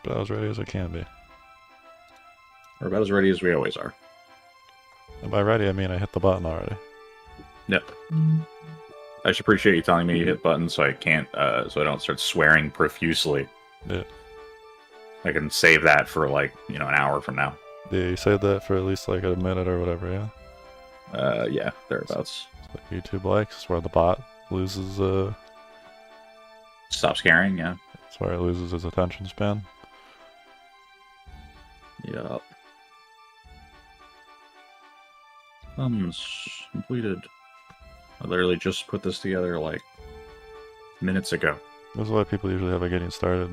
About as ready as I can be. We're about as ready as we always are. And by ready, I mean I hit the button already. Yep. I should appreciate you telling me you hit buttons so I can't, so I don't start swearing profusely. Yeah. I can save that for like, an hour from now. Yeah, you saved that for at least like a minute or whatever, yeah? Yeah, thereabouts. It's like YouTube likes, where the bot loses, Stops caring, yeah. That's where it loses his attention span. Yup. Thumbs completed. I literally just put this together like minutes ago. This is why people usually have a getting started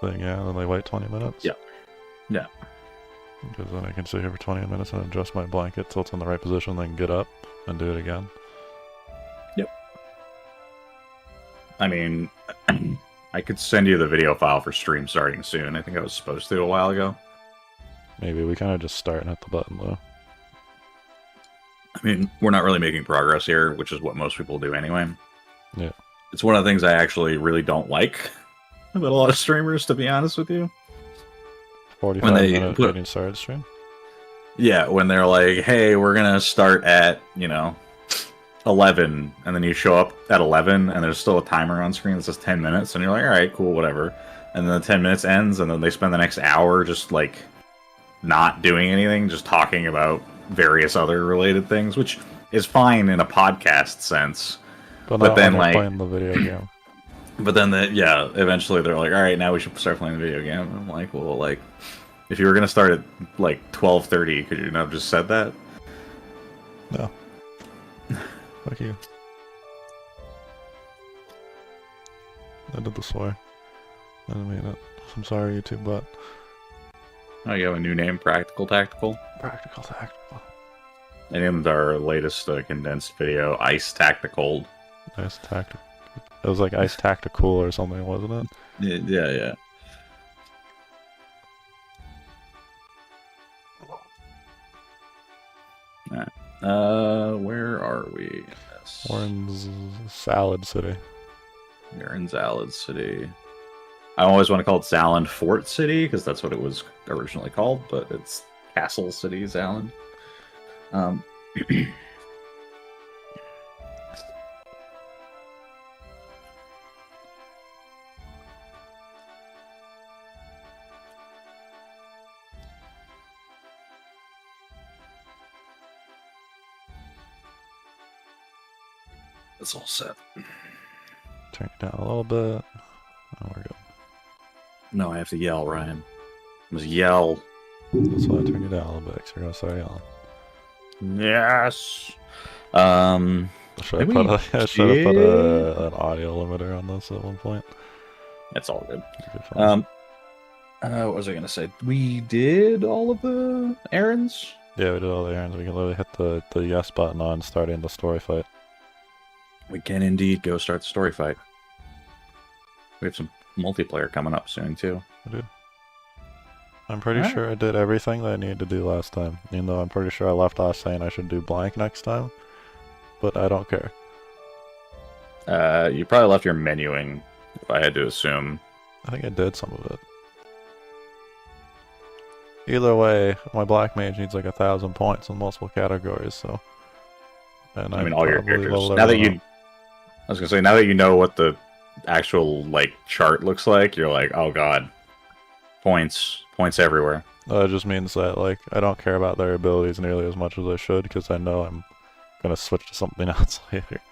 thing, yeah, and then they wait 20 minutes. Yeah. Yeah. Because then I can sit here for 20 minutes and adjust my blanket till it's in the right position, then get up and do it again. Yep. I mean, I could send you the video file for stream starting soon. I think I was supposed to a while ago. Maybe we kind of just start and hit the button though. I mean, we're not really making progress here, which is what most people do anyway. Yeah. It's one of the things I actually really don't like about a lot of streamers, to be honest with you. 45 minute getting started stream? Yeah, when they're like, hey, we're going to start at, 11, and then you show up at 11, and there's still a timer on screen that says 10 minutes, and you're like, all right, cool, whatever. And then the 10 minutes ends, and then they spend the next hour just, like, not doing anything, just talking about various other related things, which is fine in a podcast sense. But then, like, playing the video game. But then, eventually they're like, all right, now we should start playing the video game. And I'm like, well, like, if you were going to start at, like, 12:30, could you not have just said that? No. Fuck you. I did the swear. I didn't mean it. I'm sorry, YouTube bot. Oh, you have a new name, Practical Tactical? Practical Tactical. I named our latest condensed video Ice Tactical. Ice Tactical. It was like Ice Tactical or something, wasn't it? Yeah. Alright. Where are we? Yes. We're in Salad City. We're in Salad City. I always want to call it Zaland Fort City, because that's what it was originally called, but it's Castle City, Zaland. It's all set. Turn it down a little bit. Oh, we're good. No, I have to yell, Ryan. I must yell. That's why I turned you down a little bit, because you're going to start yelling. Yes! Should I put an audio limiter on this at one point? That's all good. What was I going to say? We did all of the errands? Yeah, we did all the errands. We can literally hit the yes button on starting the story fight. We can indeed go start the story fight. We have some multiplayer coming up soon, too. I do. I'm pretty sure I did everything that I needed to do last time, even though I'm pretty sure I left off saying I should do blank next time, but I don't care. You probably left your menuing, if I had to assume. I think I did some of it. Either way, my black mage needs like 1,000 points in multiple categories, so... And I mean, all your characters. Now that you... I was gonna say, now that you know what the actual, like, chart looks like, you're like, oh god. Points everywhere. It just means that, like, I don't care about their abilities nearly as much as I should, because I know I'm gonna switch to something else later.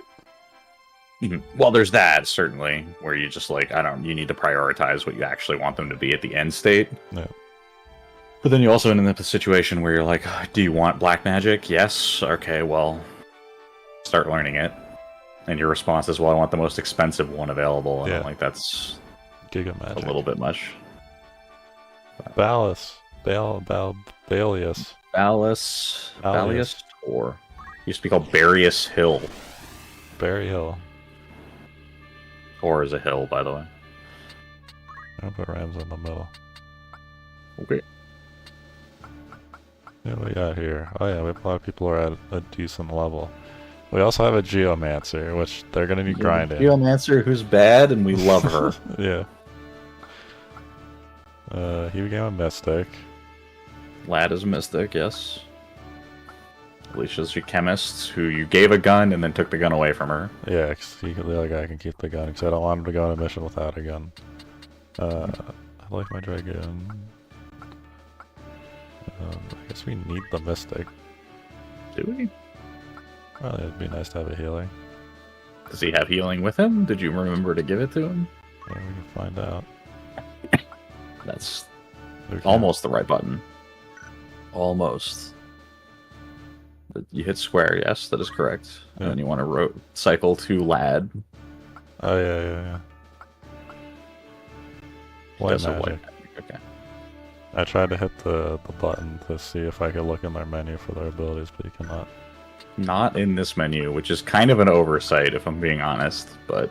Well, there's that, certainly, where you just, like, you need to prioritize what you actually want them to be at the end state. Yeah. But then you also end up in a situation where you're like, do you want black magic? Yes? Okay, well, start learning it. And your response is, well, I want the most expensive one available. And I'm like, that's Giga Magic. A little bit much. Balius. Or used to be called Barrius Hill. Barry Hill. Or is a hill, by the way. I'll put Rams in the middle. Okay. What do we got here? Oh yeah, we have a lot of people are at a decent level. We also have a Geomancer, which they're going to be grinding. Geomancer who's bad, and we love her. Yeah. He became a mystic. Lad is a mystic, yes. Alicia's your chemist, who you gave a gun and then took the gun away from her. Yeah, 'cause the other guy can keep the gun, because I don't want him to go on a mission without a gun. I like my dragon. I guess we need the mystic. Do we? Well, it'd be nice to have a healer. Does he have healing with him? Did you remember to give it to him? Yeah, we can find out. That's We can- almost the right button. Almost. But you hit square, yes, that is correct. Yeah. And then you want to cycle to Lad. Oh, yeah. White That's a magic. white magic, okay. I tried to hit the button to see if I could look in their menu for their abilities, but you cannot. Not in this menu, which is kind of an oversight, if I'm being honest, but...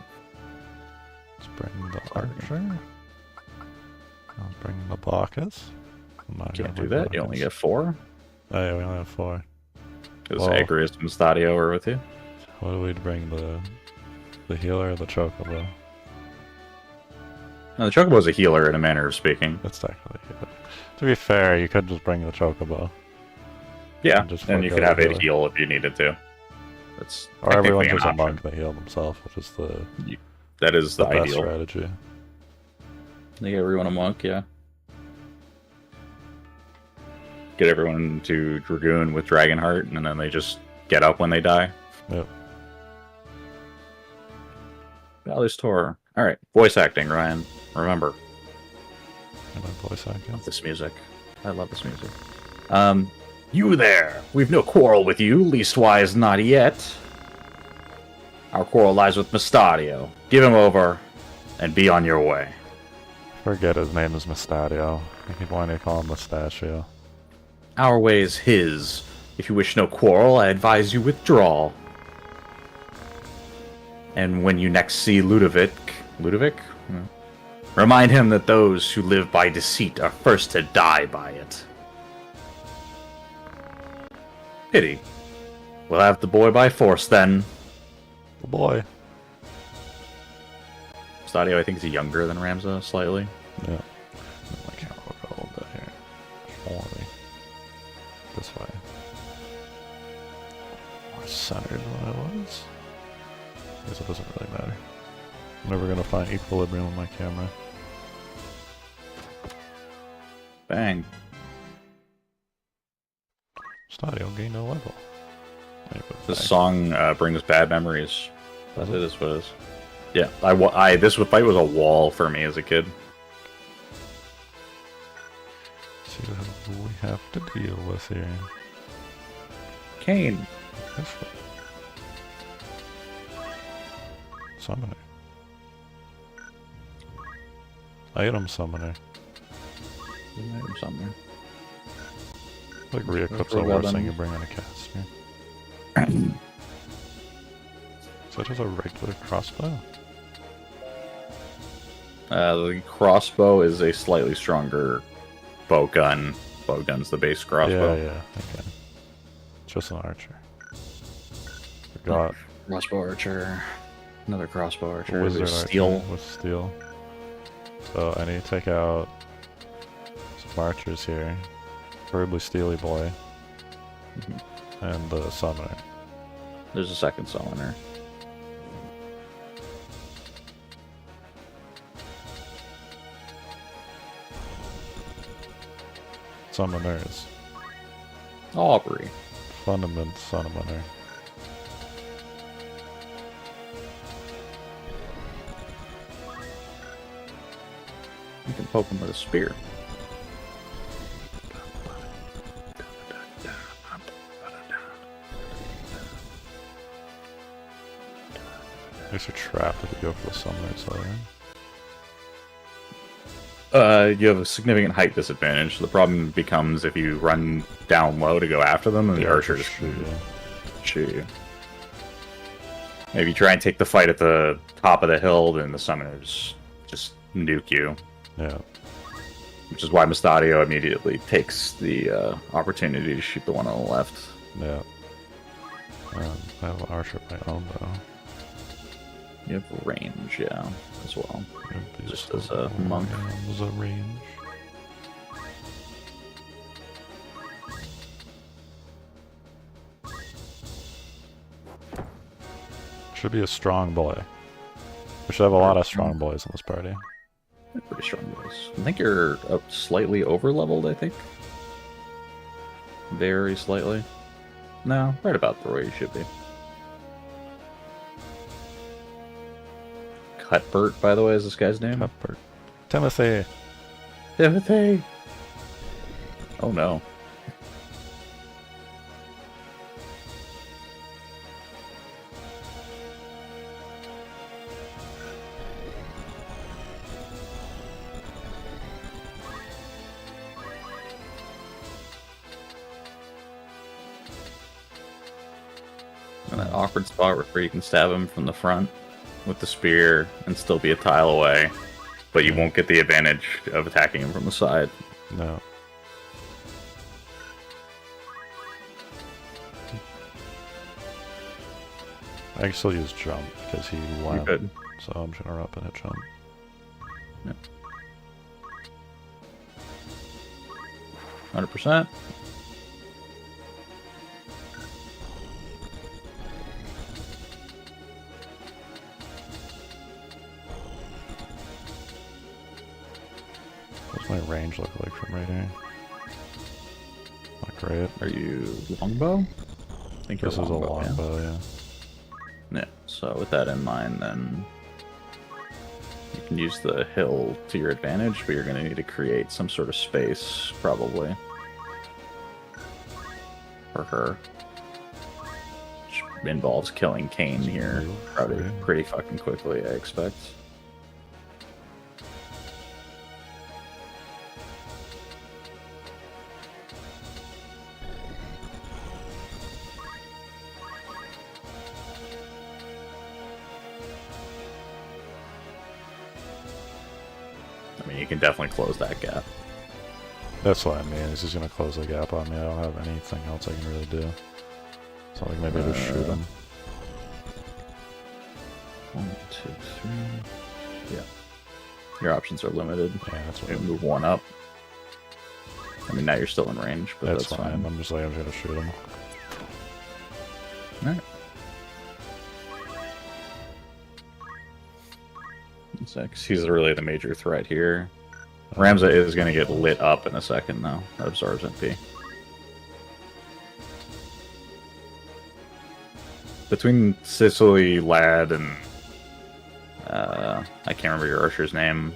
Let's bring the archer. I'll bring the Bacchus. Can't do that, you only get 4. Oh yeah, we only have 4. Because Well- Agrius and Stadio are with you. What do we bring, the healer or the chocobo? No, the Chocobo is a healer in a manner of speaking. That's technically it. To be fair, you could just bring the chocobo. Yeah, Just and you forgo could have the it healer. heal if you needed to. That's Or everyone technically an just a option. monk that healed himself, which is the That is the best ideal. strategy. They get everyone a monk, yeah. Get everyone to Dragoon with Dragonheart, and then they just get up when they die. Yep. Valley's Tour. Alright, voice acting, Ryan. Remember, Am I voice acting? this music. I love this music. You there! We've no quarrel with you, leastwise not yet. Our quarrel lies with Mustadio. Give him over, and be on your way. Forget his name is Mustadio. I keep wanting to call him Mustachio. Our way is his. If you wish no quarrel, I advise you withdraw. And when you next see Ludovic? Remind him that those who live by deceit are first to die by it. Pity. We'll have the boy by force then. Oh boy. Stadio, I think, is younger than Ramza, slightly. Yeah. My camera will go a little bit here. Follow me. This way. More centered than I was. I guess it doesn't really matter. I'm never gonna find equilibrium with my camera. Bang. Stadio gained a level. This song brings bad memories. It is what it is. Yeah, this fight was a wall for me as a kid. See what we have to deal with here. Kane. This way. Summoner. Item summoner. Something. Like re-equips Well a horse done. thing you bring in a caster. Is that just a regular crossbow? The crossbow is a slightly stronger bow gun. Bow gun's the base crossbow. Yeah, okay. Just an archer. Forgot. Crossbow archer. Another crossbow archer. Wizard There's archer steel. with steel. So I need to take out some archers here. Preferably Steely Boy. And the summoner. There's a second summoner. Summoners. Aubrey. Fundament summoner. You can poke him with a spear. There's a trap if you go for the summoner, so You have a significant height disadvantage. The problem becomes if you run down low to go after them, and the archers shoot you. shoot you. If you try and take the fight at the top of the hill, then the summoners just nuke you. Yeah. Which is why Mustadio immediately takes the opportunity to shoot the one on the left. Yeah. I have an archer of my own though. You have range, yeah, as well. It'd be Just so as a monk. As a range. Should be a strong boy. We should have a lot of strong boys in this party. Pretty strong boys. I think you're up slightly over leveled, I think. Very slightly. No, right about where you should be. Cuthbert, by the way, is this guy's name? Cuthbert. Timothy. Timothy! Oh no. And that awkward spot where you can stab him from the front with the spear and still be a tile away, but you won't get the advantage of attacking him from the side. No. I can still use jump because he went, so I'm just gonna up and hit jump. Yeah. 100%. What's my range look like from right here? Not great. Are you longbow? I think This is a longbow, yeah. Yeah, so with that in mind, then you can use the hill to your advantage, but you're going to need to create some sort of space, probably. For her. Which involves killing Kane here. Probably pretty fucking quickly, I expect. I mean, you can definitely close that gap. That's what I mean. He's just gonna close the gap on me. I don't have anything else I can really do. So like maybe just shoot him. 1, 2, 3. Yeah. Your options are limited. Yeah, that's what You move one up. I mean, now you're still in range, but that's that's fine. fine. I'm just gonna shoot him. Alright. He's really the major threat here. Ramza is going to get lit up in a second, though. That absorbs MP. Between Sicily, Lad, and I can't remember your Ursher's name.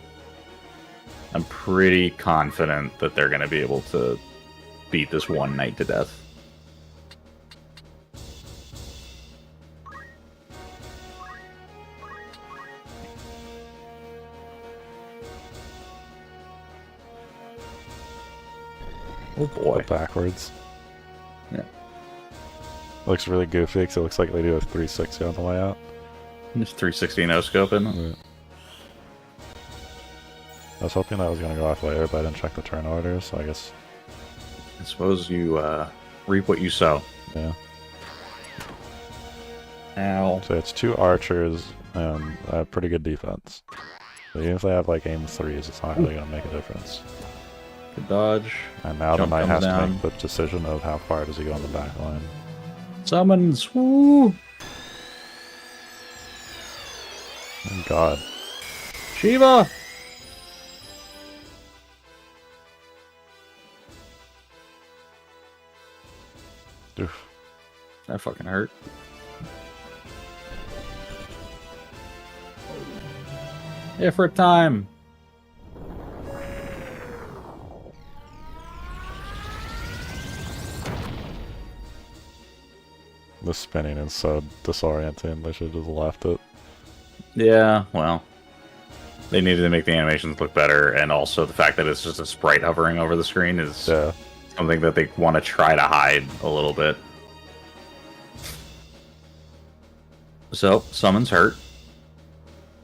I'm pretty confident that they're going to be able to beat this one knight to death. Oh boy. Backwards. Yeah. Looks really goofy because it looks like they do a 360 on the way out. Just 360 no scoping. Yeah. I was hoping that was going to go off later, but I didn't check the turn order, so I guess... I suppose you reap what you sow. Yeah. Ow. So it's 2 archers and pretty good defense. So even if they have like aim 3s, it's not really going to make a difference. Good dodge. And now the Jump knight has comes to down. make the decision of how far does he go on the back line. Summons. Woo! Oh god. Shiva! Oof. That fucking hurt. Yeah, for a time. The spinning is so disorienting, they should have just left it. Yeah, well. They needed to make the animations look better, and also the fact that it's just a sprite hovering over the screen is something that they want to try to hide a little bit. So, summons hurt.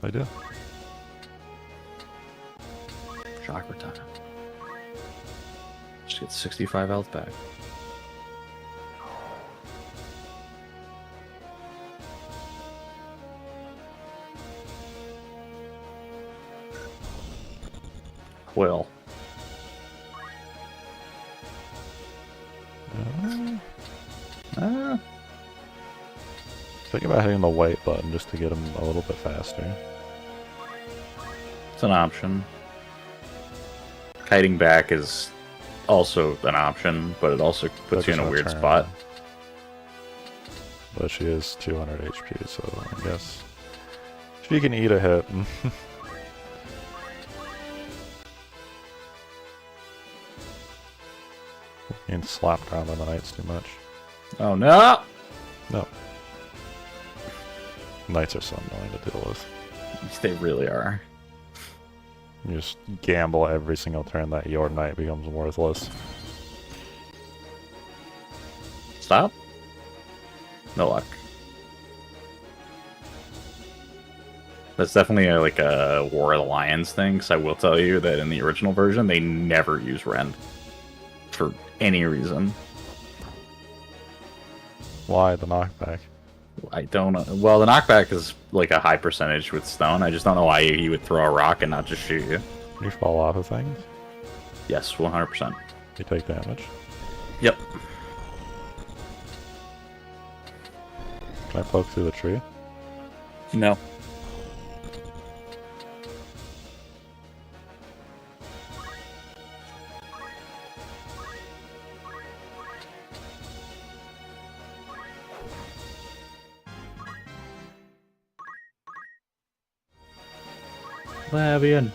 They do. Chakra time. Just get 65 health back. Well. Think about hitting the white button just to get him a little bit faster. It's an option. Kiting back is also an option, but it also puts you in a weird spot. But she is 200 HP, so I guess she can eat a hit. Being slapped around by the knights too much. Oh no! No. Knights are so annoying to deal with. They really are. You just gamble every single turn that your knight becomes worthless. Stop. No luck. That's definitely like a War of the Lions thing, because I will tell you that in the original version, they never use Rend. For any reason. Why the knockback? I don't know. Well, the knockback is like a high percentage with stone. I just don't know why he would throw a rock and not just shoot you. You fall off of things? Yes, 100%. You take damage? Yep. Can I poke through the tree? No. Lavian.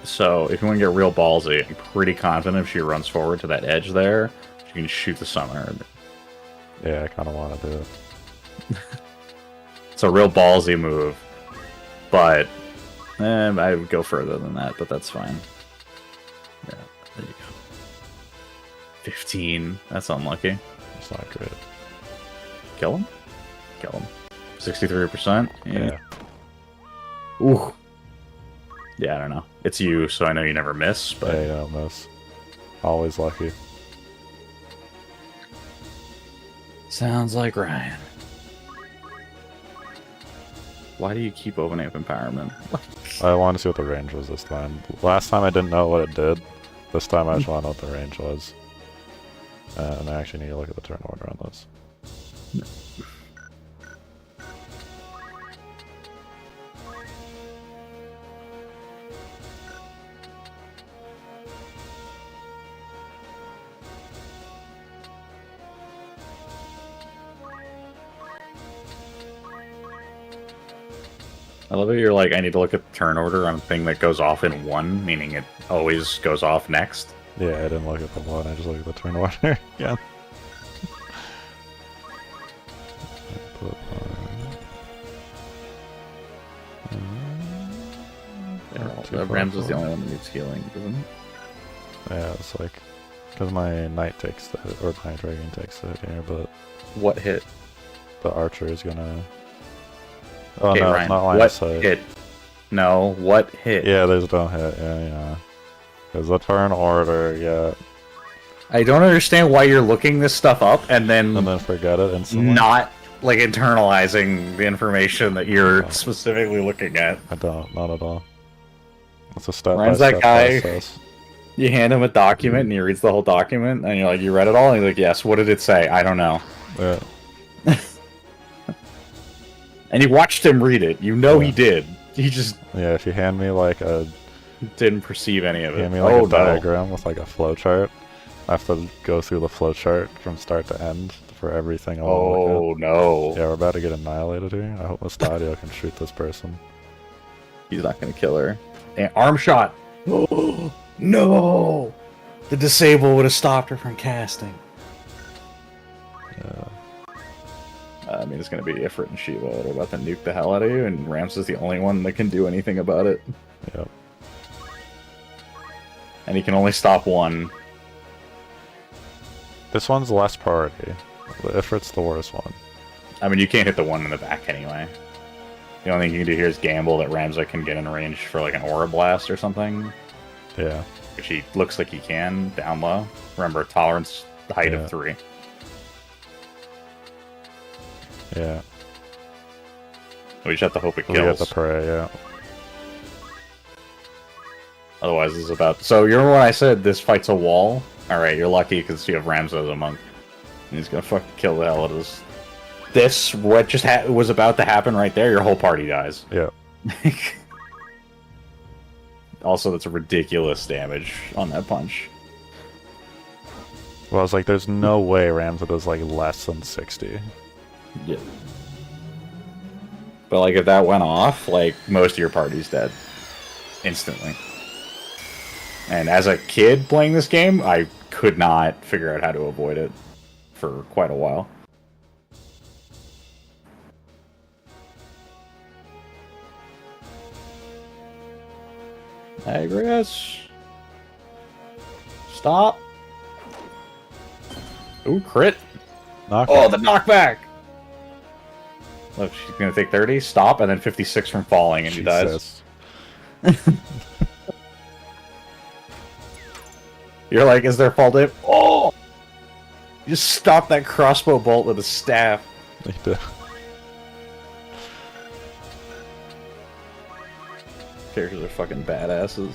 So, if you want to get real ballsy, I'm pretty confident if she runs forward to that edge there, she can shoot the summoner. Yeah, I kind of want to do it. It's a real ballsy move, but I would go further than that, but that's fine. Yeah, there you go. 15. That's unlucky. It's not great. Kill him? Kill him. 63%? Yeah. Ooh. Yeah, I don't know. It's you, so I know you never miss, but... Yeah, you don't miss. Always lucky. Sounds like Ryan. Why do you keep opening up Empowerment? I wanted to see what the range was this time. Last time I didn't know what it did. This time I just want to know what the range was. And I actually need to look at the turn order on this. I love it. You're like, I need to look at the turn order on a thing that goes off in one, meaning it always goes off next. Yeah, I didn't look at the one, I just looked at the turn order again. Rams is the only one that needs healing, doesn't it? Yeah, it's like, because my knight takes the hit, or my dragon takes the hit here, but What hit? the archer is gonna... Oh Okay, no, Ryan, it's not line what of sight. hit? No, what hit? Yeah, there's no hit, yeah. Because the turn order, yeah. I don't understand why you're looking this stuff up and then Forget it instantly. not, like, internalizing the information that you're specifically looking at. I don't, not at all. It's a Ryan's step-by-step that guy. process. You hand him a document and he reads the whole document and you're like, you read it all? And he's like, yes, what did it say? I don't know. Yeah. And you watched him read it. You know he did. He just Yeah, if you hand me like a didn't perceive any of it. hand me like a diagram with like a flowchart, I have to go through the flowchart from start to end for everything I want to look Oh, no. at. Yeah, we're about to get annihilated here. I hope Mustadio can shoot this person. He's not going to kill her. And arm shot. Oh, no! The disable would have stopped her from casting. Yeah. I mean, it's going to be Ifrit and Shiva that are about to nuke the hell out of you, and Rams is the only one that can do anything about it. Yep. And he can only stop one. This one's less priority. Ifrit's the worst one. I mean, you can't hit the one in the back anyway. The only thing you can do here is gamble that Ramza can get in range for like an Aura Blast or something. Yeah. Which he looks like he can, down low. Remember, tolerance, the height of 3. Yeah. We just have to hope it We got kills. the prey, yeah. Otherwise, this is about... So, you remember when I said this fight's a wall? Alright, you're lucky because you have Ramza as a monk. And he's gonna fucking kill the hell out of this. This, what just was about to happen right there, your whole party dies. Yeah. Also, that's a ridiculous damage on that punch. Well, I was like, there's no way Ramza does like less than 60. Yeah. But like, if that went off, like, most of your party's dead. Instantly. And as a kid playing this game, I could not figure out how to avoid it for quite a while. Agris. Stop. Ooh, crit. Knock Oh, the knockback. Look, she's gonna take 30, stop, and then 56 from falling, and she dies. You're like, is there fall dip? Oh! You just stop that crossbow bolt with a staff. They do. Characters are fucking badasses.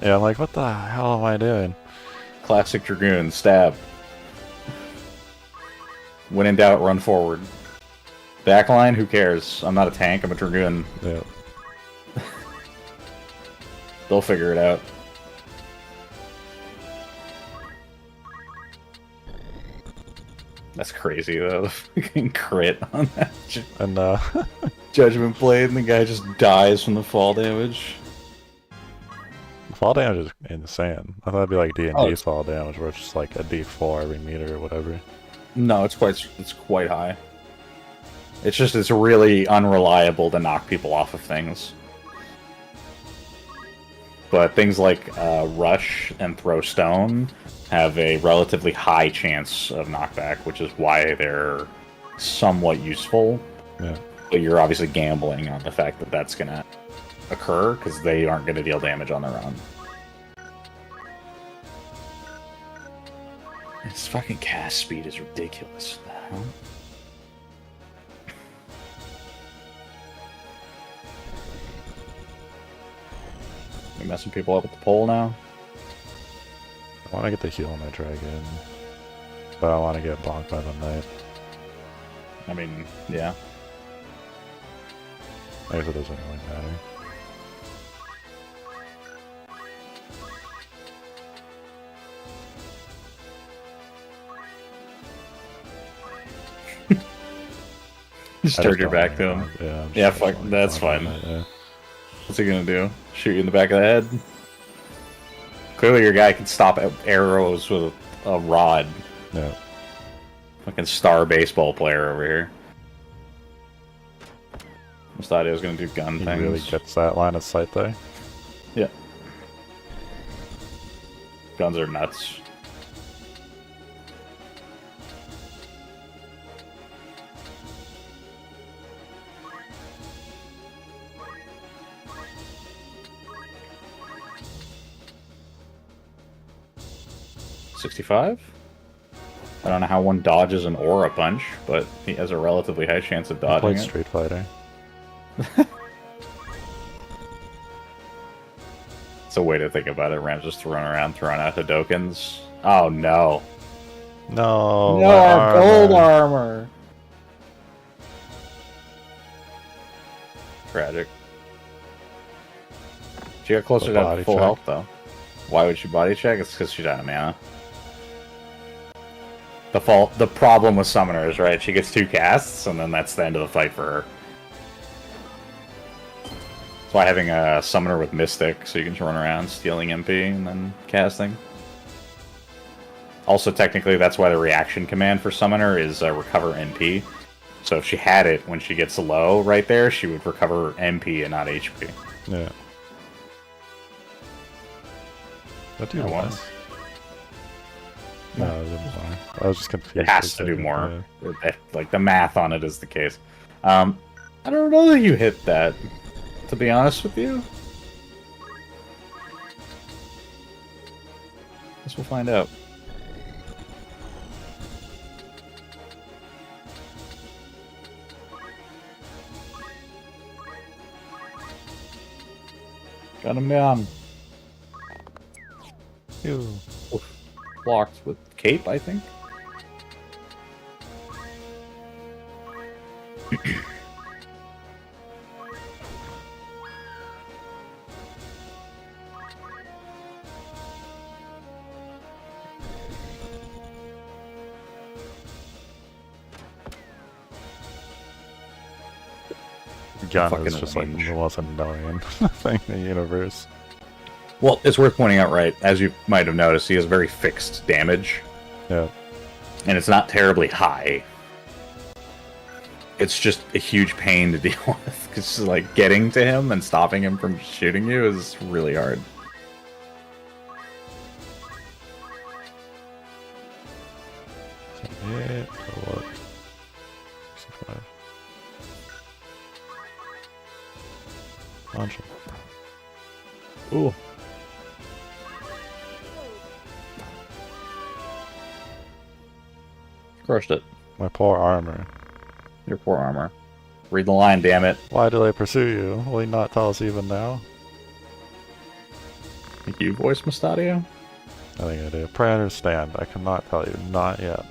Yeah, I'm like, what the hell am I doing? Classic Dragoon, stab. When in doubt, run forward. Backline, who cares? I'm not a tank, I'm a Dragoon. Yeah. They'll figure it out. That's crazy, though. The fucking crit on that And, Judgment Blade, and the guy just dies from the fall damage. fall damage is insane. I thought it'd be like D&D Oh, fall damage, where it's just like a D4 every meter or whatever. No, it's quite high. It's really unreliable to knock people off of things. But things like Rush and Throw Stone have a relatively high chance of knockback, which is why they're somewhat useful. Yeah. But you're obviously gambling on the fact that that's going to occur, because they aren't going to deal damage on their own. Its fucking cast speed is ridiculous. What the hell? We messing people up with the pole now? I want to get the heal on my dragon, but I want to get bonked by the knight. I mean, yeah. I guess it doesn't really matter. Just turned your back to him. Yeah, fuck, that's fine. Yeah. What's he gonna do? Shoot you in the back of the head? Clearly your guy can stop arrows with a rod. Yeah. Fucking star baseball player over here. Just thought he was gonna do gun He things. really gets that line of sight there. Yeah. Guns are nuts. $65? I don't know how one dodges an aura punch, but he has a relatively high chance of I dodging played it. Street Fighter. It's a way to think about it. Ram's just throwing around, throwing out Hadokens. Oh no. No, No, my our gold armor. armor. Tragic. She got closer The to body full check. health though. Why would she body check? It's because she's out of mana. The problem with summoners, right? She gets 2 casts, and then that's the end of the fight for her. That's why having a summoner with Mystic, so you can just run around stealing MP and then casting. Also, technically, that's why the reaction command for summoner is recover MP. So if she had it when she gets low right there, she would recover MP and not HP. Yeah. That do I want- less? No, it didn't more. I was just confused. It has for to a do second, more. yeah. Like, the math on it is the case. I don't know that you hit that, to be honest with you. Guess we'll find out. Got him down. Ew. Blocked with cape, I think. Gun Fucking is just like range. the most annoying thing in the universe. Well, it's worth pointing out, right, as you might have noticed, he has very fixed damage, Yeah. and it's not terribly high. It's just a huge pain to deal with, because like getting to him and stopping him from shooting you is really hard. Yeah. So what? 65. Launch him. Ooh. Crushed it. My poor armor. Your poor armor. Read the line, damn it. Why do they pursue you? Will he not tell us even now? Think you voice Mustadio? I think I do. Pray understand. I cannot tell you. Not yet.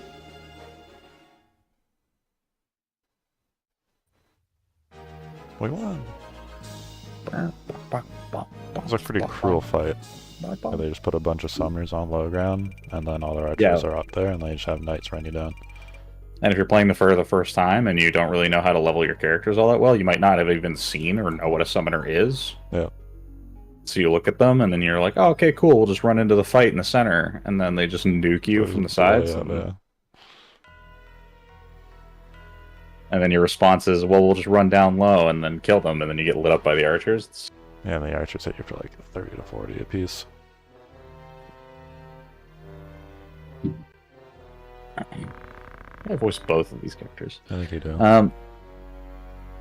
We won. It was a pretty cruel fight. They just put a bunch of summoners on low ground, and then all their archers are up there, and they just have knights run you down. And if you're playing for the first time and you don't really know how to level your characters all that well, you might not have even seen or know what a summoner is. Yeah. So you look at them, and then you're like, oh, okay, cool, we'll just run into the fight in the center. And then they just nuke you from the sides. Yeah. And then your response is, well, we'll just run down low and then kill them, and then you get lit up by the archers. Yeah, and the archers hit you for like 30 to 40 apiece. I voiced both of these characters. I think you do.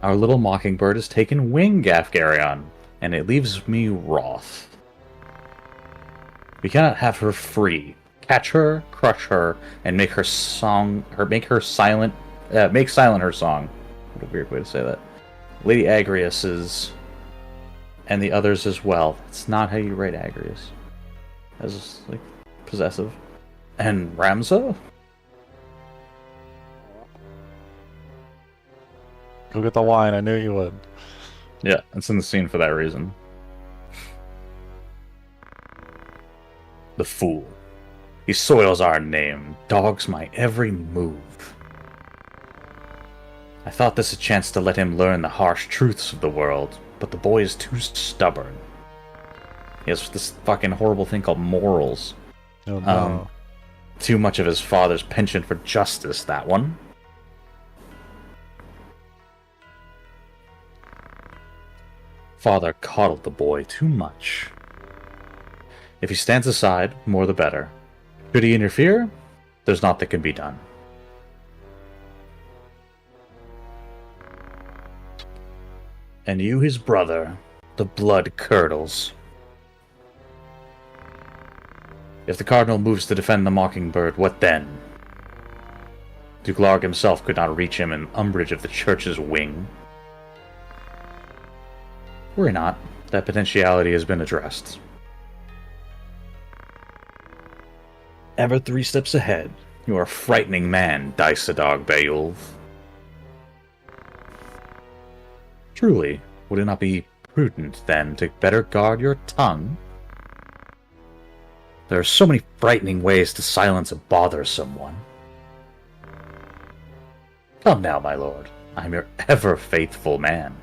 Our little mockingbird has taken wing, Gafgarion, and it leaves me wroth. We cannot have her free. Catch her, crush her, and make her silent her song. What a weird way to say that. Lady Agrius's, and the others as well. That's not how you write Agrius. As like possessive. And Ramza? Go get the wine. I knew you would. Yeah, it's in the scene for that reason. The fool. He soils our name, dogs my every move. I thought this a chance to let him learn the harsh truths of the world, but the boy is too stubborn. He has this fucking horrible thing called morals. Oh no. Too much of his father's penchant for justice, that one. Father coddled the boy too much. If he stands aside, more the better. Should he interfere, there's naught that can be done. And you, his brother, the blood curdles. If the Cardinal moves to defend the Mockingbird, what then? Duglarg himself could not reach him in umbrage of the Church's wing. Worry not, that potentiality has been addressed. Ever 3 steps ahead, you are a frightening man, Daisadog Beowulf. Truly, would it not be prudent, then, to better guard your tongue? There are so many frightening ways to silence a bothersome one. Come now, my lord, I am your ever-faithful man.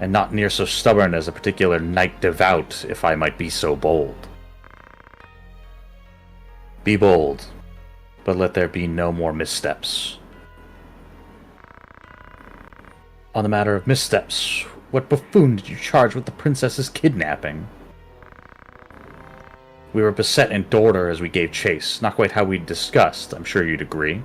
And not near so stubborn as a particular knight devout, if I might be so bold. Be bold, but let there be no more missteps. On the matter of missteps, what buffoon did you charge with the princess's kidnapping? We were beset and doored her as we gave chase, not quite how we'd discussed, I'm sure you'd agree.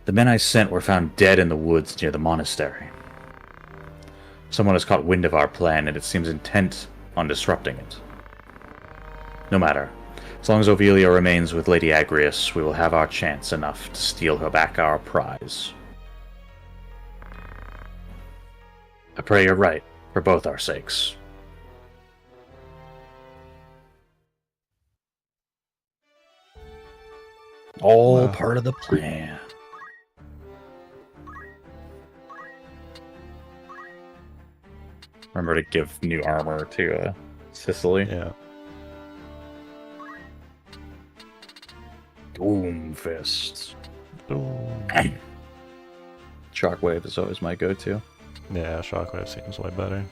The men I sent were found dead in the woods near the monastery. Someone has caught wind of our plan, and it seems intent on disrupting it. No matter. As long as Ovelia remains with Lady Agrius, we will have our chance enough to steal her back our prize. I pray you're right, for both our sakes. All part of the plan. Remember to give new armor to Sicily. Yeah. Doom Fist. Doom. Shockwave is always my go-to. Yeah, Shockwave seems way better.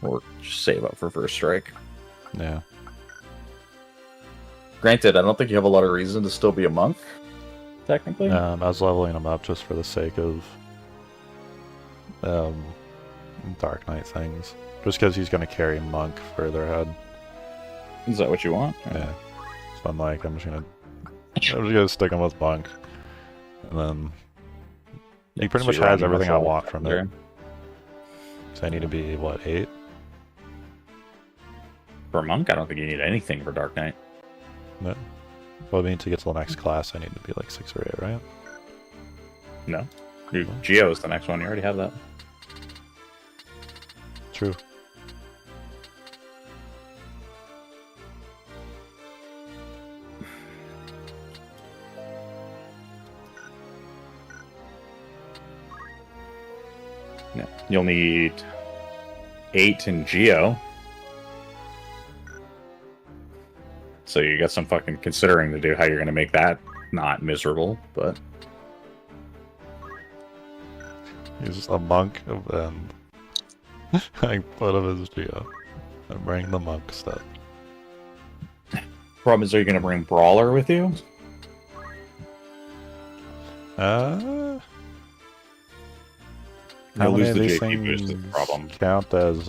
Or just save up for First Strike. Yeah. Granted, I don't think you have a lot of reason to still be a monk, technically. I was leveling him up just for the sake of Dark Knight things. Just because he's going to carry Monk further ahead. Is that what you want? Yeah. So I'm like, I'm just gonna stick him with Monk. And then he pretty much has everything I want from it. So I need to be, what, 8? For Monk, I don't think you need anything for Dark Knight. No. Well, I mean, to get to the next class, I need to be like 6 or 8, right? No. Geo is the next one. You already have that. True. Yeah. You'll need 8 in Geo. So you got some fucking considering to do how you're going to make that not miserable, but... He's a monk, and I put him as Geo. I bring the monk stuff. Problem is, are you going to bring Brawler with you? How You'll many lose of the these JP boost is the things problem. count as,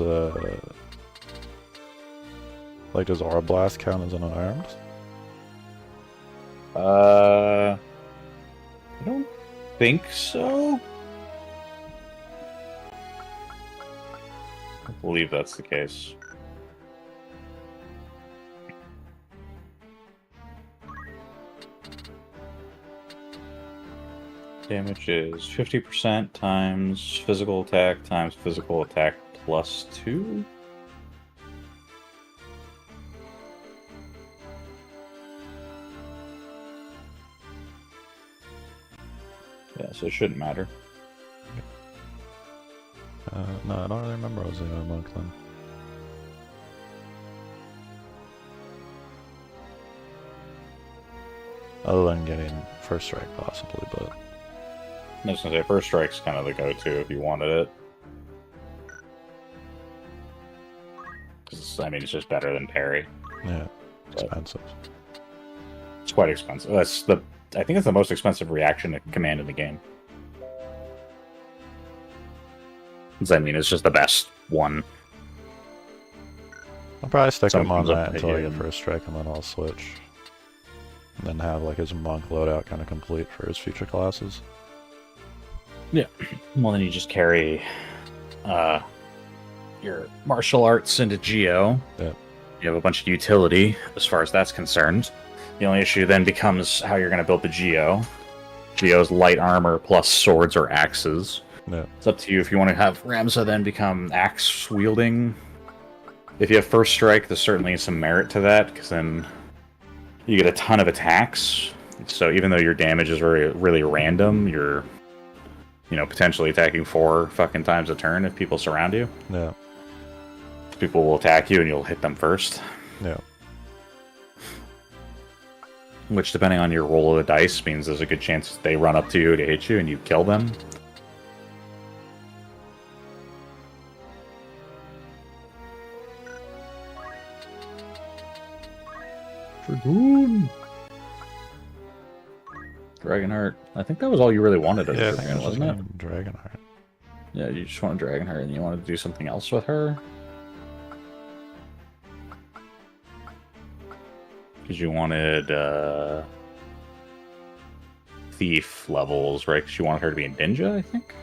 like, does Aura Blast count as unarmed? I don't think so. I believe that's the case. Damage is 50% times physical attack plus 2. Yeah, so it shouldn't matter. No, I don't really remember I was a monk then. Other than getting First Strike, possibly, but... I was gonna say, First Strike's kind of the go-to if you wanted it. Because, I mean, it's just better than parry. Yeah, expensive. It's quite expensive. I think it's the most expensive reaction to command in the game. I mean, it's just the best one. I'll probably stick him on Something's up that to until I you. get First Strike, and then I'll switch. And then have, like, his monk loadout kind of complete for his future classes. Yeah. Well, then you just carry your martial arts into Geo. Yeah. You have a bunch of utility as far as that's concerned. The only issue then becomes how you're going to build the Geo. Geo's light armor plus swords or axes. Yeah. It's up to you if you want to have Ramza then become axe wielding. If you have First Strike, there's certainly some merit to that, because then you get a ton of attacks. So even though your damage is really random, you're, potentially attacking 4 fucking times a turn if people surround you. Yeah. People will attack you and you'll hit them first. Yeah. Which, depending on your roll of the dice, means there's a good chance they run up to you to hit you and you kill them. Dragoon! Dragonheart. I think that was all you really wanted as a Dragon, wasn't it? Dragonheart. Yeah, you just want a Dragonheart and you wanted to do something else with her? Because you wanted thief levels, right? Because you wanted her to be in ninja, I think?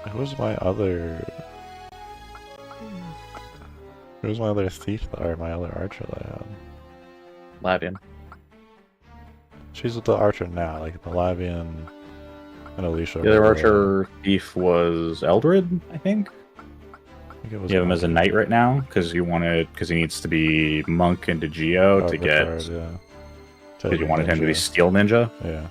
Who's my other... Who's my other thief, or my other archer that I had? Lavian. She's with the archer now, like the Lavian and Alicia. The other archer thief was Eldred, I think. I think it was You have him as a knight right now because he needs to be monk into Geo to get. Because you wanted him to be steel ninja. Yeah.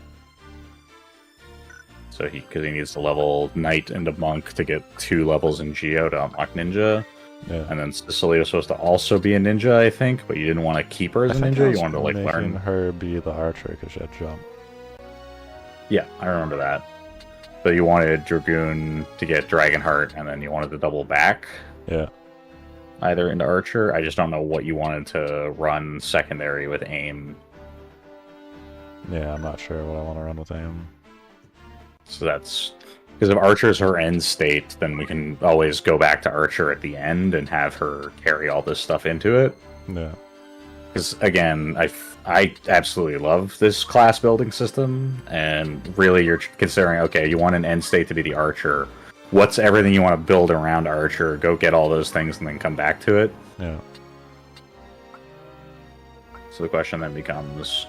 So because he needs to level knight into monk to get 2 levels in Geo to unlock ninja. Yeah. And then Cicely was supposed to also be a ninja, I think, but you didn't want to keep her as a ninja. You wanted to like learn her be the archer because she had jump. Yeah, I remember that. But you wanted Dragoon to get Dragonheart, and then you wanted to double back. Yeah. Either into archer. I just don't know what you wanted to run secondary with aim. Yeah, I'm not sure what I want to run with aim. So that's because if Archer is her end state, then we can always go back to Archer at the end and have her carry all this stuff into it. Yeah. Because again, I absolutely love this class building system, and really you're considering, okay, you want an end state to be the Archer. What's everything you want to build around Archer? Go get all those things and then come back to it. Yeah. So the question then becomes...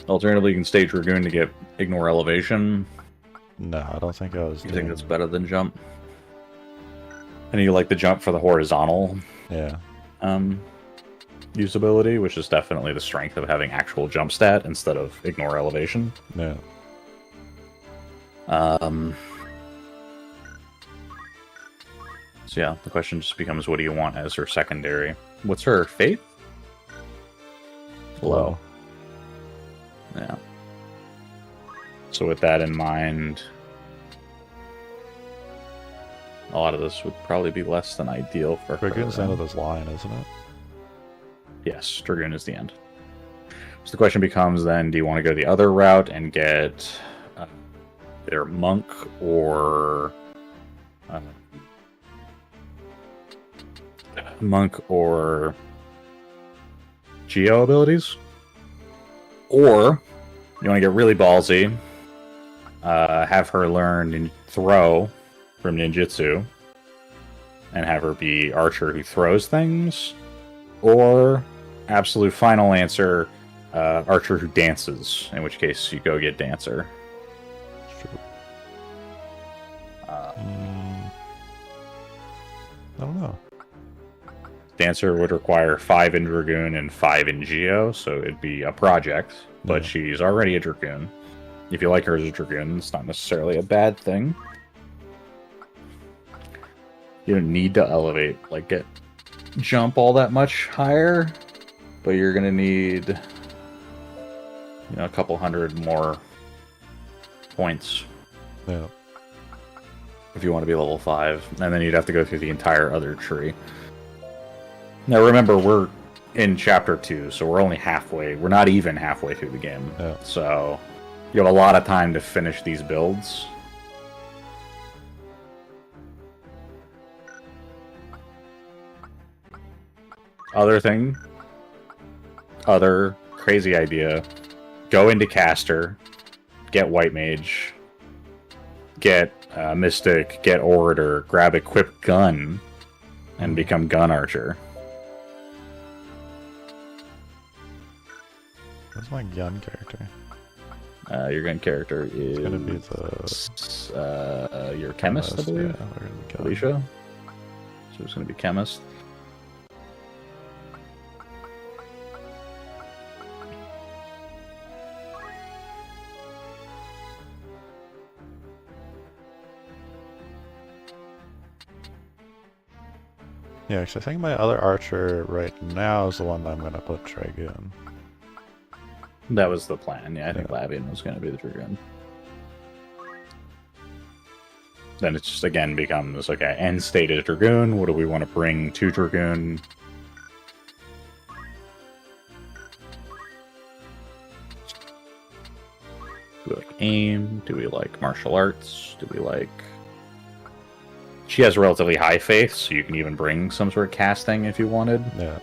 Alternatively, you can stage Dragoon to get Ignore Elevation. No, I don't think I was. You think that's better than Jump? And you like the Jump for the horizontal usability, which is definitely the strength of having actual jump stat instead of Ignore Elevation. Yeah. So yeah, the question just becomes, what do you want as her secondary? What's her faith? Low. Yeah. So with that in mind, a lot of this would probably be less than ideal for her. Dragoon's the end of this line, isn't it? Yes, Dragoon is the end. So the question becomes then, do you want to go the other route and get either Monk or... Geo abilities? Or you want to get really ballsy, have her learn and throw from ninjutsu, and have her be archer who throws things, or absolute final answer, archer who dances, in which case you go get dancer. True. I don't know. Dancer would require 5 in Dragoon and 5 in Geo, so it'd be a project, but she's already a Dragoon. If you like her as a Dragoon, it's not necessarily a bad thing. You don't need to elevate, like get jump all that much higher, but you're gonna need, a couple hundred more points. Yeah. If you want to be level 5, and then you'd have to go through the entire other tree. Now remember, we're in Chapter 2, so we're only halfway. We're not even halfway through the game. Yeah. So you have a lot of time to finish these builds. Other crazy idea, go into Caster, get White Mage, get Mystic, get Orator, grab Equipped Gun, and become Gun Archer. What's my gun character? Your gun character is gonna be your chemist, I believe. Yeah, we're gonna go. Alicia. So it's gonna be chemist. Yeah, because I think my other archer right now is the one that I'm gonna put Dragoon. That was the plan. Yeah, I think Lavian was going to be the Dragoon. Then it just again becomes, okay, end state is Dragoon. What do we want to bring to Dragoon? Do we like aim? Do we like martial arts? Do we like... She has relatively high faith, so you can even bring some sort of casting if you wanted. Yeah.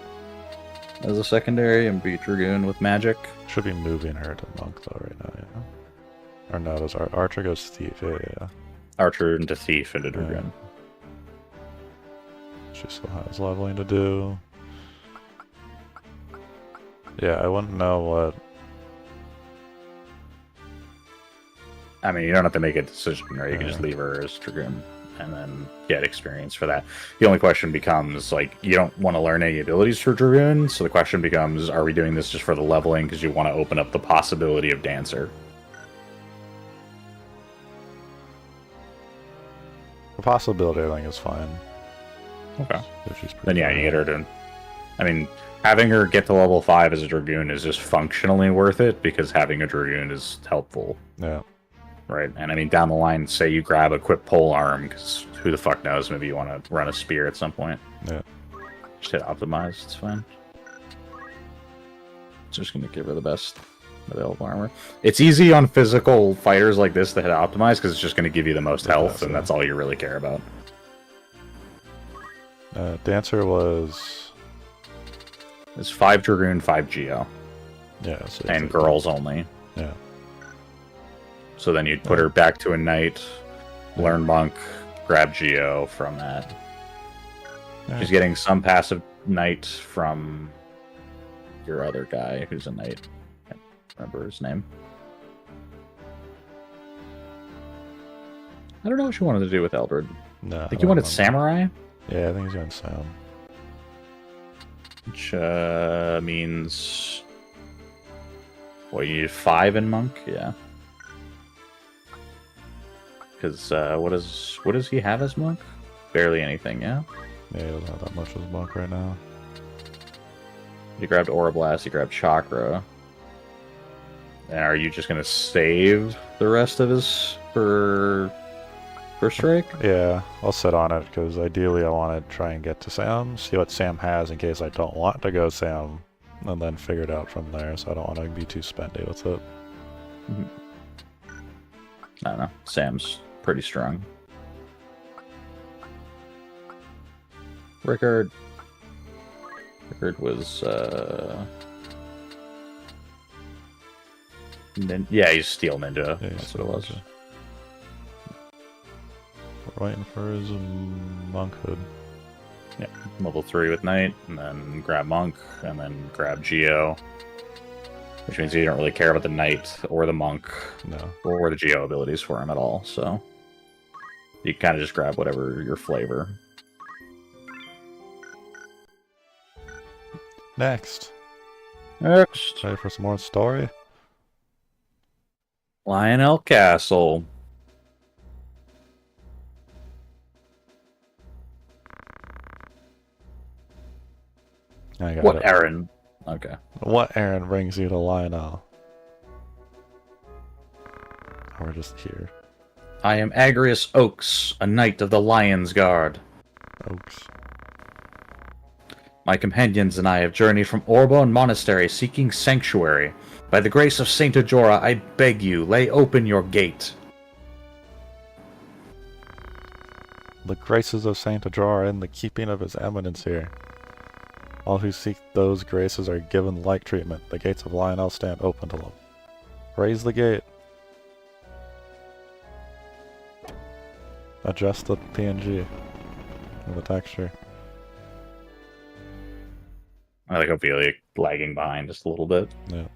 as a secondary and be Dragoon with magic. Should be moving her to monk though right now, yeah. Or no, does Archer goes thief? Yeah. Archer into thief into Dragoon. She still has leveling to do. Yeah, I wouldn't know what. I mean, you don't have to make a decision, right? You can just leave her as Dragoon and then get experience for that. The only question becomes, like, you don't want to learn any abilities for Dragoon, so the question becomes, are we doing this just for the leveling because you want to open up the possibility of Dancer? The possibility, I think, is fine. Okay. Then yeah, you get her to... I mean, having her get to level 5 as a Dragoon is just functionally worth it, because having a Dragoon is helpful. Yeah. Right? And I mean, down the line, say you grab a equipped pole arm, because who the fuck knows, maybe you want to run a spear at some point. Yeah. Just hit optimize, it's fine. Just gonna give her the best available armor. It's easy on physical fighters like this to hit optimize, because it's just gonna give you the most health, and that's all you really care about. Dancer was... It's 5 Dragoon, 5 Geo. Yeah. So and girls only. Yeah. So then you'd put her back to a knight, learn monk, grab Geo from that. Yeah. She's getting some passive knight from your other guy who's a knight. I can't remember his name. I don't know what you wanted to do with Eldred. No, I think you wanted Samurai? Yeah, I think he's going Sam. Which means... What, you need 5 in monk? Yeah. Because what does he have as monk? Barely anything, yeah? Yeah, he doesn't have that much as monk right now. You grabbed Aura Blast, you grabbed Chakra. And are you just going to save the rest of his for Strike? Yeah, I'll sit on it, because ideally I want to try and get to Sam, see what Sam has in case I don't want to go Sam, and then figure it out from there, so I don't want to be too spendy with it. I don't know. Sam's pretty strong. Rickard was, yeah, he's Steel Ninja. Yeah, that's what it was. We're waiting for his monkhood. Yeah, level 3 with Knight, and then grab Monk, and then grab Geo. Which means you don't really care about the Knight, or the Monk, or the Geo abilities for him at all, so... You kind of just grab whatever your flavor. Next. Ready for some more story? Lionel Castle. I got what it. errand? Okay. What errand brings you to Lionel? We're just here. I am Agrius Oaks, a knight of the Lion's Guard. Oaks. My companions and I have journeyed from Orbon Monastery seeking sanctuary. By the grace of Saint Ajora, I beg you, lay open your gate. The graces of Saint Ajora are in the keeping of his eminence here. All who seek those graces are given like treatment. The gates of Lionel stand open to them. Raise the gate. Adjust the PNG and the texture. I like Ophelia lagging behind just a little bit. Yeah.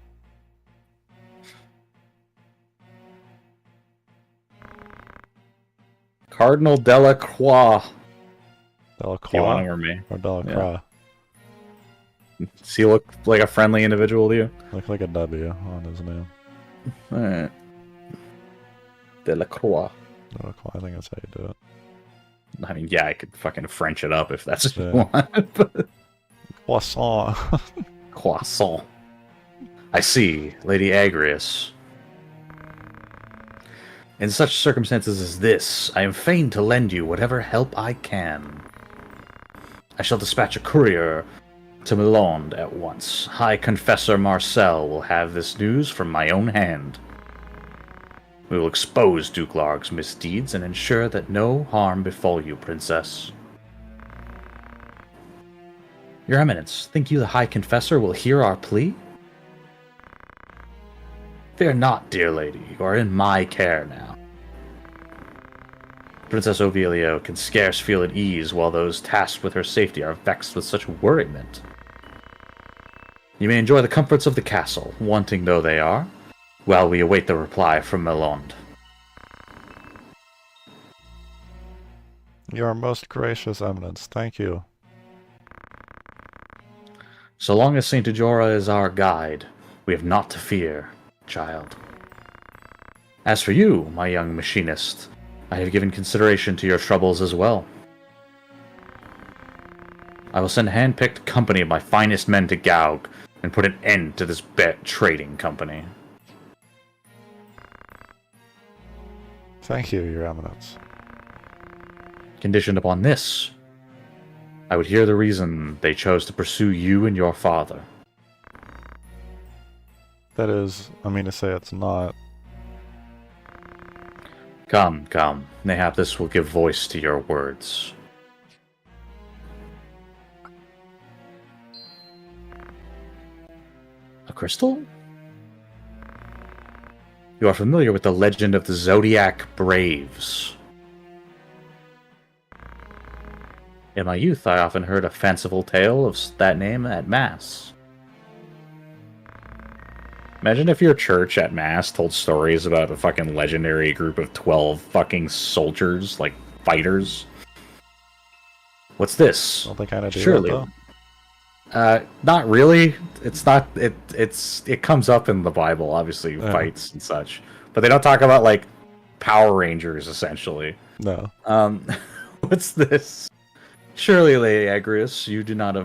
Cardinal Delacroix. Delacroix? You want him or me? Or Delacroix? Yeah. Does he look like a friendly individual to you? Look like a W on his name. Alright. Delacroix. Delacroix, I think that's how you do it. I mean, yeah, I could fucking French it up if that's what Yeah. you want. But... Croissant. Croissant. I see, Lady Agrius. In such circumstances as this, I am fain to lend you whatever help I can. I shall dispatch a courier to Milond at once. High Confessor Marcel will have this news from my own hand. We will expose Duke Larg's misdeeds and ensure that no harm befall you, Princess. Your Eminence, think you the High Confessor will hear our plea? Fear not, dear lady, you are in my care now. Princess Ovilio can scarce feel at ease while those tasked with her safety are vexed with such worriment. You may enjoy the comforts of the castle, wanting though they are, while we await the reply from Melond. Your most gracious Eminence, thank you. So long as Saint Ajora is our guide, we have naught to fear, child. As for you, my young machinist, I have given consideration to your troubles as well. I will send a hand-picked company of my finest men to Gaug and put an end to this bet trading company. Thank you, Your Eminence. Conditioned upon this, I would hear the reason they chose to pursue you and your father. That is, I mean to say it's not. Come, come. Mayhap this will give voice to your words. A crystal? You are familiar with the legend of the Zodiac Braves. In my youth, I often heard a fanciful tale of that name at Mass. Imagine if your church at Mass told stories about a fucking legendary group of 12 fucking soldiers, like fighters. What's this? Don't they kind of do Surely. that, though? Not really. It's not. It comes up in the Bible, obviously, fights and such, but they don't talk about like Power Rangers essentially. No. What's this? Surely, Lady Agrius, you do not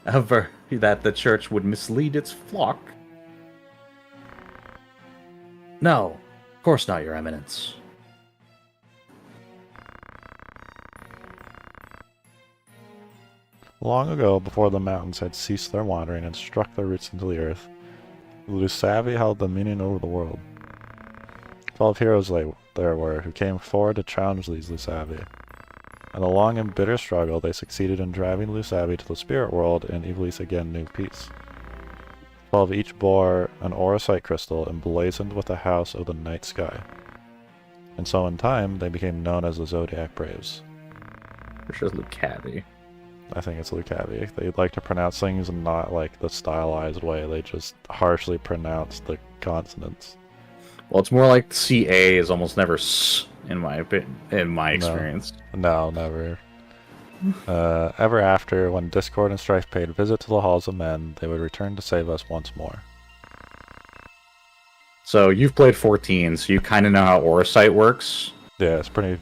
aver that the church would mislead its flock. No, of course not, Your Eminence. Long ago, before the mountains had ceased their wandering and struck their roots into the earth, the Lusavi held dominion over the world. 12 heroes there were who came forward to challenge these Lusavi. In a long and bitter struggle, they succeeded in driving Lusavi to the spirit world, and Ivalice again knew peace. 12 each bore an orosite crystal emblazoned with the house of the night sky. And so in time, they became known as the Zodiac Braves. Which is Lucavi. I think it's Lucavi. They like to pronounce things in not like the stylized way, they just harshly pronounce the consonants. Well, it's more like CA is almost never S, in my experience. No, never. Ever after, when Discord and Strife paid visit to the Halls of Men, they would return to save us once more. So you've played 14, so you kind of know how Orosite works. Yeah, it's pretty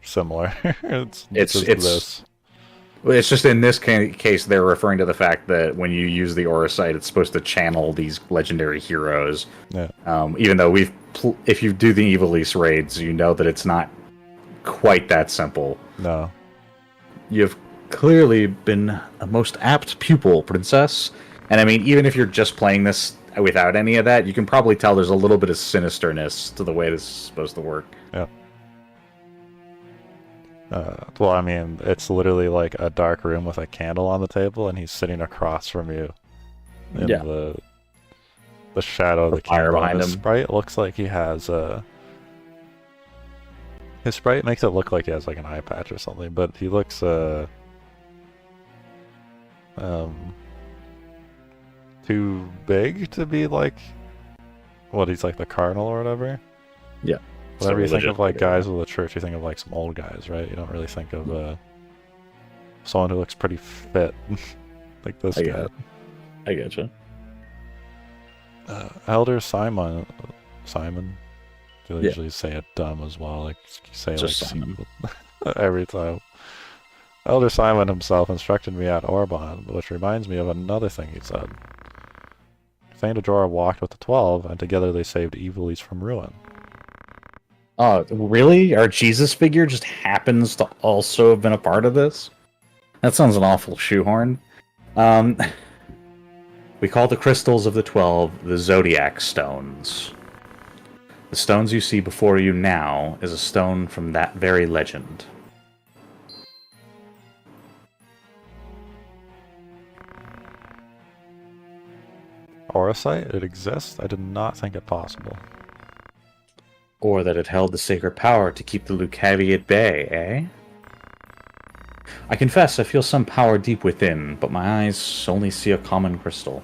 similar. it's this. It's just in this case they're referring to the fact that when you use the Orosite, it's supposed to channel these legendary heroes. Yeah. Even though if you do the Ivalice raids, you know that it's not quite that simple. No. You've clearly been a most apt pupil, Princess. And I mean, even if you're just playing this without any of that, you can probably tell there's a little bit of sinisterness to the way this is supposed to work. Yeah. Well, I mean, it's literally like a dark room with a candle on the table, and he's sitting across from you in the shadow of the fire candle. behind His him. sprite looks like he has his sprite makes it look like he has like an eye patch or something, but he looks too big to be like he's like the cardinal or whatever. Yeah. Whenever you think of like guys with the church, you think of like some old guys, right? You don't really think of someone who looks pretty fit like this guy. I getcha. Elder Simon. They usually say it dumb as well. Like say Just like Simon. every time. Elder Simon himself instructed me at Orban, which reminds me of another thing he said. Saint Ajora walked with the 12, and together they saved Ivalice from ruin. Oh, really? Our Jesus figure just happens to also have been a part of this? That sounds an awful shoehorn. We call the crystals of the 12 the Zodiac Stones. The stones you see before you now is a stone from that very legend. Aura site? It exists? I did not think it possible. Or that it held the sacred power to keep the Lucavi at bay, eh? I confess I feel some power deep within, but my eyes only see a common crystal.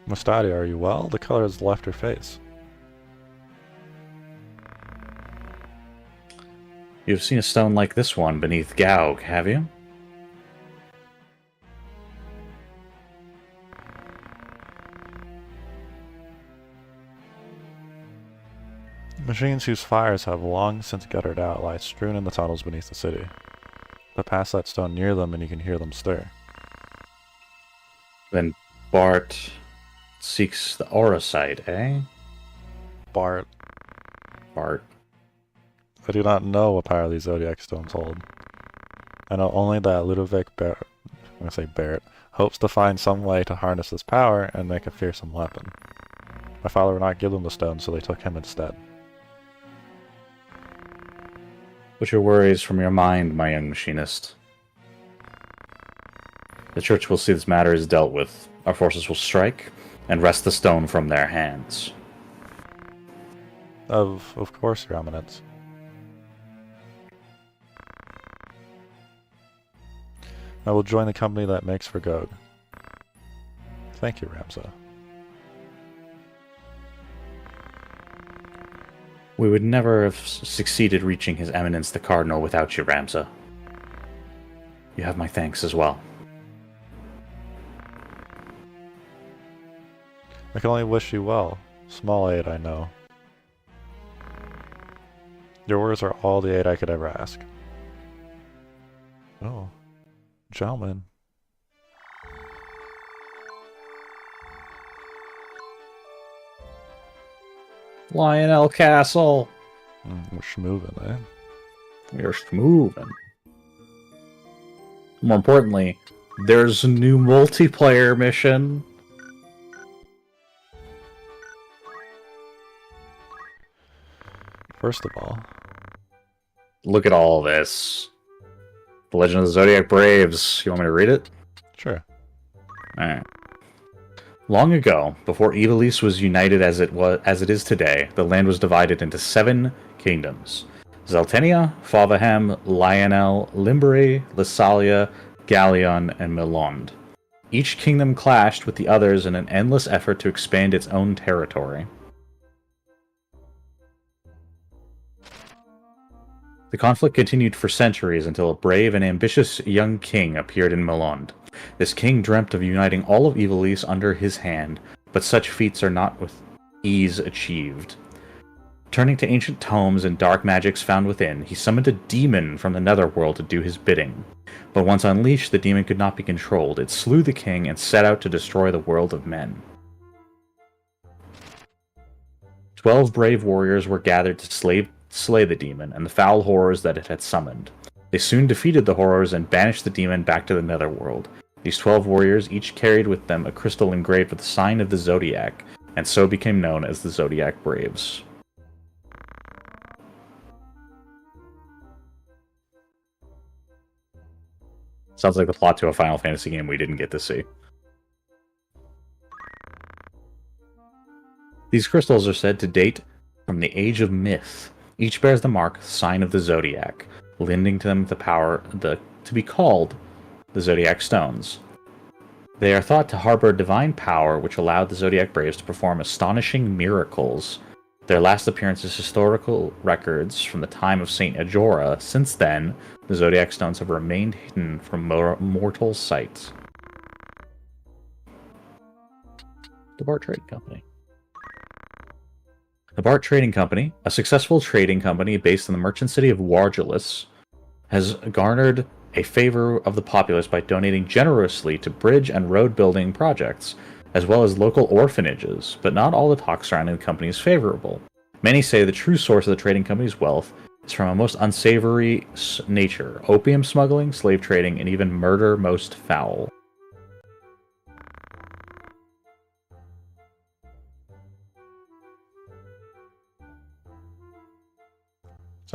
Mustadi, are you well? The color has left her face. You've seen a stone like this one beneath Gaug, have you? Machines whose fires have long since guttered out lie strewn in the tunnels beneath the city. But pass that stone near them and you can hear them stir. Then Bart seeks the aura site, eh? Bart. Bart. I do not know what power these Zodiac stones hold. I know only that Ludovic Barrett hopes to find some way to harness this power and make a fearsome weapon. My father would not give them the stone, so they took him instead. Put your worries from your mind, my young machinist. The Church will see this matter is dealt with. Our forces will strike and wrest the stone from their hands. Of course, Your Eminence. I will join the company that makes for Gog. Thank you, Ramza. We would never have succeeded reaching His Eminence the Cardinal without you, Ramza. You have my thanks as well. I can only wish you well. Small aid, I know. Your words are all the aid I could ever ask. Oh. Gentlemen. Lionel Castle! We're schmoovin', eh? We're schmoovin'. More importantly, there's a new multiplayer mission. First of all, look at all this. The Legend of the Zodiac Braves. You want me to read it? Sure. Alright. Long ago, before Ivalice was united as it is today, the land was divided into 7 kingdoms. Zeltenia, Favaham, Lionel, Limbury, Lysalia, Galleon, and Melond. Each kingdom clashed with the others in an endless effort to expand its own territory. The conflict continued for centuries until a brave and ambitious young king appeared in Melond. This king dreamt of uniting all of Ivalice under his hand, but such feats are not with ease achieved. Turning to ancient tomes and dark magics found within, he summoned a demon from the netherworld to do his bidding. But once unleashed, the demon could not be controlled. It slew the king and set out to destroy the world of men. 12 brave warriors were gathered to slay the demon and the foul horrors that it had summoned. They soon defeated the horrors and banished the demon back to the netherworld. These 12 warriors each carried with them a crystal engraved with the sign of the Zodiac, and so became known as the Zodiac Braves. Sounds like the plot to a Final Fantasy game we didn't get to see. These crystals are said to date from the Age of Myth. Each bears the mark, sign of the Zodiac, lending to them the power to be called the Zodiac Stones. They are thought to harbor divine power, which allowed the Zodiac Braves to perform astonishing miracles. Their last appearance is historical records from the time of Saint Ajora. Since then, the Zodiac Stones have remained hidden from mortal sight. The Bart Trading Company. The Bart Trading Company, a successful trading company based in the merchant city of Wargelis, has garnered a favor of the populace by donating generously to bridge and road building projects, as well as local orphanages, but not all the talk surrounding the company is favorable. Many say the true source of the trading company's wealth is from a most unsavory nature: opium smuggling, slave trading, and even murder most foul.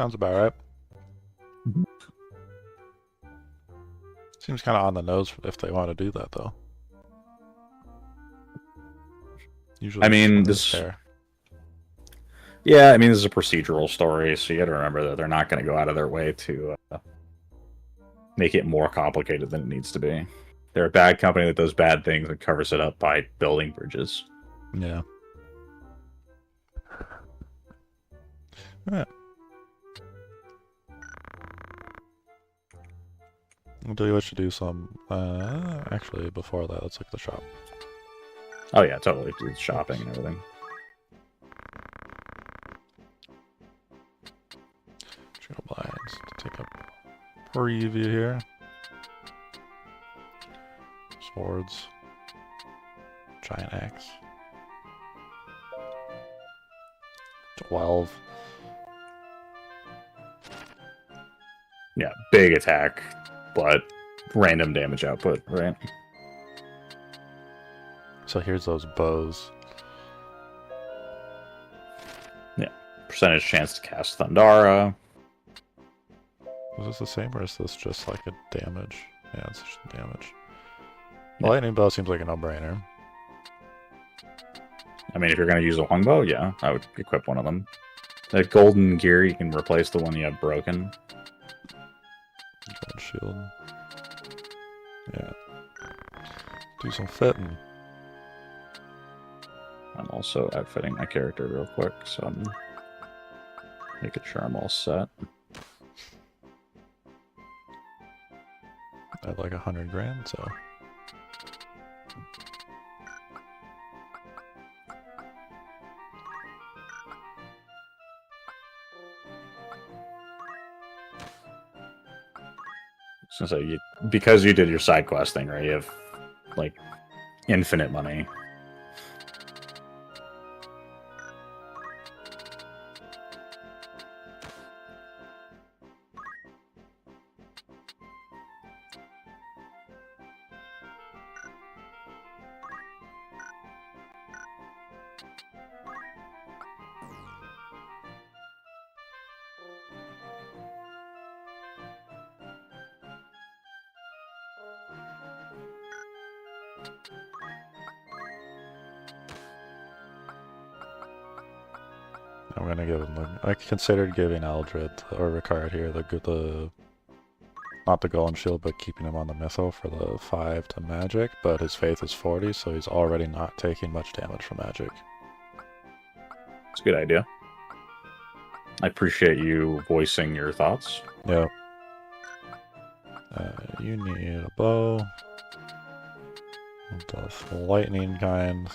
sounds about right. Seems kind of on the nose if they want to do that, though. Usually, I mean, this. Yeah, I mean, this is a procedural story, so you got to remember that they're not going to go out of their way to make it more complicated than it needs to be. They're a bad company that does bad things and covers it up by building bridges. Yeah. Yeah. Do you wish to do some? Actually, before that, let's look at the shop. Oh yeah, totally. Do shopping and everything. Trio blinds to take a preview here. Swords. Giant axe. 12. Yeah, big attack, but random damage output, right? So here's those bows. Yeah, percentage chance to cast Thundara. Was this the same, or is this just like a damage? Yeah, it's just damage. The lightning bow seems like a no-brainer. I mean, if you're going to use a longbow, yeah, I would equip one of them. That golden gear, you can replace the one you have broken. Gold shield. Yeah. Do some fitting. I'm also outfitting my character real quick, so I'm making sure I'm all set. I had like 100 grand, so. So because you did your side quest thing, right? You have like infinite money. I'm gonna give him I considered giving Eldred or Ricard here the not the golden shield, but keeping him on the missile for the 5 to magic. But his faith is 40, so he's already not taking much damage from magic. It's a good idea. I appreciate you voicing your thoughts. Yep. You need a bow. The lightning kind.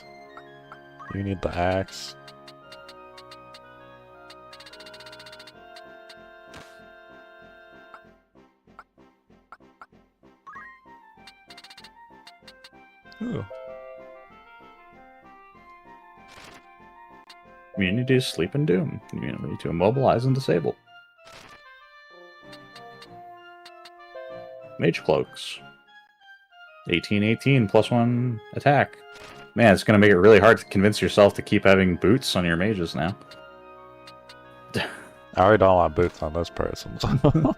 You need the axe. Ooh. Immunity to sleep and doom. Immunity to immobilize and disable. Mage cloaks. 18/18 +1 attack. Man, it's gonna make it really hard to convince yourself to keep having boots on your mages now. I already don't want boots on this person. So.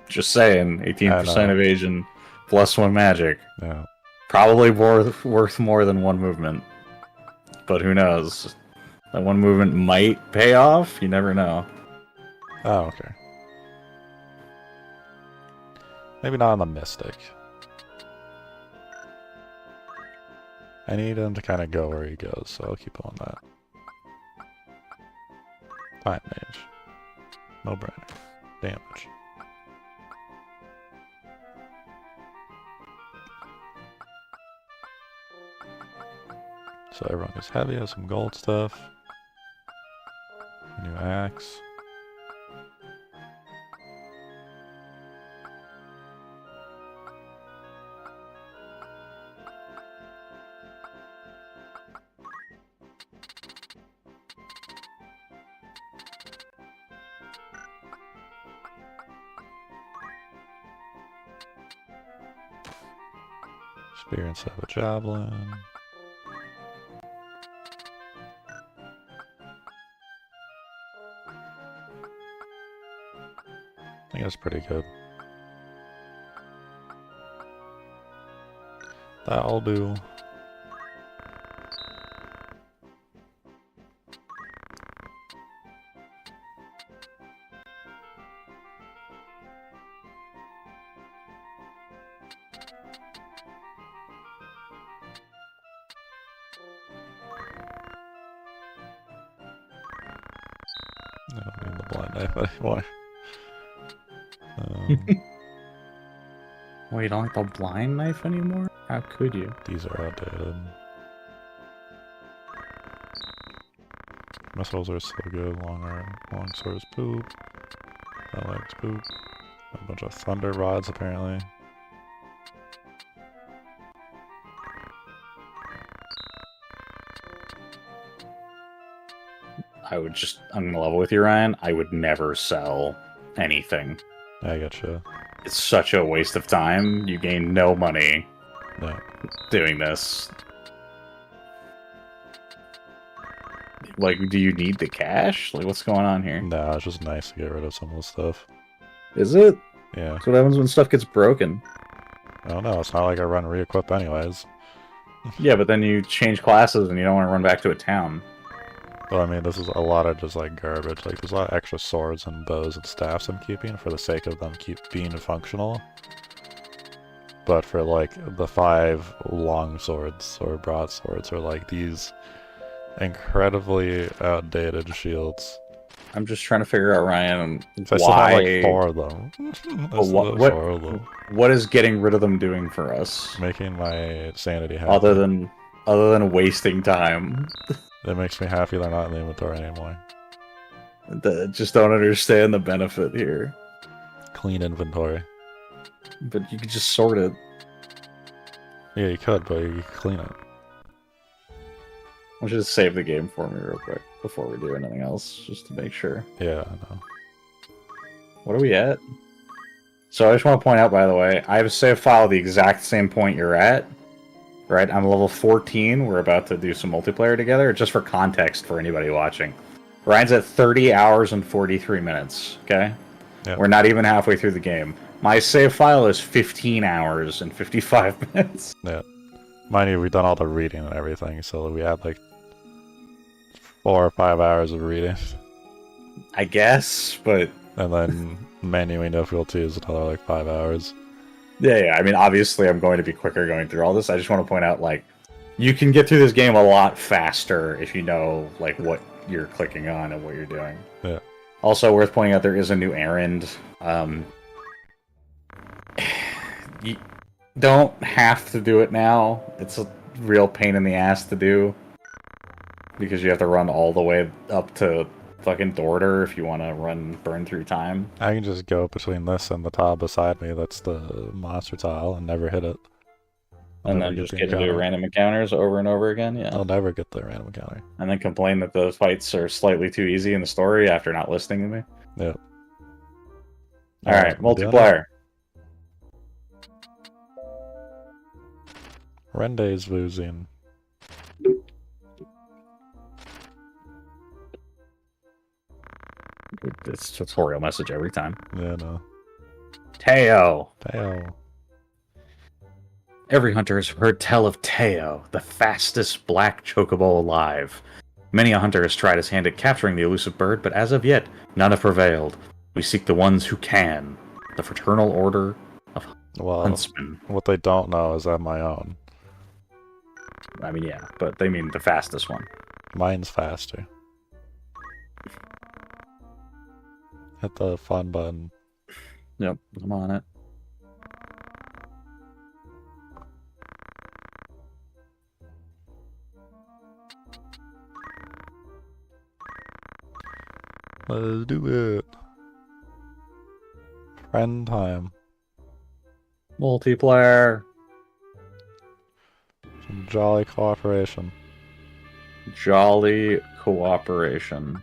Just saying, 18% evasion +1 magic. Yeah. Probably worth more than one movement. But who knows? That one movement might pay off. You never know. Oh, okay. Maybe not on the Mystic. I need him to kind of go where he goes, so I'll keep him on that. Fine mage. No brainer. Damage. So everyone is heavy, has some gold stuff. New axe. Spear and Savage Javelin. think that's pretty good. That'll do. I don't need the blind knife anymore. Wait, you don't like the blind knife anymore? How could you? These are outdated. Missiles are still good. Long swords poop. Legs poop. A bunch of thunder rods apparently. I'm gonna level with you, Ryan. I would never sell anything. I gotcha. It's such a waste of time. You gain no money No. doing this. Like, do you need the cash? Like, what's going on here? No, it's just nice to get rid of some of the stuff. Is it? Yeah. That's what happens when stuff gets broken. I don't know. It's not like I run re-equip anyways. Yeah, but then you change classes and you don't want to run back to a town. Well, I mean, this is a lot of just like garbage. Like, there's a lot of extra swords and bows and staffs I'm keeping for the sake of them being functional. But for like the 5 long swords or broadswords or like these incredibly outdated shields. I'm just trying to figure out, Ryan, So I still have like 4 of them. What is getting rid of them doing for us? Making my sanity happy. Other than wasting time. It makes me happy they're not in the inventory anymore. Just don't understand the benefit here. Clean inventory. But you could just sort it. Yeah, you could, but you could clean it. Why don't you just save the game for me real quick before we do anything else, just to make sure. Yeah, I know. What are we at? So I just want to point out, by the way, I have a save file the exact same point you're at. Right, I'm level 14. We're about to do some multiplayer together. Just for context for anybody watching. Ryan's at 30 hours and 43 minutes, okay? Yep. We're not even halfway through the game. My save file is 15 hours and 55 minutes. Yeah. Mind you, we've done all the reading and everything, so we had like 4 or 5 hours of reading. I guess, but... And then manually no fuel 2 is another like 5 hours. Yeah, I mean, obviously I'm going to be quicker going through all this. I just want to point out, like, you can get through this game a lot faster if you know, like, what you're clicking on and what you're doing. Yeah. Also, worth pointing out, there is a new errand. You don't have to do it now. It's a real pain in the ass to do. Because you have to run all the way up to fucking Dorter if you want to burn through time. I can just go between this and the tile beside me, that's the monster tile, and never hit it. And then just get to do random encounters over and over again, yeah. I'll never get the random encounter. And then complain that the fights are slightly too easy in the story after not listening to me. Yep. Alright, multiplayer. Rendezvous. It's tutorial message every time. Yeah, no. Teo. Every hunter has heard tell of Teo, the fastest black chocobo alive. Many a hunter has tried his hand at capturing the elusive bird, but as of yet, none have prevailed. We seek the ones who can. The Fraternal Order of Huntsmen. What they don't know is I'm my own. I mean, yeah, but they mean the fastest one. Mine's faster. Hit the fun button. Yep, I'm on it. Let's do it. Friend time. Multiplayer. Some jolly cooperation. Jolly cooperation.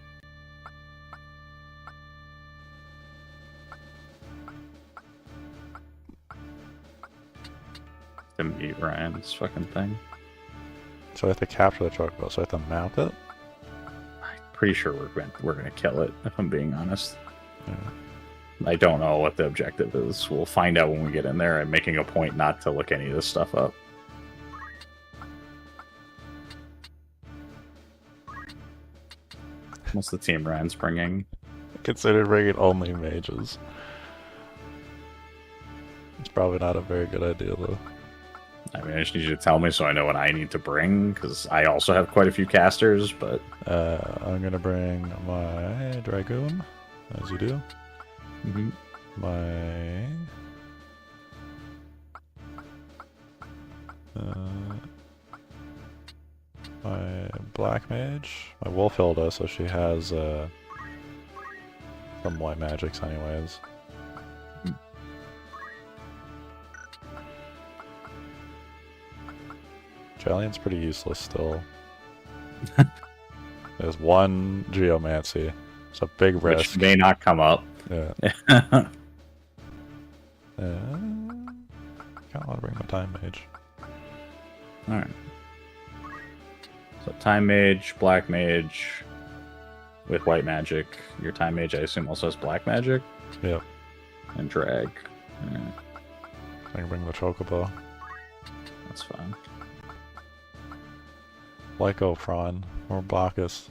To mute Ryan's fucking thing. So I have to capture the chocobo, so I have to mount it? I'm pretty sure we're gonna kill it, if I'm being honest. Yeah. I don't know what the objective is. We'll find out when we get in there. I'm making a point not to look any of this stuff up. What's the team Ryan's bringing? Consider bringing only mages. It's probably not a very good idea, though. I mean, I just need you to tell me so I know what I need to bring, because I also have quite a few casters, but... I'm gonna bring my Dragoon, as you do. Mm-hmm. My Black Mage, my Wolf Hilda, so she has some white magics anyways. Jalian's pretty useless still. There's one Geomancy. It's a big risk. Which may not come up. Yeah. Can't want to bring my Time Mage. Alright. So Time Mage, Black Mage, with white magic. Your Time Mage, I assume, also has black magic? Yep. And drag. I can bring the Chocobo. That's fine. Lyco Prawn or Bacchus.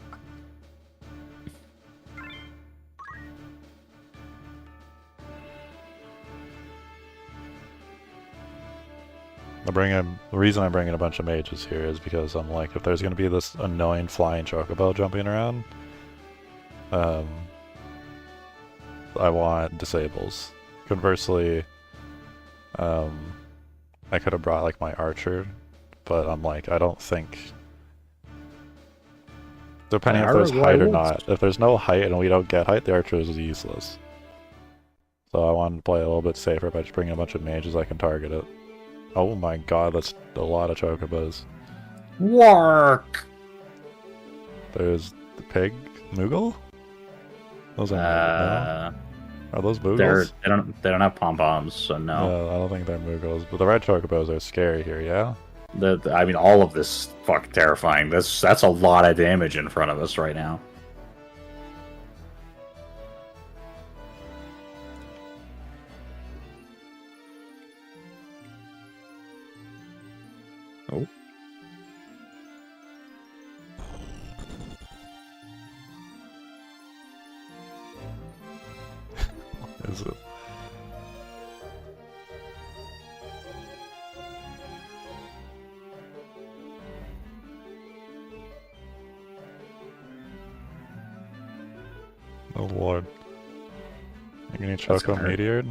The reason I'm bringing a bunch of mages here is because I'm like, if there's going to be this annoying flying chocobo jumping around, I want disables. Conversely, I could have brought like my archer, but I'm like, I don't think, depending if there's height or not, if there's no height and we don't get height, the archer is useless. So I wanted to play a little bit safer by just bringing a bunch of mages I can target it. Oh my god, that's a lot of chocobos. Work! There's the pig, Moogle? Those are Are those Moogles? They don't have pom-poms, so no. No, I don't think they're Moogles, but the red chocobos are scary here, yeah? I mean, all of this fucking terrifying. That's a lot of damage in front of us right now. Oh. What is it? Oh lord. You're gonna Choco Meteor?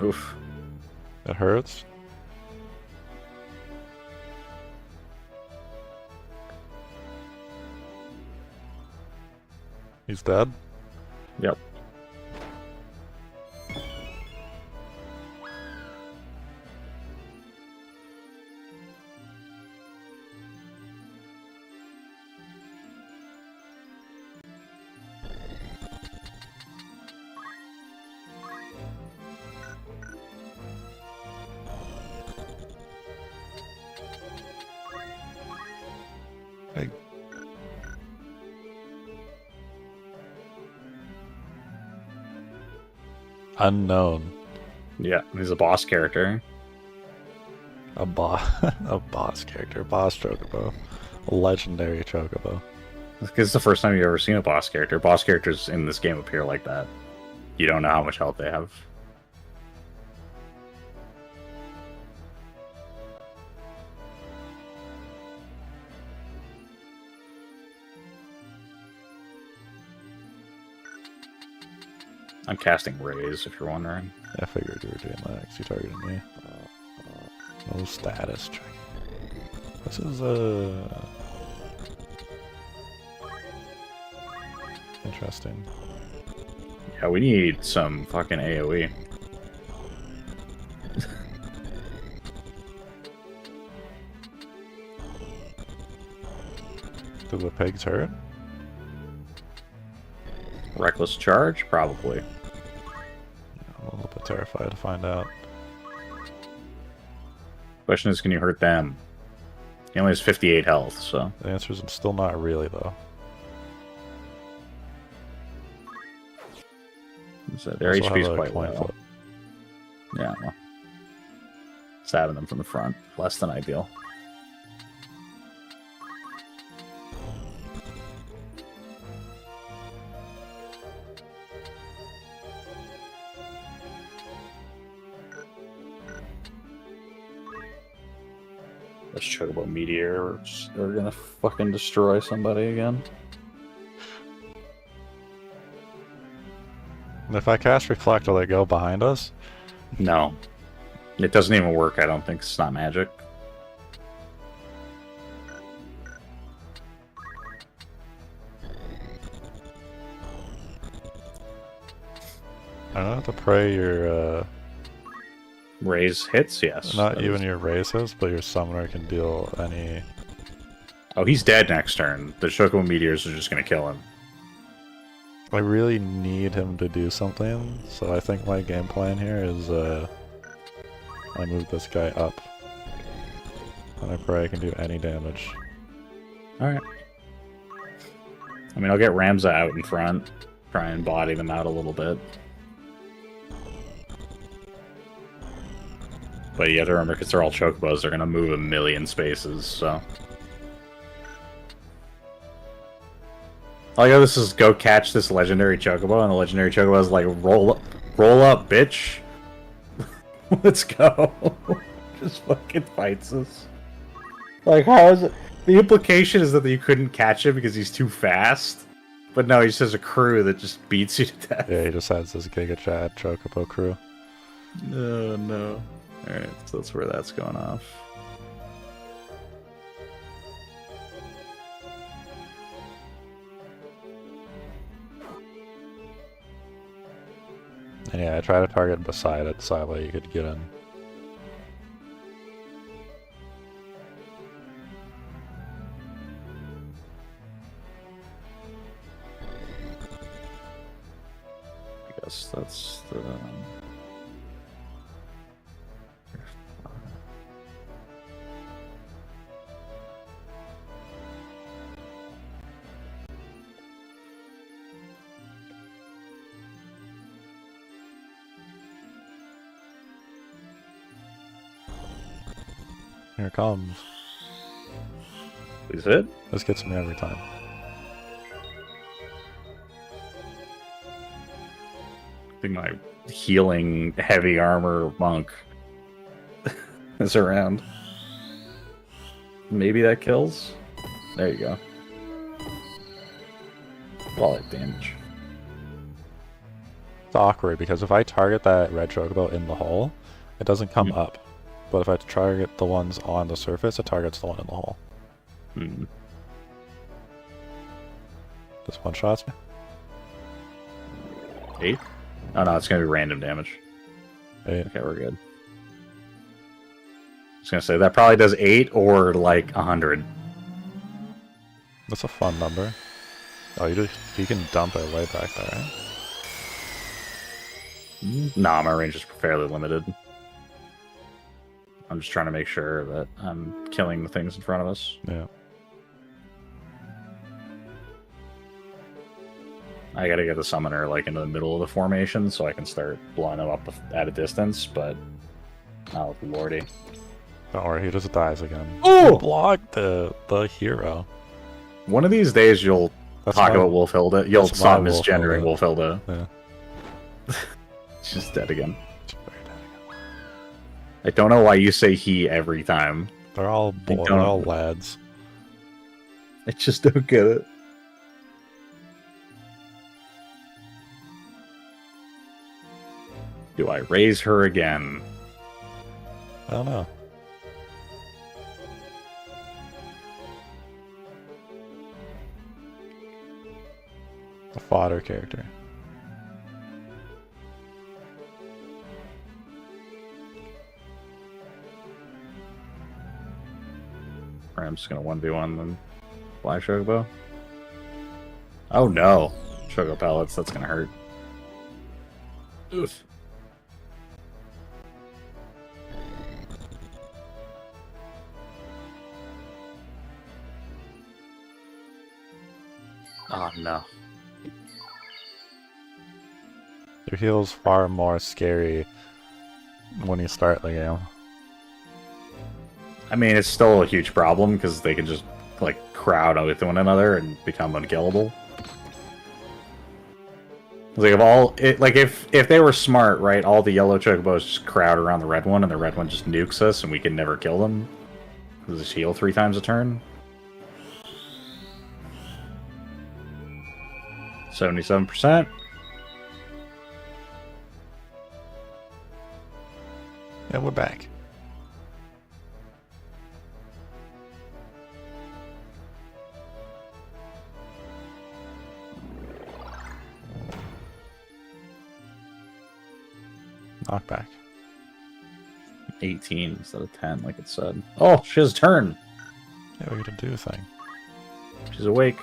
Oof. It hurts? He's dead? Yep. Hey. Unknown. Yeah, he's a boss character. A boss character. Boss Chocobo. A legendary Chocobo. It's the first time you've ever seen a boss character. Boss characters in this game appear like that. You don't know how much health they have. I'm casting Rays, if you're wondering. I figured you were doing that because you targeted me. No status check. This is interesting. Yeah, we need some fucking AoE. Do the pigs hurt? Reckless charge? Probably. I'm a little bit terrified to find out. Question is, can you hurt them? He only has 58 health, so... The answer is I'm still not really, though. So their Also HP is have a quite coin low. flip. Yeah, well, stabbing them from the front, less than ideal. Those Chocobo meteors are gonna fucking destroy somebody again. And if I cast Reflect, will they go behind us? No. It doesn't even work, I don't think. It's not magic. I don't have to pray your, Raise hits, yes. not even your raises, but your summoner can deal any... Oh, he's dead next turn. The Chocobo meteors are just gonna kill him. I really need him to do something, so I think my game plan here is, I move this guy up. And I pray I can do any damage. Alright. I mean, I'll get Ramza out in front. Try and body them out a little bit. But you have to remember, because they're all Chocobos, they're going to move a million spaces, so... All I got this is go catch this legendary Chocobo, and the legendary Chocobo is like, roll up, bitch! Let's go! Just fucking fights us. Like, how is it? The implication is that you couldn't catch him because he's too fast. But no, he just has a crew that just beats you to death. Yeah, he just has this Giga Chad Chocobo crew. No, no. Alright, so that's where that's going off. And yeah, I try to target beside it so that way you could get in. I guess that's the... Here it comes. Is it? This gets me every time. I think my healing heavy armor monk is around. Maybe that kills? There you go. All that damage. It's awkward because if I target that red Chocobo in the hole, it doesn't come up. But if I target the ones on the surface, it targets the one in the hole. Just one shots me. 8? Oh no, it's gonna be random damage. 8. Okay, we're good. I was gonna say, that probably does 8 or like 100. That's a fun number. Oh, you can dump it way back there, right? Nah, my range is fairly limited. I'm just trying to make sure that I'm killing the things in front of us. Yeah. I gotta get the summoner like into the middle of the formation so I can start blowing them up at a distance, but oh lordy. Don't worry, he just dies again. Oh! Block the hero. One of these days you'll talk about Wolfhilda. You'll that's stop my misgendering Wolfhilda. Yeah. She's dead again. I don't know why you say he every time. They're all they're all lads. I just don't get it. Do I raise her again? I don't know. A fodder character. I'm just gonna 1v1 them. Fly Chocobo. Oh no! Choco pellets, that's gonna hurt. Oof. Oh no. Your heal's far more scary when you start the game. I mean, it's still a huge problem because they can just like crowd with one another and become unkillable. Like if they were smart, right? All the yellow chocobos just crowd around the red one, and the red one just nukes us, and we can never kill them. They just heal 3 times a turn. 77%. And we're back. Knockback. 18 instead of 10, like it said. Oh, she has a turn. Yeah, we get to do a thing. She's awake.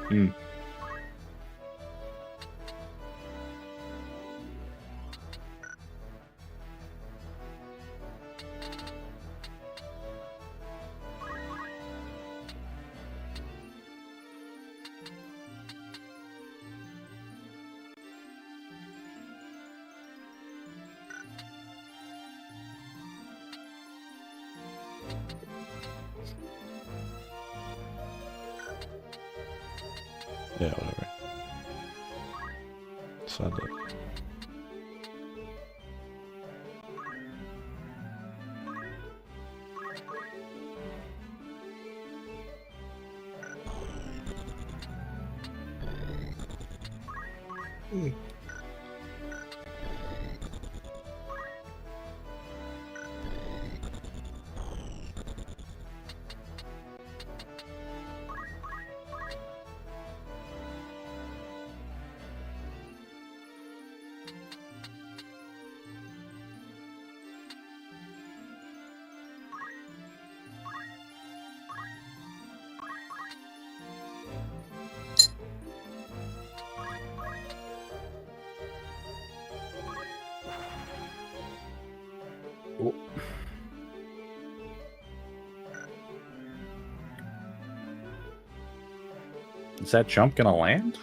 Hmm. Yeah, whatever. Send it. Is that jump gonna land?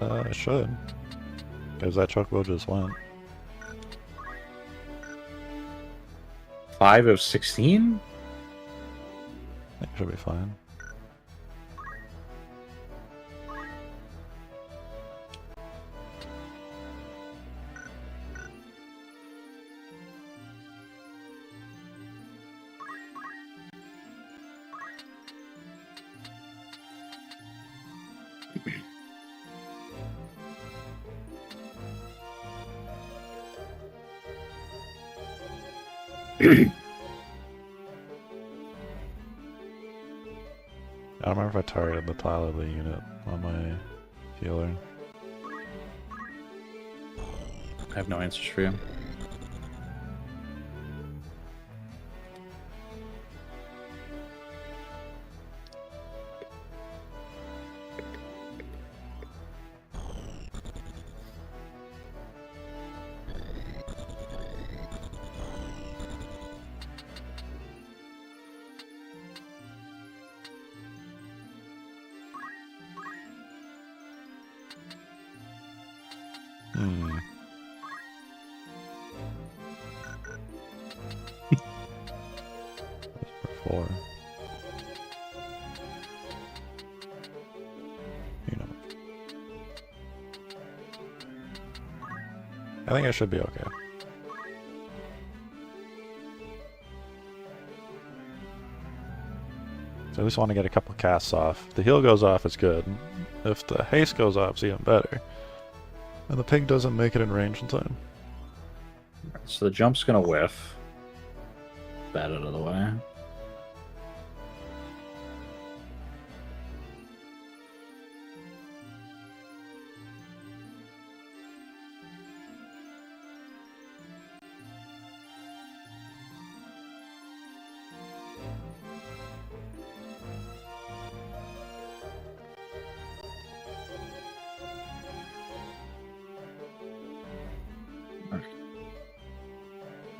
It should. Because that chocobo just went. 5 of 16? I think it should be fine. I don't remember if I targeted the tile of the unit on my healer. I have no answers for you. Hmm. Before. You know. I think I should be okay. So I just want to get a couple casts off. If the heal goes off, it's good. If the haste goes off, it's even better. And the ping doesn't make it in range in time. So the jump's gonna whiff. That out of the way.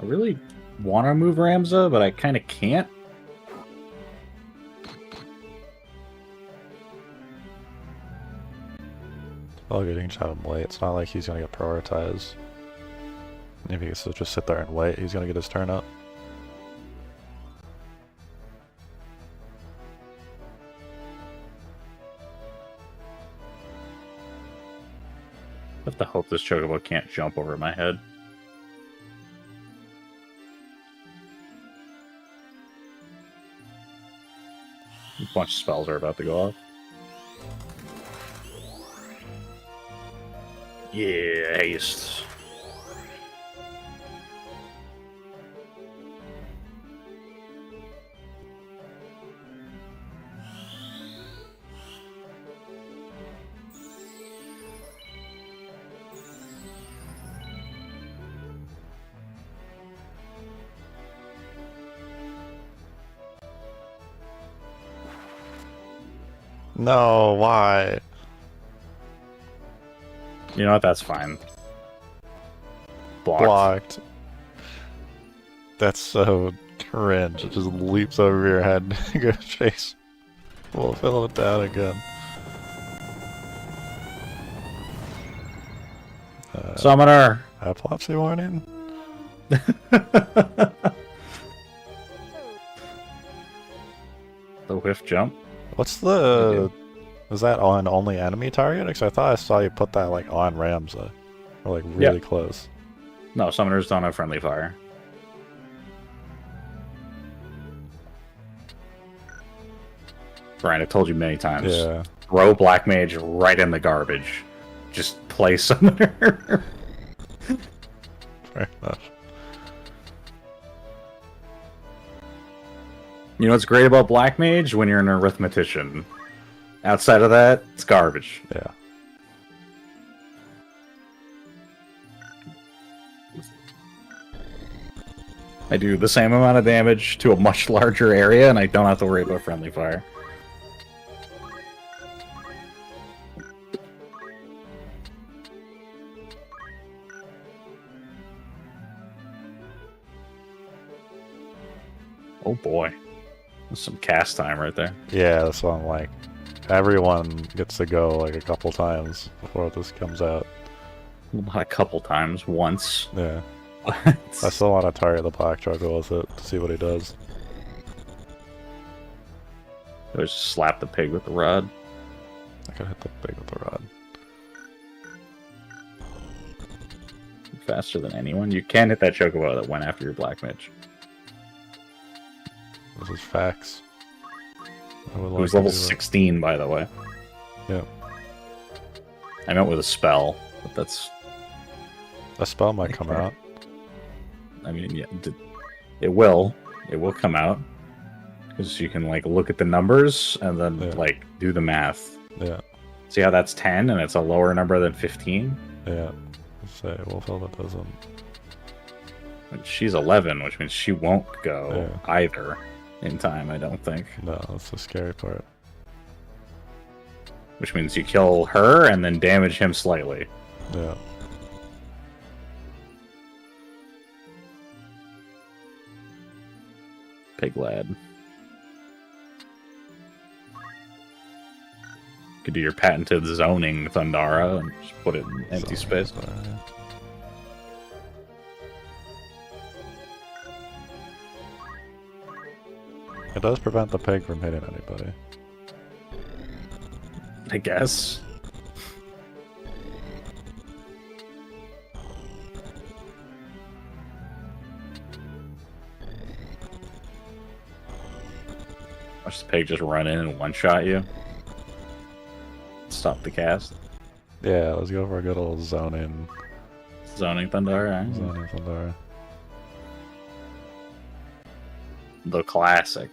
I really want to move Ramza, but I kind of can't. Well, good, you can just have him wait. It's not like he's gonna get prioritized. If he gets to just sit there and wait, he's gonna get his turn up. I have to hope this Chocobo can't jump over my head. A bunch of spells are about to go off. Yeah, haste. No, why? You know what? That's fine. Blocked. That's so cringe. It just leaps over your head and go chase. We'll fill it down again. Summoner! Epilepsy warning? The whiff jump. What's the... Is that on only enemy target? Because I thought I saw you put that like on Ramza. Or like really close. No, summoners don't have friendly fire. Brian, I've told you many times. Yeah. Throw Black Mage right in the garbage. Just play summoner. Fair enough. You know what's great about Black Mage? When you're an arithmetician. Outside of that, it's garbage. Yeah. I do the same amount of damage to a much larger area, and I don't have to worry about friendly fire. Oh boy. That's some cast time right there. Yeah, that's what I'm like. Everyone gets to go like a couple times before this comes out. Not a couple times, once. Yeah. I still want to target the Black Choco with it to see what he does. I just slap the pig with the rod. I could hit the pig with the rod. Faster than anyone. You can hit that Chocobo that went after your Black Mage. This is facts. It was level 16, by the way. Yep. I meant with a spell, but that's... A spell might come out. I mean, yeah, it will. It will come out. Because you can, like, look at the numbers and then, like, do the math. Yeah. See how that's 10 and it's a lower number than 15? Yeah. Let's say WoTL doesn't. And she's 11, which means she won't go either in time, I don't think. No, that's the scary part. Which means you kill her and then damage him slightly. Yeah. Pig lad. Could do your patented zoning Thundara and just put it in empty space. It does prevent the pig from hitting anybody. I guess. Watch the pig just run in and one-shot you. Stop the cast. Yeah, let's go for a good old zoning. Zoning Thundara. Zoning Thundara. The classic.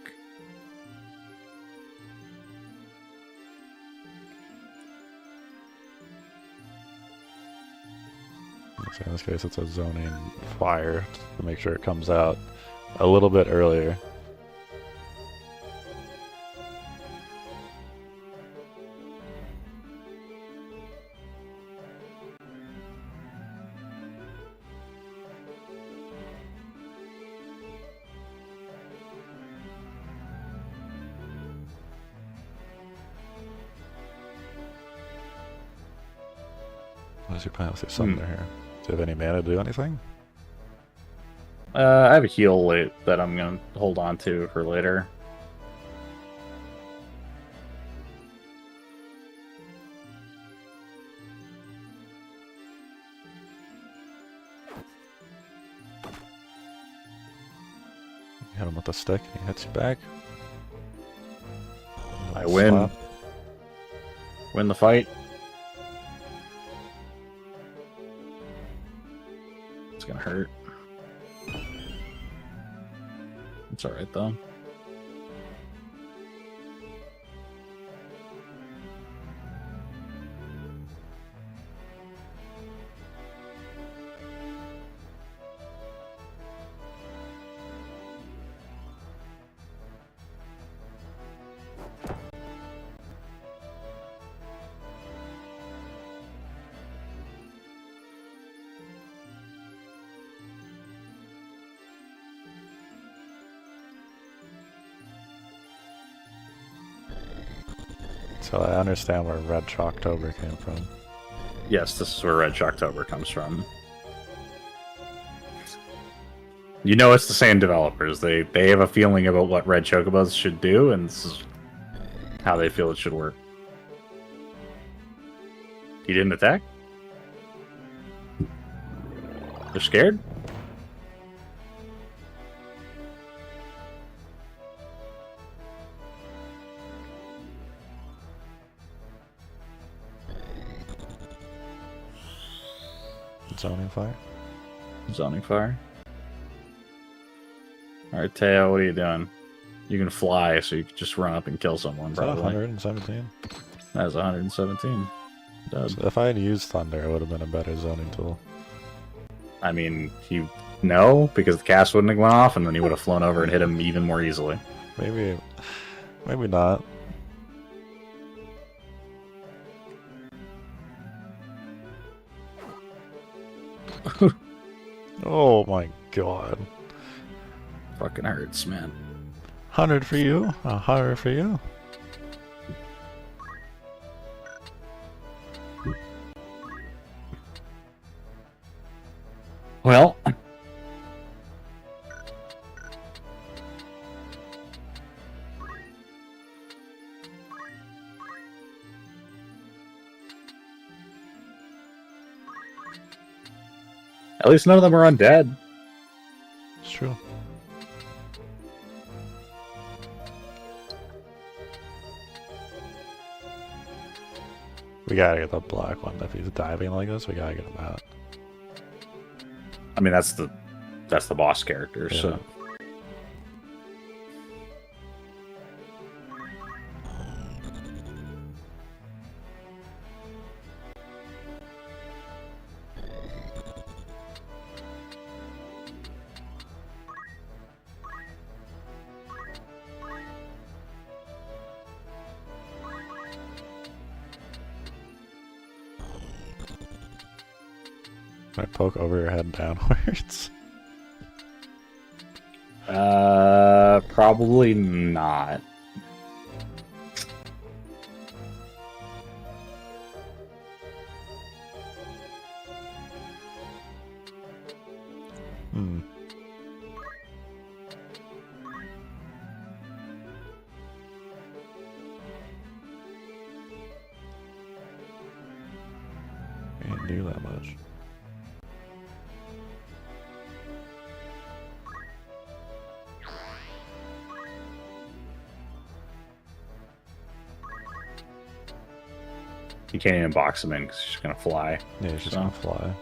So in this case, it's a zoning fire to make sure it comes out a little bit earlier. What's your plan with your Thunder here? Do you have any mana to do anything? I have a heal late that I'm gonna hold on to for later. You hit him with the stick and he hits you back. I win. Slap. Win the fight. It's gonna hurt. It's alright though. So I understand where Red Shocktober came from. Yes, this is where Red Shocktober comes from. You know it's the same developers. They have a feeling about what Red Chocobos should do, and this is how they feel it should work. You didn't attack? They're scared? Zoning fire. Zoning fire. Alright, Teo, what are you doing? You can fly, so you can just run up and kill someone, Is that probably. 117? That's 117. So if I had used Thunder, it would have been a better zoning tool. I mean, no, because the cast wouldn't have gone off, and then he would have flown over and hit him even more easily. Maybe not. Oh my god. Fucking hurts, man. 100 for you, 100 for you. Well, at least none of them are undead. It's true. We gotta get the black one. If he's diving like this, we gotta get him out. I mean, that's the boss character, Yeah. so. Can I poke over your head downwards? Probably not. Hmm. Can't do that much. You can't even box him in because he's just gonna fly. Yeah, he's just So. gonna fly.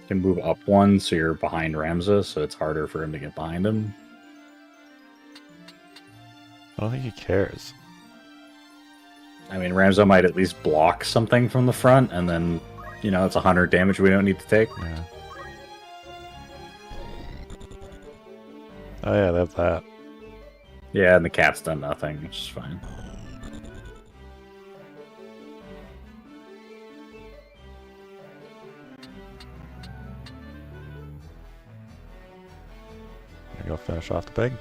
You can move up one so you're behind Ramza, so it's harder for him to get behind him. I don't think he cares. I mean, Ramza might at least block something from the front, and then, you know, it's 100 damage we don't need to take. Yeah. Oh yeah, that's that. Yeah, and the cat's done nothing, which is fine. Gonna go finish off the pig.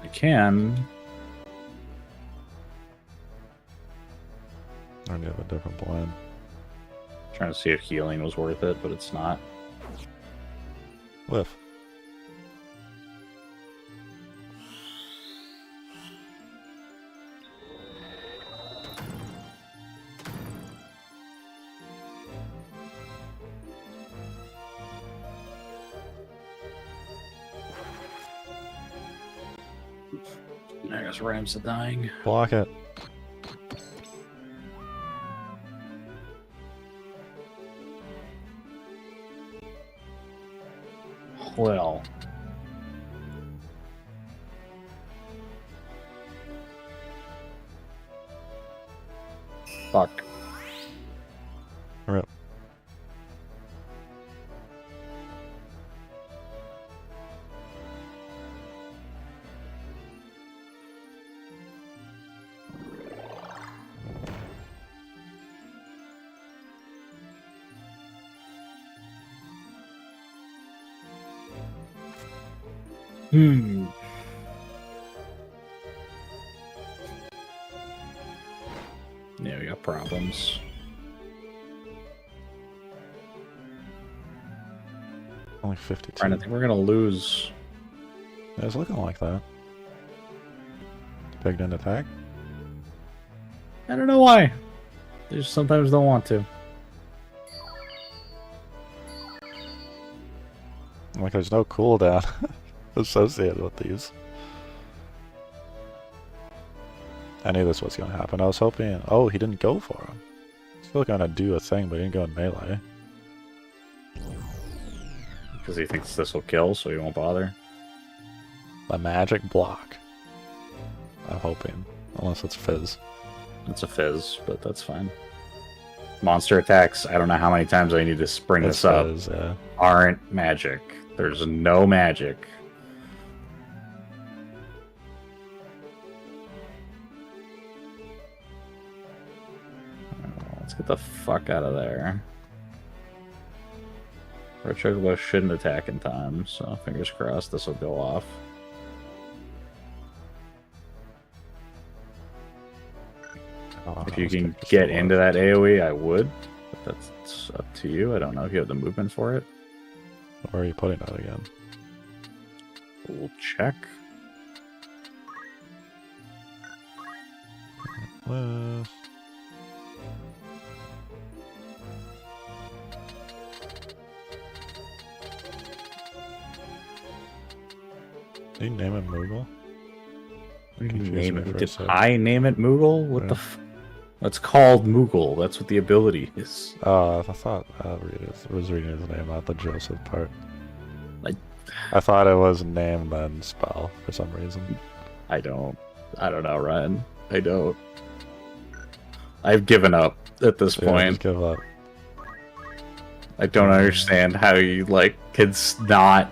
I can. Maybe have a different blend. Trying to see if healing was worth it, but it's not. Whiff. I guess Rams are dying. Block it. Well. Fuck. Rip. Yeah, we got problems. Only 52. Trying to think we're gonna lose. Yeah, it's looking like that. Pegged in attack. I don't know why. They just sometimes don't want to. Like there's no cooldown associated with these. I knew this was gonna happen. I was hoping. Oh, he didn't go for him. Still gonna do a thing, but he didn't go in melee. Because he thinks this will kill, so he won't bother. The magic block. I'm hoping. Unless it's Fizz. It's a fizz, but that's fine. Monster attacks, I don't know how many times I need to bring It's this up, Fizz, yeah. aren't magic. There's no magic. Let's get the fuck out of there. Red Chocobo shouldn't attack in time, so fingers crossed this will go off. Oh, If you let's can this get to into life. that AoE, I would. But that's up to you. I don't know if you have the movement for it. Where are you putting that again? We'll check. Left. Did you name it Moogle? Confused me for a Did sec. I name it Moogle? What Yeah. the f... It's called Moogle. That's what the ability is. Oh, I thought I was reading his name, not the Joseph part. I thought it was name then spell for some reason. I don't know, Ryan. I don't. I've given up at this Yeah, point. just give up. I don't understand how you can not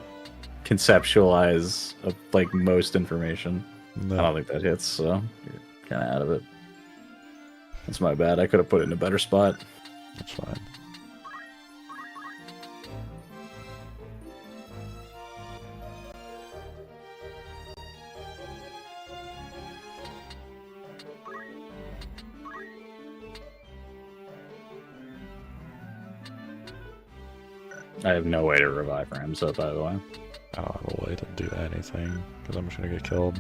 conceptualize most information. No. I don't think that hits, so you're kind of out of it. That's my bad. I could have put it in a better spot. That's fine. I have no way to revive Ramza, by the way. I don't have a way to do anything because I'm just gonna get killed.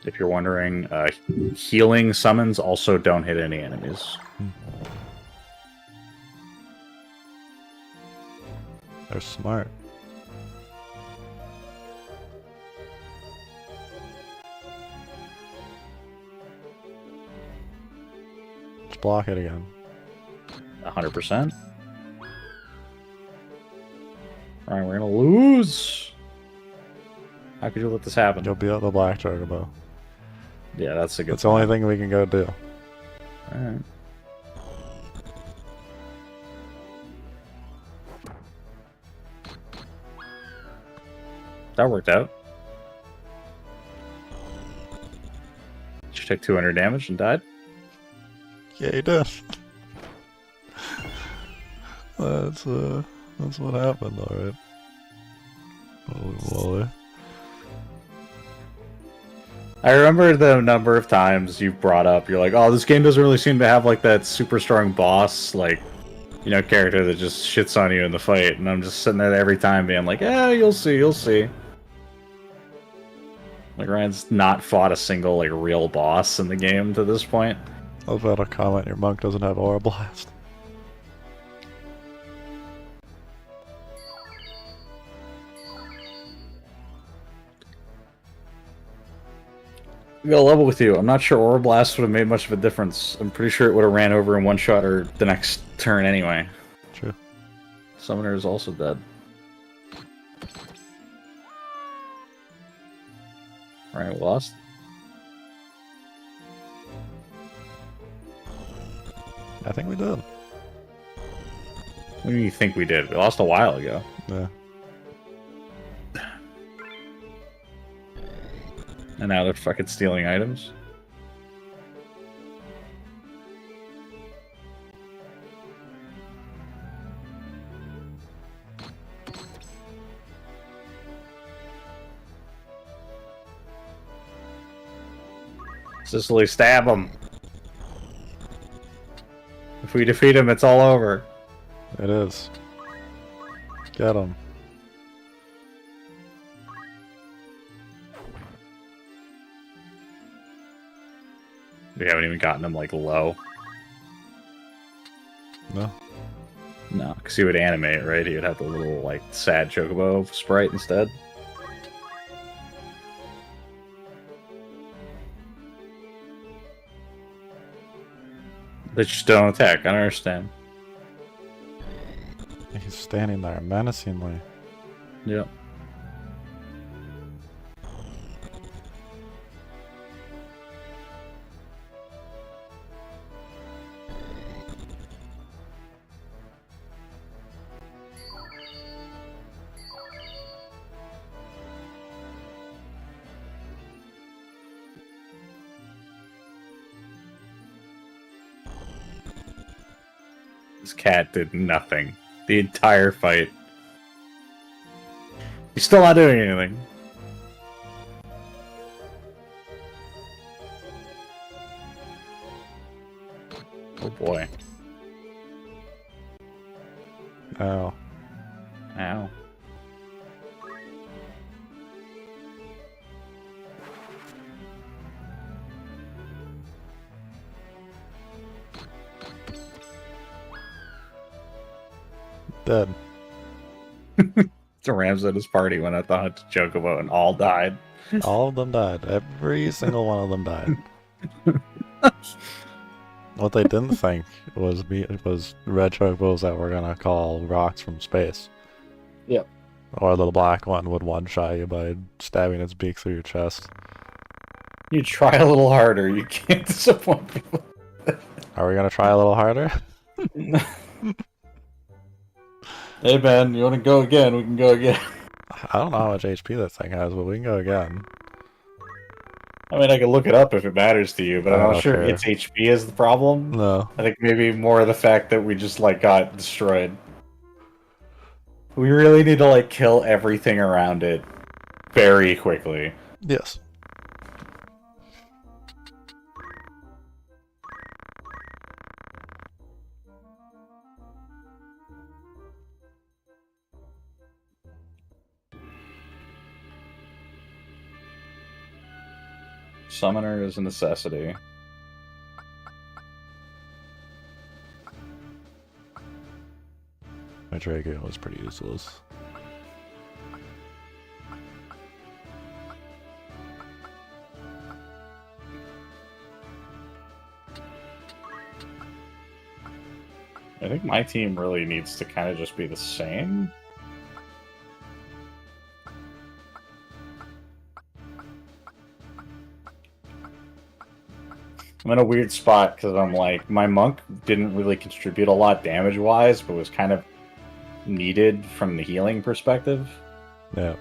If you're wondering, healing summons also don't hit any enemies. They're smart. Just block it again. 100%. Alright, we're gonna lose! How could you let this happen? You'll be at the black chocobo. Yeah, that's a good That's the only thing we can go do. Alright. That worked out. She took 200 damage and died. Yeah, he did. That's what happened, alright. Holy moly. I remember the number of times you brought up, you're like, oh, this game doesn't really seem to have like that super strong boss, like, you know, character that just shits on you in the fight. And I'm just sitting there every time being like, yeah, you'll see, you'll see. Like, Ryan's not fought a single, like, real boss in the game to this point. I was about to comment, your monk doesn't have Aura Blast. I'm gonna level with you. I'm not sure Aura Blast would have made much of a difference. I'm pretty sure it would have ran over in one shot or the next turn anyway. True. Summoner is also dead. Alright, we lost. I think we did. What do you think we did? We lost a while ago. Yeah. And now they're fucking stealing items. Sicily, stab him. If we defeat him, it's all over. It is. Get him. We haven't even gotten him, like, low. No. No, because he would animate, right? He would have the little, like, sad chocobo sprite instead. They just don't attack. I don't understand. He's standing there menacingly. Yep. This cat did nothing. The entire fight. He's still not doing anything. Oh boy. Ow. Ow. Dead. The Rams at his party went out to hunt Chocobo and all died. All of them died. Every single one of them died. What they didn't think was red chocobos that were gonna call rocks from space. Yep. Or the black one would one-shot you by stabbing its beak through your chest. You try a little harder. You can't disappoint people. Are we gonna try a little harder? Hey Ben, you want to go again? We can go again. I don't know how much HP that thing has, but we can go again. I mean, I can look it up if it matters to you, but I'm not sure Okay. its HP is the problem. No. I think maybe more the fact that we just, like, got destroyed. We really need to, like, kill everything around it very quickly. Yes. Summoner is a necessity. My Drago was pretty useless. I think my team really needs to kind of just be the same. I'm in a weird spot because I'm like, my monk didn't really contribute a lot damage-wise, but was kind of needed from the healing perspective. Yeah.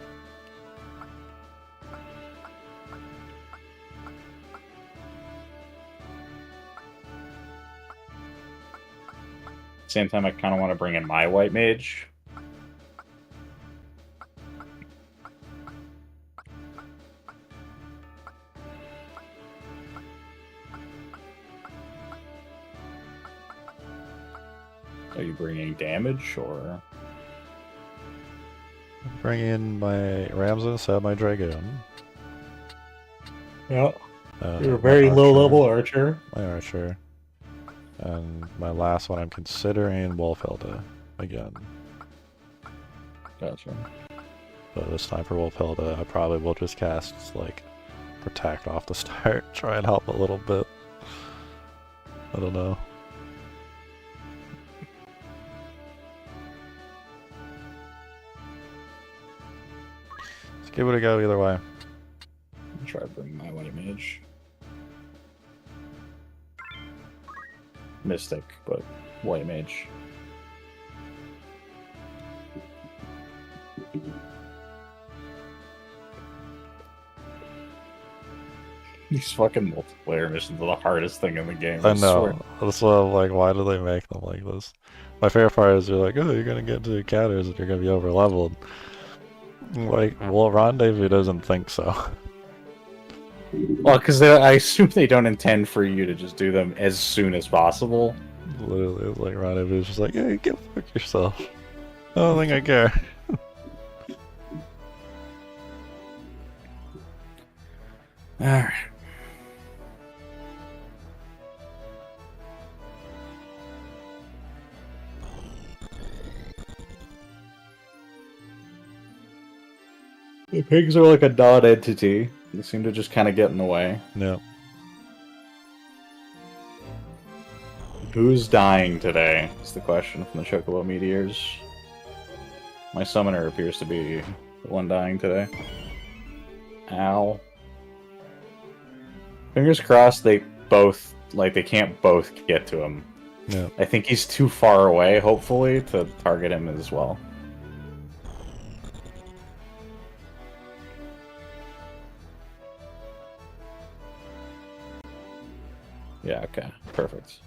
Same time, I kind of want to bring in my white mage. Are you bringing damage, or...? Bring in my Ramses, have my Dragon. Yeah. You're a very low-level archer. My archer. And my last one I'm considering Wolfhilda again. Gotcha. But this time for Wolfhilda, I probably will just cast, like, Protect off the start, try and help a little bit. I don't know. Let's give it a go either way. I'll try to bring my white mage. Mystic, but white mage. These fucking multiplayer missions are the hardest thing in the game. I know. That's why I'm like, why do they make them like this? My favorite part is you're like, oh, you're gonna get into encounters and you're gonna be over leveled. Like, well, Rendezvous doesn't think so. Well, because I assume they don't intend for you to just do them as soon as possible. Literally, it's like Rendezvous is just like, hey, go fuck yourself. I don't think I care. Alright. The pigs are like a non-entity. They seem to just kind of get in the way. No. Who's dying today? Is the question from the Chocobo Meteors. My summoner appears to be the one dying today. Ow. Fingers crossed they both, like, they can't both get to him. No. I think he's too far away, hopefully, to target him as well. Yeah, okay. Perfect.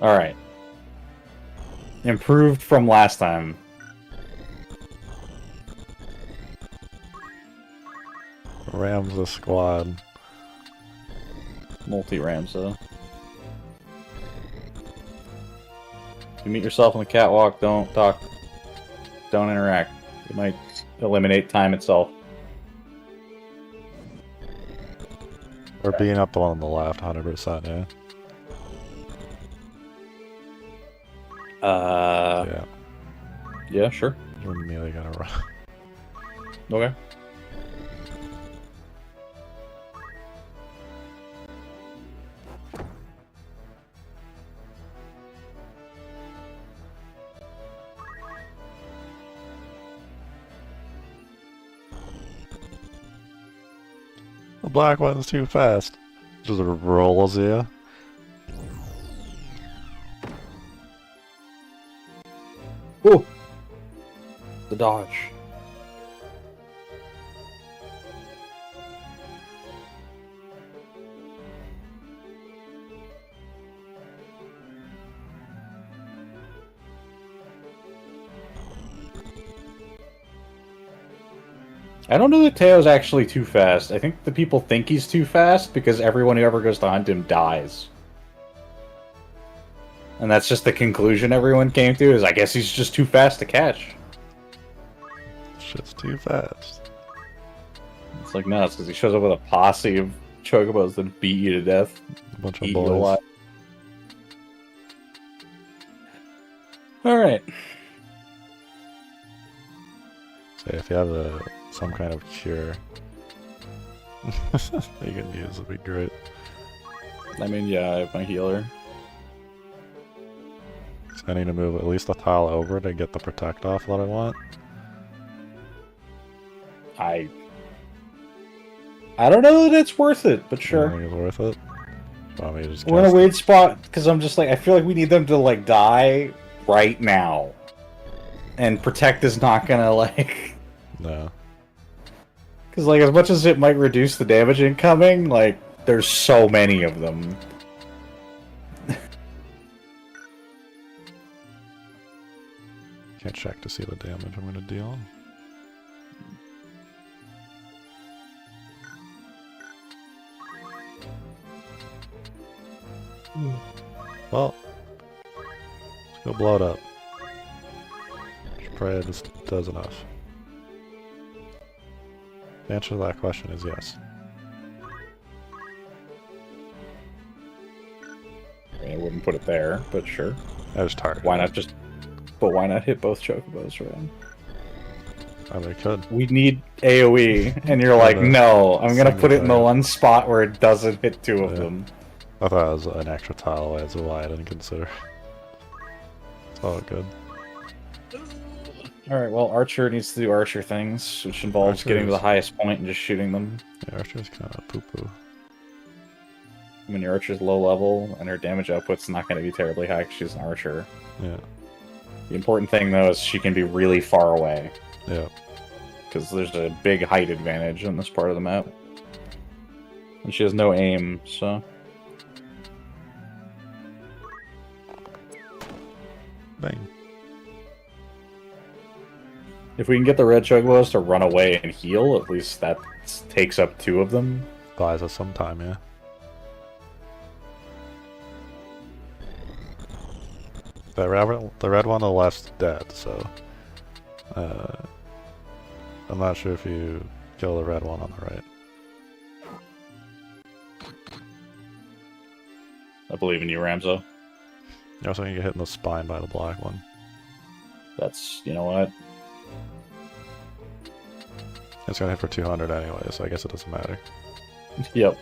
Alright. Improved from last time. Ramza squad. Multi-Ramza. If you meet yourself on the catwalk, don't talk. Don't interact. You might eliminate time itself. Or being up the one on the left, 100%, yeah. Yeah. Yeah, sure. You immediately gotta run. Okay. The black one's too fast. Just rolls you. Ooh! The dodge. I don't know that Teo's actually too fast. I think the people think he's too fast because everyone who ever goes to hunt him dies. And that's just the conclusion everyone came to, is I guess he's just too fast to catch. Shit's too fast. It's like, no, it's because he shows up with a posse of chocobos that beat you to death. A bunch of Eat you boys. alive. Alright. So if you have some kind of cure you can use, it'd be great. I mean, yeah, I have my healer. So I need to move at least a tile over to get the protect off that I want. I don't know that it's worth it, but I sure. think it's worth it. Want me to just We're in a cast weird spot, because I'm just like, I feel like we need them to, like, die right now. And Protect is not gonna, like... No. Because, like, as much as it might reduce the damage incoming, like, there's so many of them. Can't check to see the damage I'm gonna deal. Well, let's go blow it up. Pray it just does enough. The answer to that question is yes. I wouldn't put it there, but sure. I just target. Why not just... But why not hit both chocobos around? I mean, I could. We need AoE, and you're like, no, I'm gonna put it in the one spot where it doesn't hit two of them. I thought it was an extra tile away, that's why I didn't consider. It's all good. Alright, well, Archer needs to do Archer things, which involves getting to the highest point and just shooting them. Yeah, Archer's kind of poo-poo. When your Archer's low level, and her damage output's not going to be terribly high because she's an Archer. Yeah. The important thing, though, is she can be really far away. Yeah. Because there's a big height advantage on this part of the map. And she has no aim, so... Bang. If we can get the red chocobos to run away and heal, at least that takes up two of them. Buys us some time, yeah. The red one on the left's dead, so... I'm not sure if you kill the red one on the right. I believe in you, Ramzo. You also get hit in the spine by the black one. That's, you know what? It's gonna hit for 200 anyway, so I guess it doesn't matter. Yep.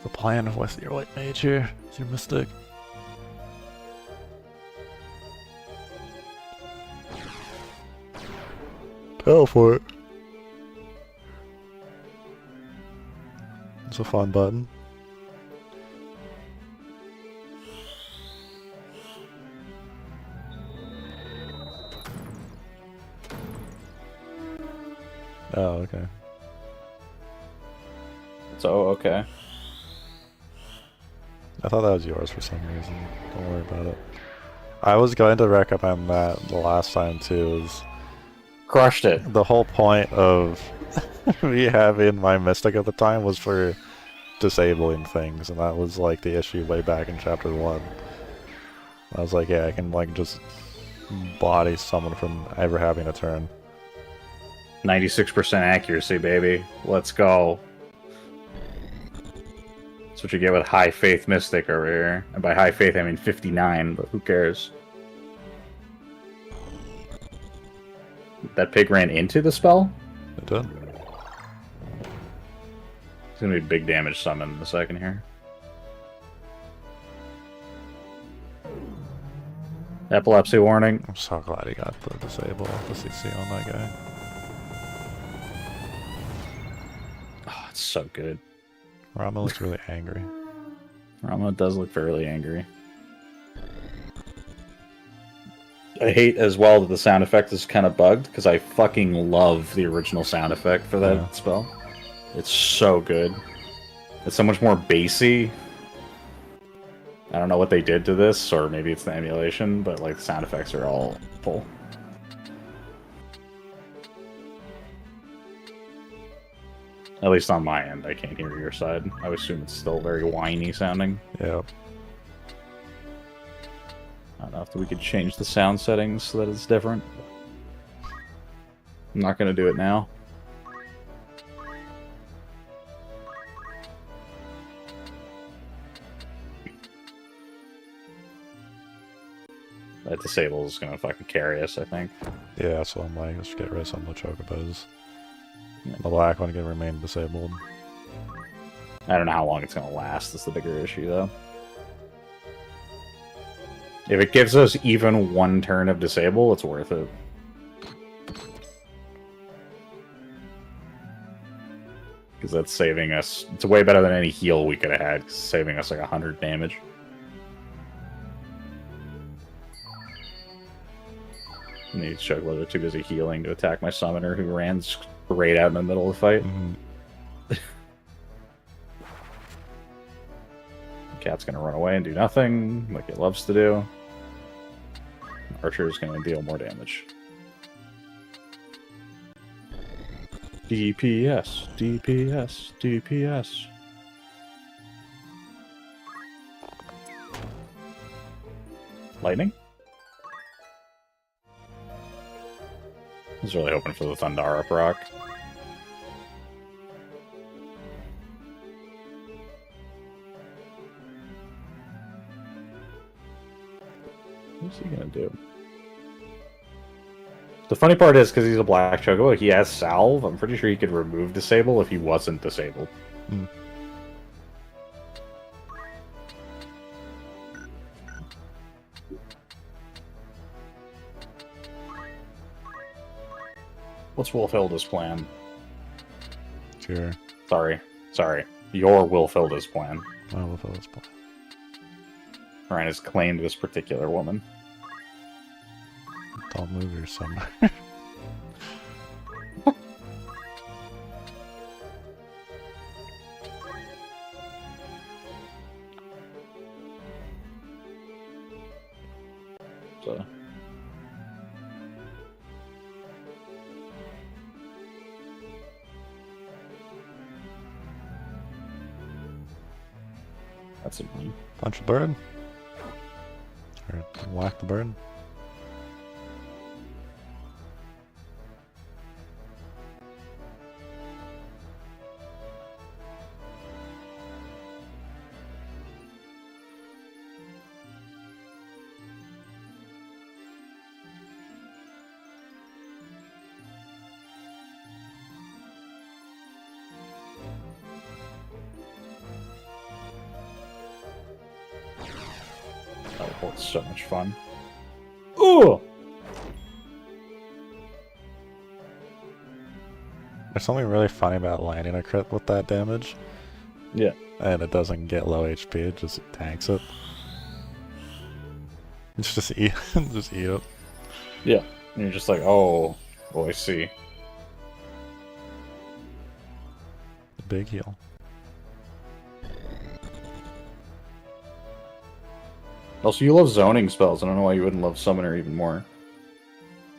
The plan with your white mage here, with your mystic. Go for it. It's a fun button. Oh, okay. So, okay. I thought that was yours for some reason. Don't worry about it. I was going to recommend that the last time too. Was crushed it. The whole point of me having my mystic at the time was for disabling things, and that was like the issue way back in chapter 1. I was like, yeah, I can like just body someone from ever having a turn. 96% accuracy, baby. Let's go. That's what you get with High Faith Mystic over here. And by High Faith, I mean 59, but who cares? That pig ran into the spell? It did. It's gonna be big damage summon in a second here. Epilepsy warning. I'm so glad he got the disable the CC on that guy. it's so good. Rama looks really angry. Rama does look fairly angry. I hate as well that the sound effect is kind of bugged, because I fucking love the original sound effect for that spell. It's so good. It's so much more bassy. I don't know what they did to this, or maybe it's the emulation, but like the sound effects are all full. At least on my end, I can't hear your side. I would assume it's still very whiny sounding. Yep. I don't know if we could change the sound settings so that it's different. I'm not going to do it now. That disable is going to fucking carry us, I think. Yeah, that's what I'm like. Let's get rid of some of the chocobos. Yeah. The black one can remain disabled. I don't know how long it's going to last. That's the bigger issue, though. If it gives us even one turn of disable, it's worth it. Because that's saving us... It's way better than any heal we could have had, cause it's saving us like 100 damage. And these chocobos are too busy healing to attack my summoner, who ran straight out in the middle of the fight. Cat's gonna run away and do nothing, like it loves to do. Archer is gonna deal more damage. DPS, DPS, DPS. Lightning? I was really hoping for the Thundara proc. What's he gonna do? The funny part is, because he's a black chocobo, he has salve. I'm pretty sure he could remove disable if he wasn't disabled. What's Wilfilda's plan? Sure. Sorry. Your Wilfilda's plan. My Wilfilda's plan. Ryan has claimed this particular woman. Don't move your summoner. So. That's a one. Punch the bird. Or whack the bird. It's so much fun. Ooh! There's something really funny about landing a crit with that damage. Yeah. And it doesn't get low HP, it just tanks it. It's just eat just eat it. Yeah. And you're just like, oh I see. Big heal. Also, you love zoning spells. I don't know why you wouldn't love Summoner even more.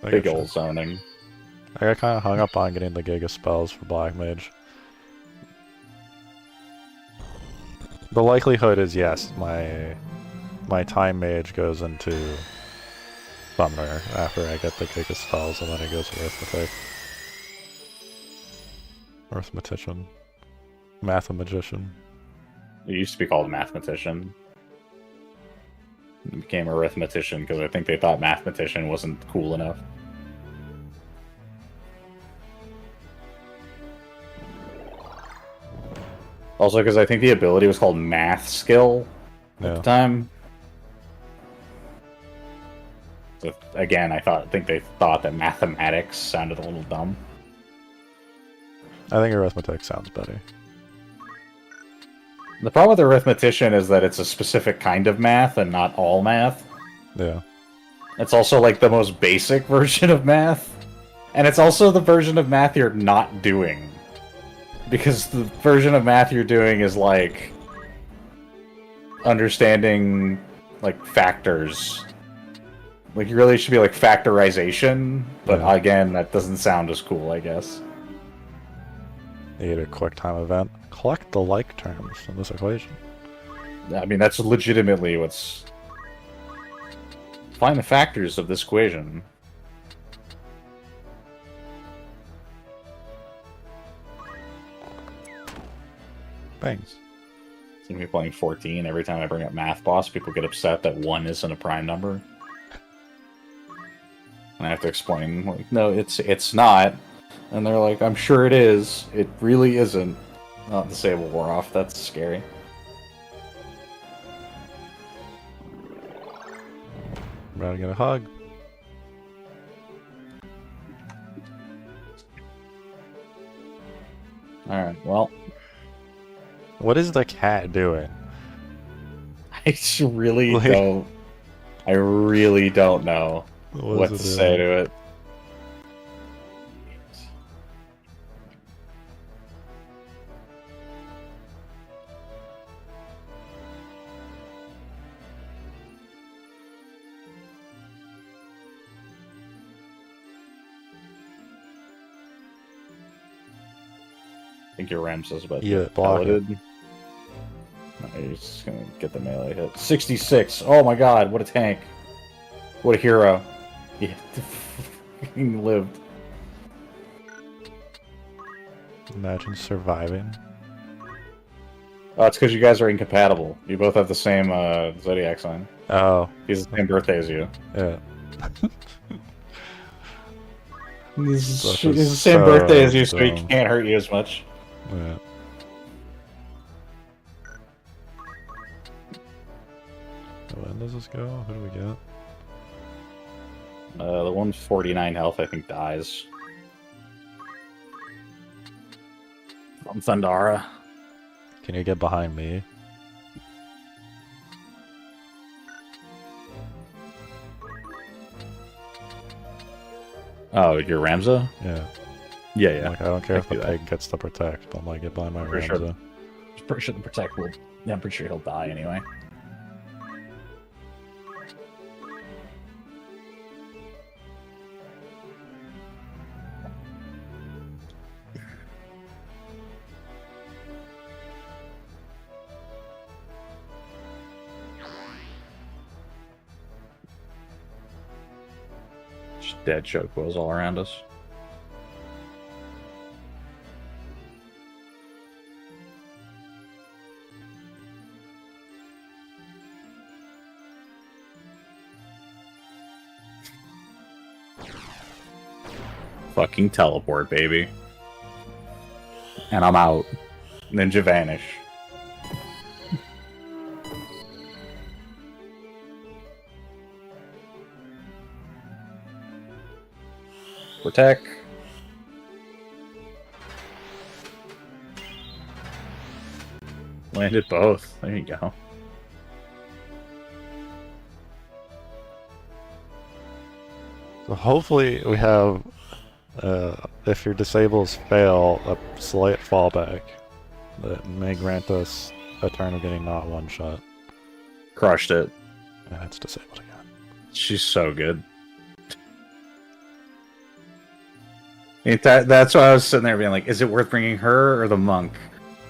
Big old zoning. I got kind of hung up on getting the Giga spells for Black Mage. The likelihood is yes, my Time Mage goes into Summoner after I get the Giga spells, and then it goes Arithmetic. Arithmetician. Mathemagician. It used to be called Mathematician. It became Arithmetician because I think they thought Mathematician wasn't cool enough. Also, because I think the ability was called Math Skill at the time. So again, I think they thought that mathematics sounded a little dumb. I think Arithmetic sounds better. The problem with arithmetician is that it's a specific kind of math and not all math. Yeah. It's also like the most basic version of math. And it's also the version of math you're not doing. Because the version of math you're doing is like understanding like factors. Like you really should be like factorization, but again, that doesn't sound as cool, I guess. Need a quick time event. Collect the like terms in this equation. I mean, that's legitimately what's... Find the factors of this equation. Thanks. Seem to be playing 14. Every time I bring up Math Boss, people get upset that 1 isn't a prime number. And I have to explain, like, no, it's not. And they're like, I'm sure it is. It really isn't. Not disable wore off. That's scary. I'm about to get a hug. Alright, well. What is the cat doing? I just really don't... I really don't know what to say to it. I think your Ram says about blocked. He's just gonna get the melee hit. 66! Oh my god, what a tank. What a hero. He lived. Imagine surviving. Oh, it's because you guys are incompatible. You both have the same zodiac sign. Oh. He's the same birthday as you. Yeah. He's the same birthday as you, so he can't hurt you as much. Yeah. When does this go? Who do we get? The 149 health, I think, dies. From Thundara. Can you get behind me? Oh, your Ramza? Yeah. Yeah. Like, I don't care if the pig gets the protect, but I'm like, get behind my Ramza. I'm pretty sure the protect will... Yeah, I'm pretty sure he'll die anyway. Just dead chocobos all around us. Fucking teleport, baby. And I'm out. Ninja vanish. Protect. Landed both. There you go. So hopefully we have, if your disables fail, a slight fallback that may grant us a turn of getting not one shot. Crushed it. And it's disabled again. She's so good. That's why I was sitting there being like, is it worth bringing her or the monk?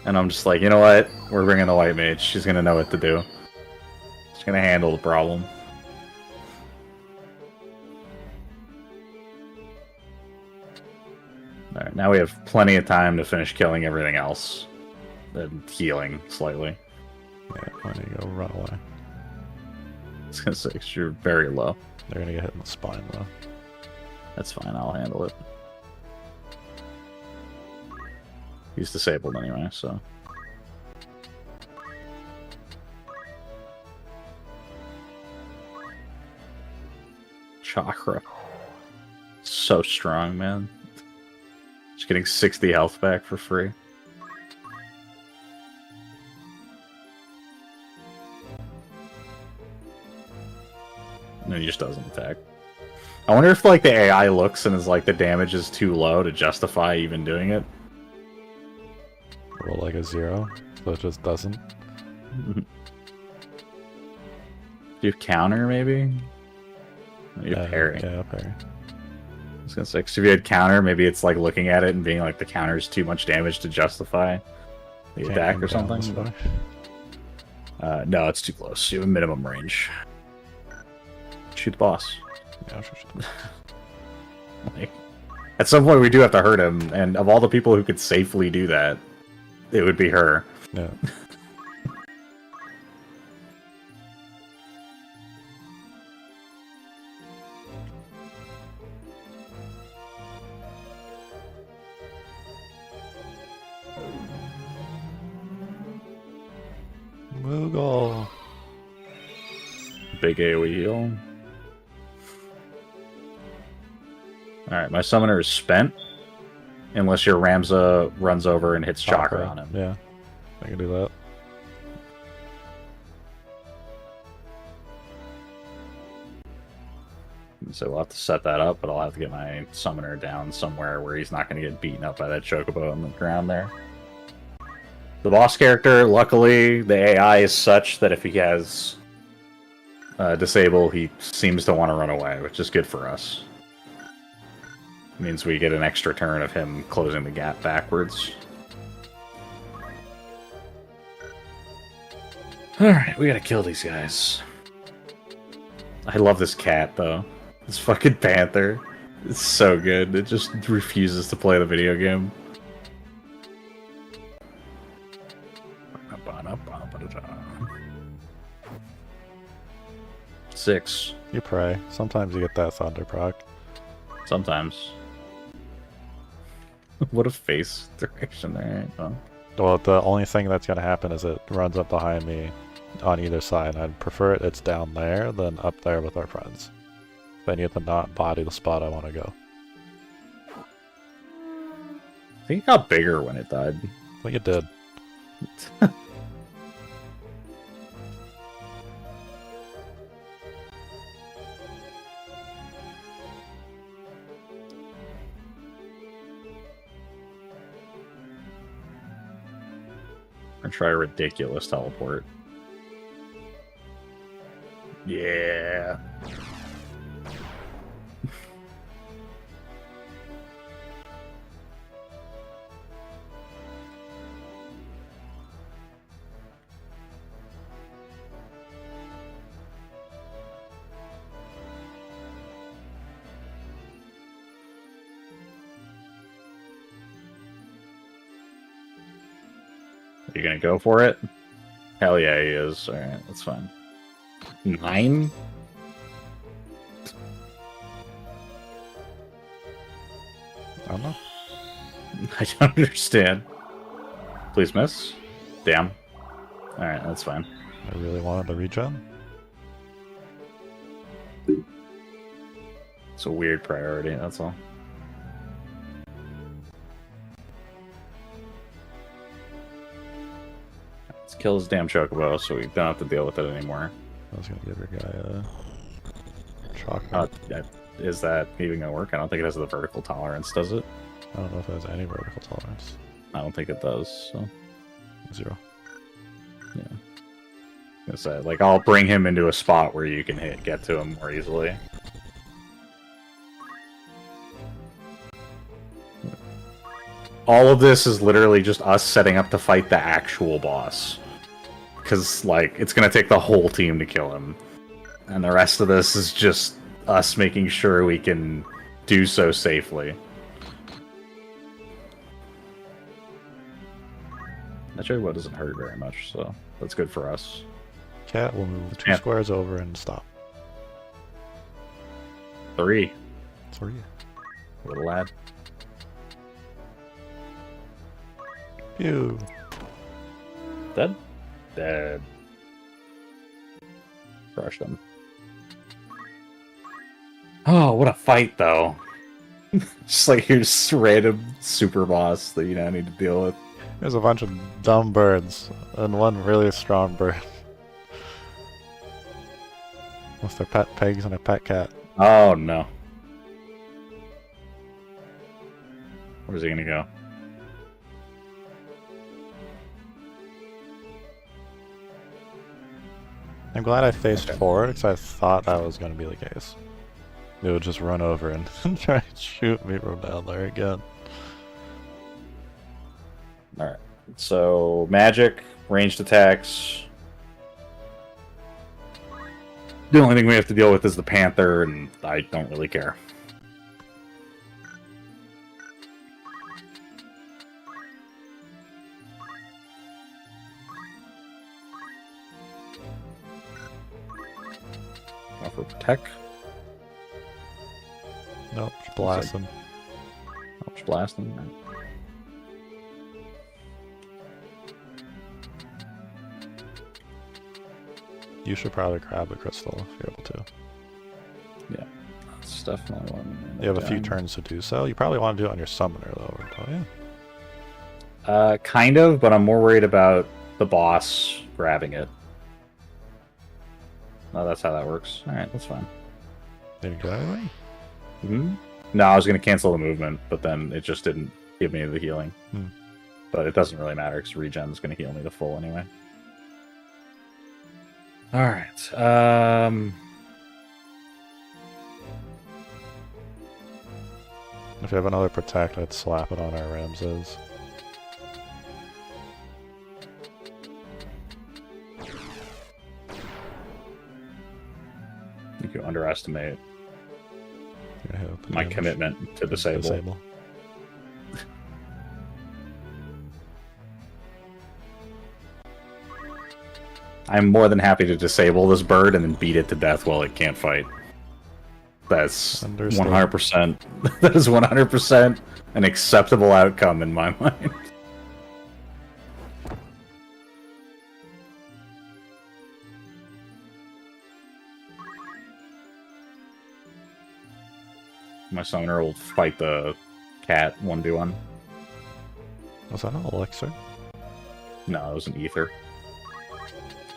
And I'm just like, you know what? We're bringing the white mage. She's going to know what to do. She's going to handle the problem. Alright, now we have plenty of time to finish killing everything else. And healing slightly. Yeah, I need to go run away. I was going to say, 'cause you're very low. They're going to get hit in the spine, though. That's fine, I'll handle it. He's disabled anyway, so... Chakra. So strong, man. Just getting 60 health back for free. and he just doesn't attack. I wonder if like the AI looks and is like the damage is too low to justify even doing it. Roll like a 0, so it just doesn't. Do you have counter maybe? You have parry. Yeah, parry. I was gonna say, 'cause if you had counter, maybe it's like looking at it and being like the counter is too much damage to justify the Can't attack come or down this something. far. No, it's too close. You have a minimum range. Shoot the boss. Yeah, sure. Like, at some point, we do have to hurt him, and of all the people who could safely do that, it would be her. Yeah. Moogle. Big AoE heal. Alright, my summoner is spent. Unless your Ramza runs over and hits Chakra on him. Yeah, I can do that. So we'll have to set that up, but I'll have to get my summoner down somewhere where he's not going to get beaten up by that chocobo on the ground there. The boss character, luckily, the AI is such that if he has disable, he seems to want to run away, which is good for us. It means we get an extra turn of him closing the gap backwards. Alright, we gotta kill these guys. I love this cat, though. This fucking panther. It's so good. It just refuses to play the video game. 6. You pray. Sometimes you get that thunder proc. Sometimes. What a face direction there. Oh. Well, the only thing that's going to happen is it runs up behind me on either side. I'd prefer it's down there than up there with our friends. Then you have to not body the spot I want to go. I think it got bigger when it died. I think it did. Or try a ridiculous teleport. Yeah. You gonna go for it? Hell yeah, he is. Alright, that's fine. 9? I don't know. I don't understand. Please miss. Damn. Alright, that's fine. I really wanted the regen. It's a weird priority, that's all. Let's kill this damn chocobo so we don't have to deal with it anymore. I was gonna give your guy a chocolate. Is that even gonna work? I don't think it has the vertical tolerance, does it? I don't know if it has any vertical tolerance. I don't think it does, so... 0. Yeah. I was gonna say, like, I'll bring him into a spot where you can get to him more easily. All of this is literally just us setting up to fight the actual boss. Because, like, it's gonna take the whole team to kill him. And the rest of this is just us making sure we can do so safely. That Chocobo doesn't hurt very much, so that's good for us. Cat will move 2 squares over and stop. 3. 3. Little lad. Pew. Dead? Dead. Crushed him. Oh, what a fight, though. Just like here's random super boss that you now need to deal with. There's a bunch of dumb birds and one really strong bird. With their pet pigs and a pet cat. Oh no. Where's he gonna go? I'm glad I faced forward because I thought that was going to be the case. It would just run over and try to shoot me from down there again. Alright. So, magic, ranged attacks. The only thing we have to deal with is the panther, and I don't really care. Go for protect. Nope, just blast them. Oh, just blast them. Right. You should probably grab the crystal if you're able to. Yeah, that's definitely one. You have a few turns to do so. You probably want to do it on your summoner, though, don't you? Kind of, but I'm more worried about the boss grabbing it. No, that's how that works. Alright, that's fine. Did you do anything? Mm-hmm. No, I was going to cancel the movement, but then it just didn't give me the healing. But it doesn't really matter, because regen is going to heal me the full anyway. Alright, If you have another protect, I'd slap it on our Ramses. I think you underestimate my damage. commitment to disable. I'm more than happy to disable this bird and then beat it to death while it can't fight. That's 100%. That is 100% an acceptable outcome in my mind. My summoner will fight the cat 1v1. Was that an elixir? No, it was an ether.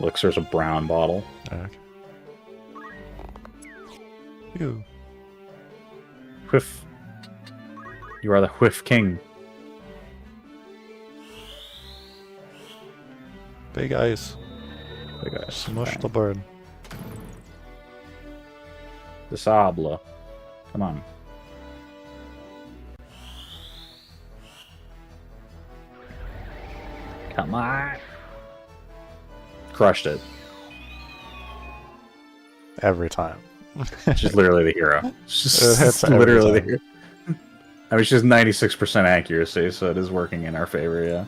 Elixir's a brown bottle. Okay. Ew. Whiff. You are the Whiff King. Big ice. Big ice. Smush the bird. Disable. Come on. Come on. Crushed it. Every time. She's literally the hero. She's hits literally the every hero. I mean, she's 96% accuracy, so it is working in our favor, yeah.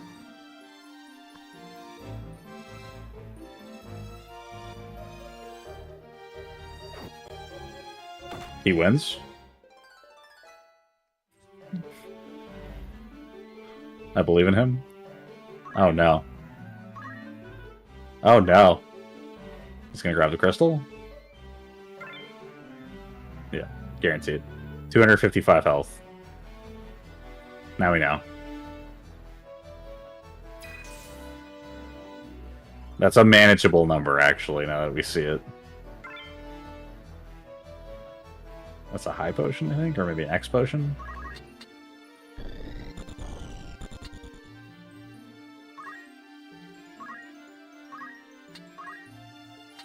He wins. I believe in him. Oh no. Oh no. He's gonna grab the crystal? Yeah, guaranteed. 255 health. Now we know. That's a manageable number, actually, now that we see it. That's a high potion, I think, or maybe an X potion?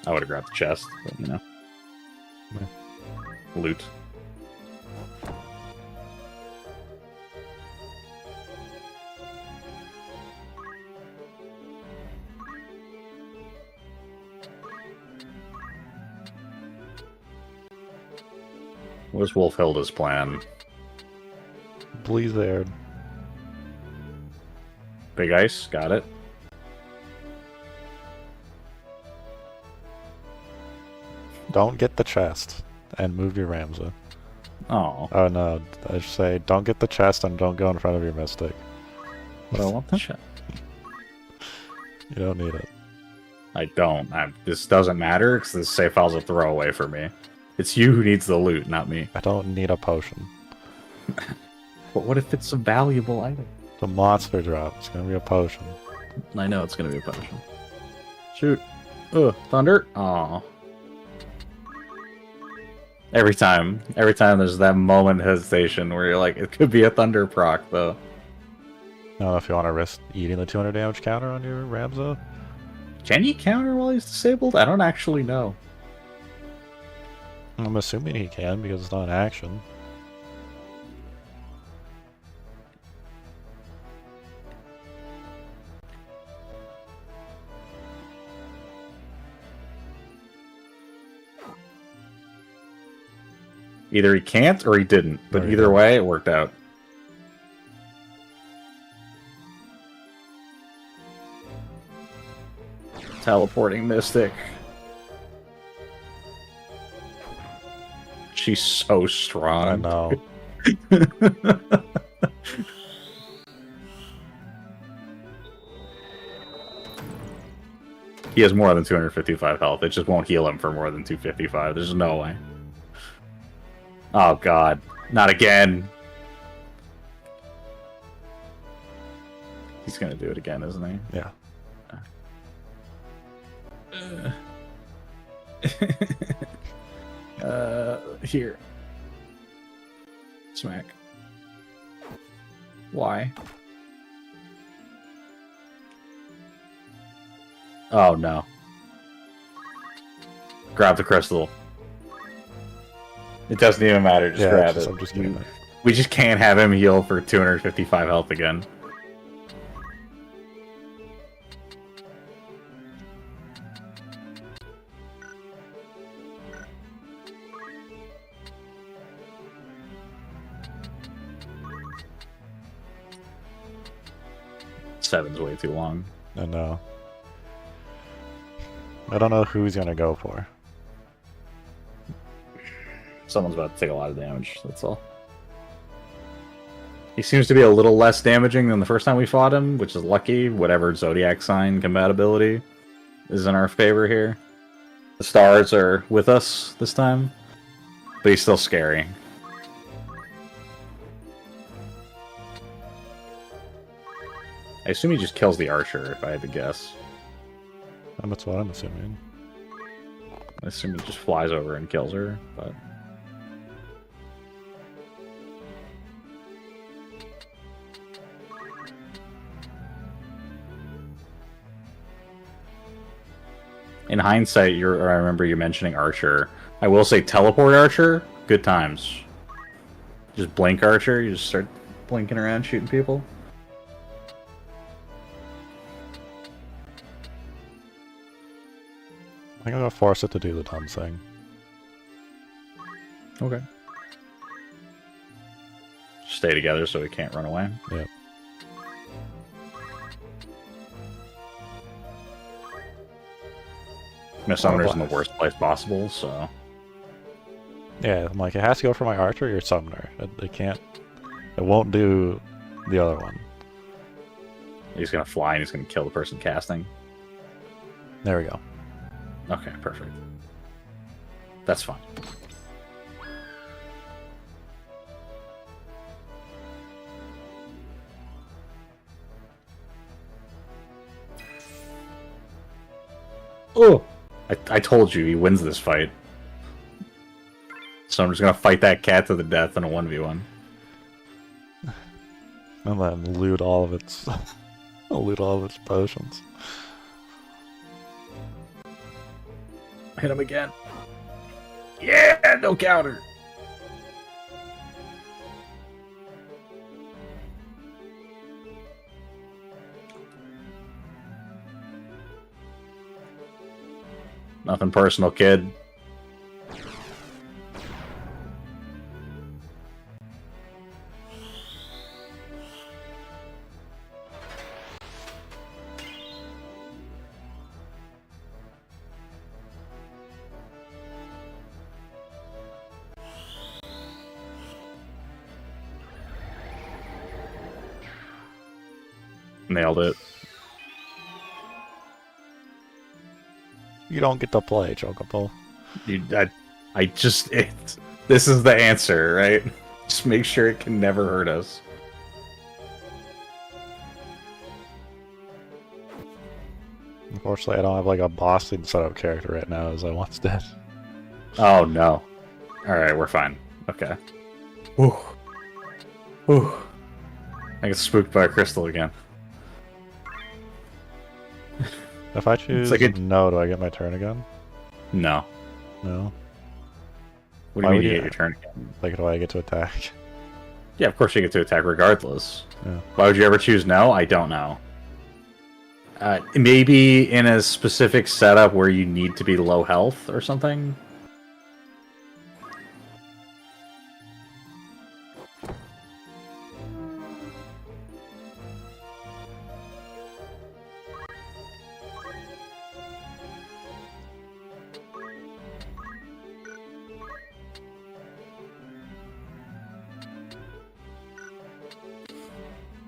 I would have grabbed the chest, but you know. Loot. What's Wolfhilda's plan? Blizzard. Big ice, got it. Don't get the chest and move your Ramza. Oh. Oh no, I should say don't get the chest and don't go in front of your Mystic. But I want the chest. You don't need it. I don't. This doesn't matter because this save file's a throwaway for me. It's you who needs the loot, not me. I don't need a potion. But what if it's a valuable item? It's a monster drop. It's gonna be a potion. I know it's gonna be a potion. Shoot. Ugh, thunder. Aw. Every time there's that moment of hesitation where you're like, it could be a thunder proc though. I don't know if you want to risk eating the 200 damage counter on your Ramza. Can you counter while he's disabled? I don't actually know. I'm assuming he can because it's not an action. Either he can't or he didn't, but either way, it worked out. Teleporting Mystic. She's so strong. I know. He has more than 255 health. It just won't heal him for more than 255. There's no way. Oh god. Not again. He's gonna do it again, isn't he? Yeah. Here. Smack. Why? Oh no. Grab the crystal. It doesn't even matter, just grab it. I'm just kidding. We just can't have him heal for 255 health again. Seven's way too long. I know. I don't know who he's gonna go for. Someone's about to take a lot of damage, that's all. He seems to be a little less damaging than the first time we fought him, which is lucky. Whatever Zodiac sign compatibility is in our favor here. The stars are with us this time, but he's still scary. I assume he just kills the archer, if I had to guess. And that's what I'm assuming. I assume he just flies over and kills her, but... In hindsight, I remember you mentioning Archer. I will say teleport Archer, good times. Just blink Archer, you just start blinking around shooting people. I'm gonna force it to do the dumb thing. Okay. Stay together so we can't run away. Yep. Miss Summoner's in the worst place possible, so... Yeah, I'm like, it has to go for my archer or your summoner. It can't... It won't do the other one. He's gonna fly and he's gonna kill the person casting. There we go. Okay, perfect. That's fine. Oh! I told you he wins this fight. So I'm just gonna fight that cat to the death in a 1v1. And then loot all of its... loot all of its potions. Hit him again. Yeah, no counter. Nothing personal, kid. Nailed it. You don't get to play, Chocobo. This is the answer, right? Just make sure it can never hurt us. Unfortunately, I don't have like a bossing setup character right now as I once did. Oh no. Alright, we're fine. Okay. Whew. Whew. I get spooked by a crystal again. If I choose no, do I get my turn again? No. No. What do you mean you get your turn again? Like, do I get to attack? Yeah, of course you get to attack regardless. Yeah. Why would you ever choose no? I don't know. Maybe in a specific setup where you need to be low health or something?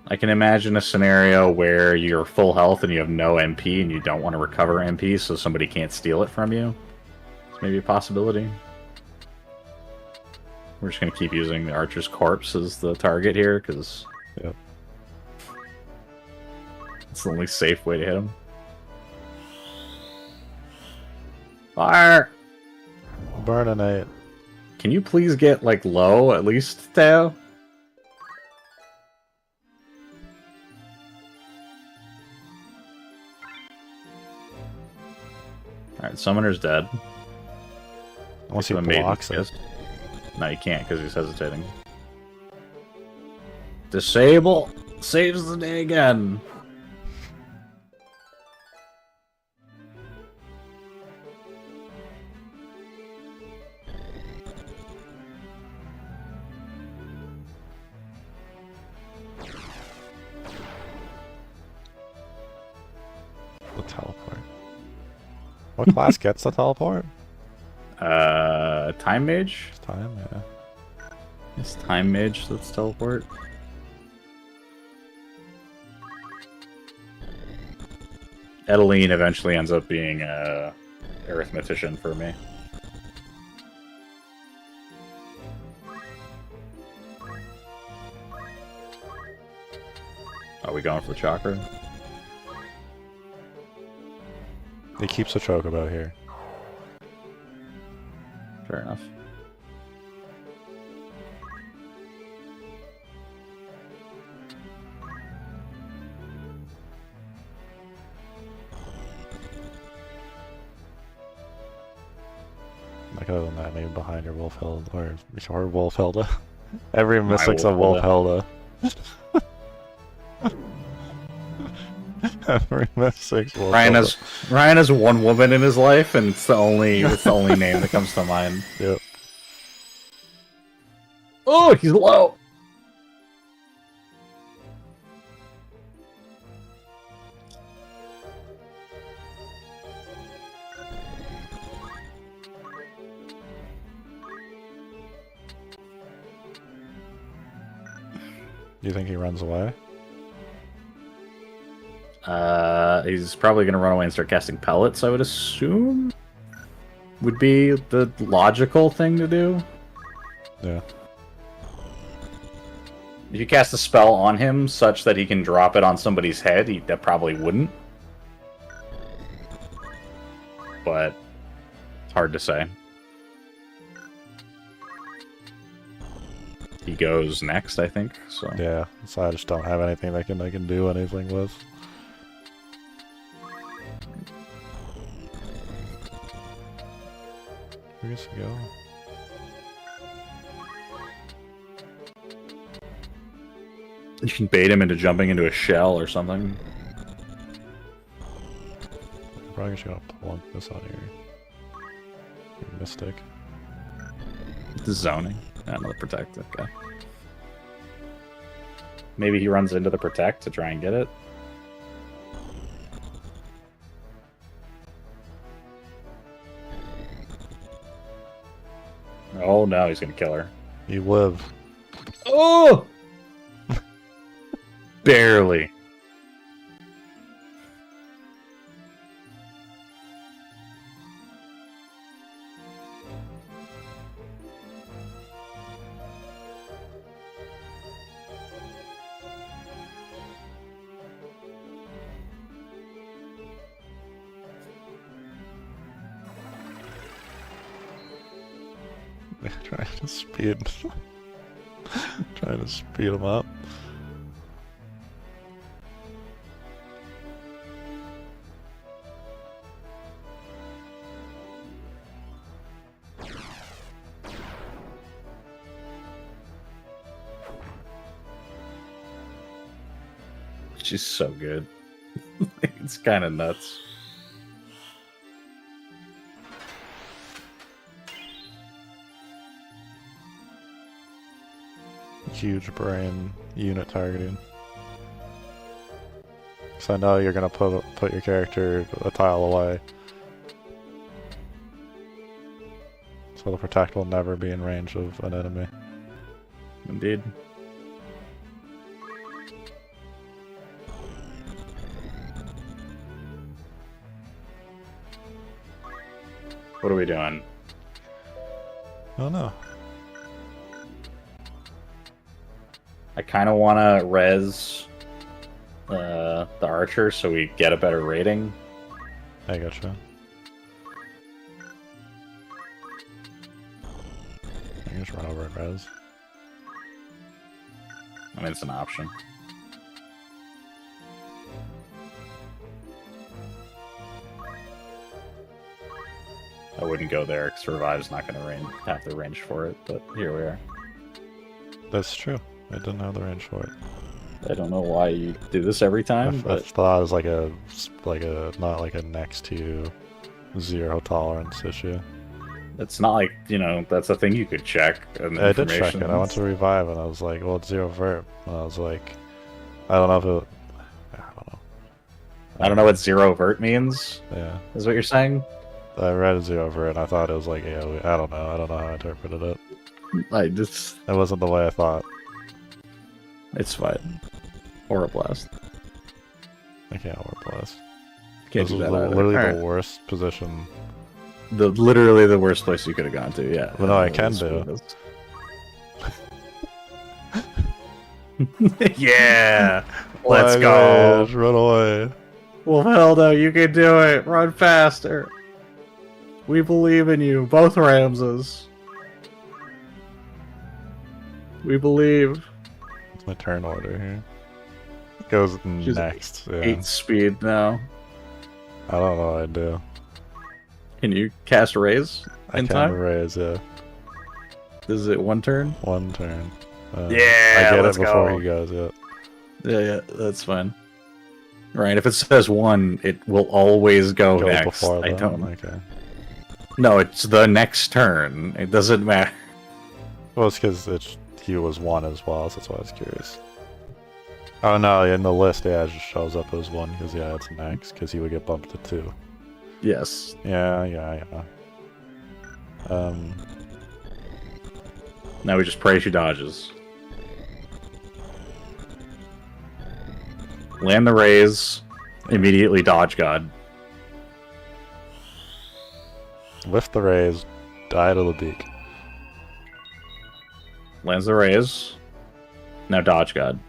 I can imagine a scenario where you're full health and you have no MP and you don't want to recover MP so somebody can't steal it from you. It's maybe a possibility. We're just going to keep using the Archer's Corpse as the target here, because it's the only safe way to hit him. Fire! Burninate. Can you please get, like, low, at least, Tao? Alright, Summoner's dead. Unless he blocks it. No, you can't because he's hesitating. Disable! Saves the day again! The teleport. What class gets the teleport? Time Mage? It's time, yeah. It's Time Mage that's teleport. Edeline eventually ends up being a arithmetician for me. Are we going for the chakra? He keeps a chocobo here. Fair enough. Like, other than that, maybe behind your Wolfhilda, or your Wolfhilda. Every mystic's a Wolfhilda. Every mystic's Wolfhilda. Ryan has one woman in his life, and it's the only name that comes to mind. Yep. Oh, he's low. Do you think he runs away? He's probably going to run away and start casting pellets, I would assume. Would be the logical thing to do. Yeah. If you cast a spell on him such that he can drop it on somebody's head, that probably wouldn't. But it's hard to say. He goes next, I think. So yeah, so I just don't have anything that I can do anything with. Where does he go? You can bait him into jumping into a shell or something. I'm probably just gonna plunk this out here. Mystic. The zoning. Another protect, okay. Maybe he runs into the protect to try and get it. Oh no, he's gonna kill her. You live. Oh! Barely. Trying to speed. Trying to speed him up. She's so good. It's kind of nuts. Huge brain unit targeting. So I know you're gonna put your character a tile away. So the protect will never be in range of an enemy. Indeed. What are we doing? I don't know. I kind of want to res the archer so we get a better rating. I gotcha. I can just run over and res. I mean, it's an option. I wouldn't go there because Revive's not going to have the range for it, but here we are. That's true. I didn't have the range for it. I don't know why you do this every time, I but thought it was like a not like a next to 0 tolerance issue. it's not like, you know, that's a thing you could check. And I did check it. I went to revive and I was like, well, it's 0 vert. And I was like, I don't know if it. I don't know. I don't know what 0 vert means. Yeah. Is what you're saying? I read 0 vert and I thought it was like, yeah, I don't know. I don't know how I interpreted it. I just. It wasn't the way I thought. It's fine. Or a blast. I can't overplus. Can't This do was that either. literally Alright. the worst position. Literally the worst place you could have gone to, yeah. But no, I can do. Yeah! Let's go! Rage, run away. Well, Hilda, you can do it! Run faster! We believe in you, both Ramses. We believe. It's my turn order here. It goes She's next. Yeah. 8 speed now. I don't know what I do. Can you cast Raise I in can time? raise, yeah. Is it 1 turn? 1 turn. Yeah, I get let's it before go. he goes, yeah. Yeah, that's fine. Right, if it says 1, it will always go Goes next. before I that. don't. Okay. No, it's the next turn. It doesn't matter. Well, it's because he was 1 as well, so that's why I was curious. Oh no, in the list, yeah, it just shows up as 1, because yeah, it's next, because he would get bumped to 2. Yes. Yeah. Now we just pray she dodges. Land the raise. Immediately dodge God. Lift the raise, die to the beak. Lands the raise. Now dodge God.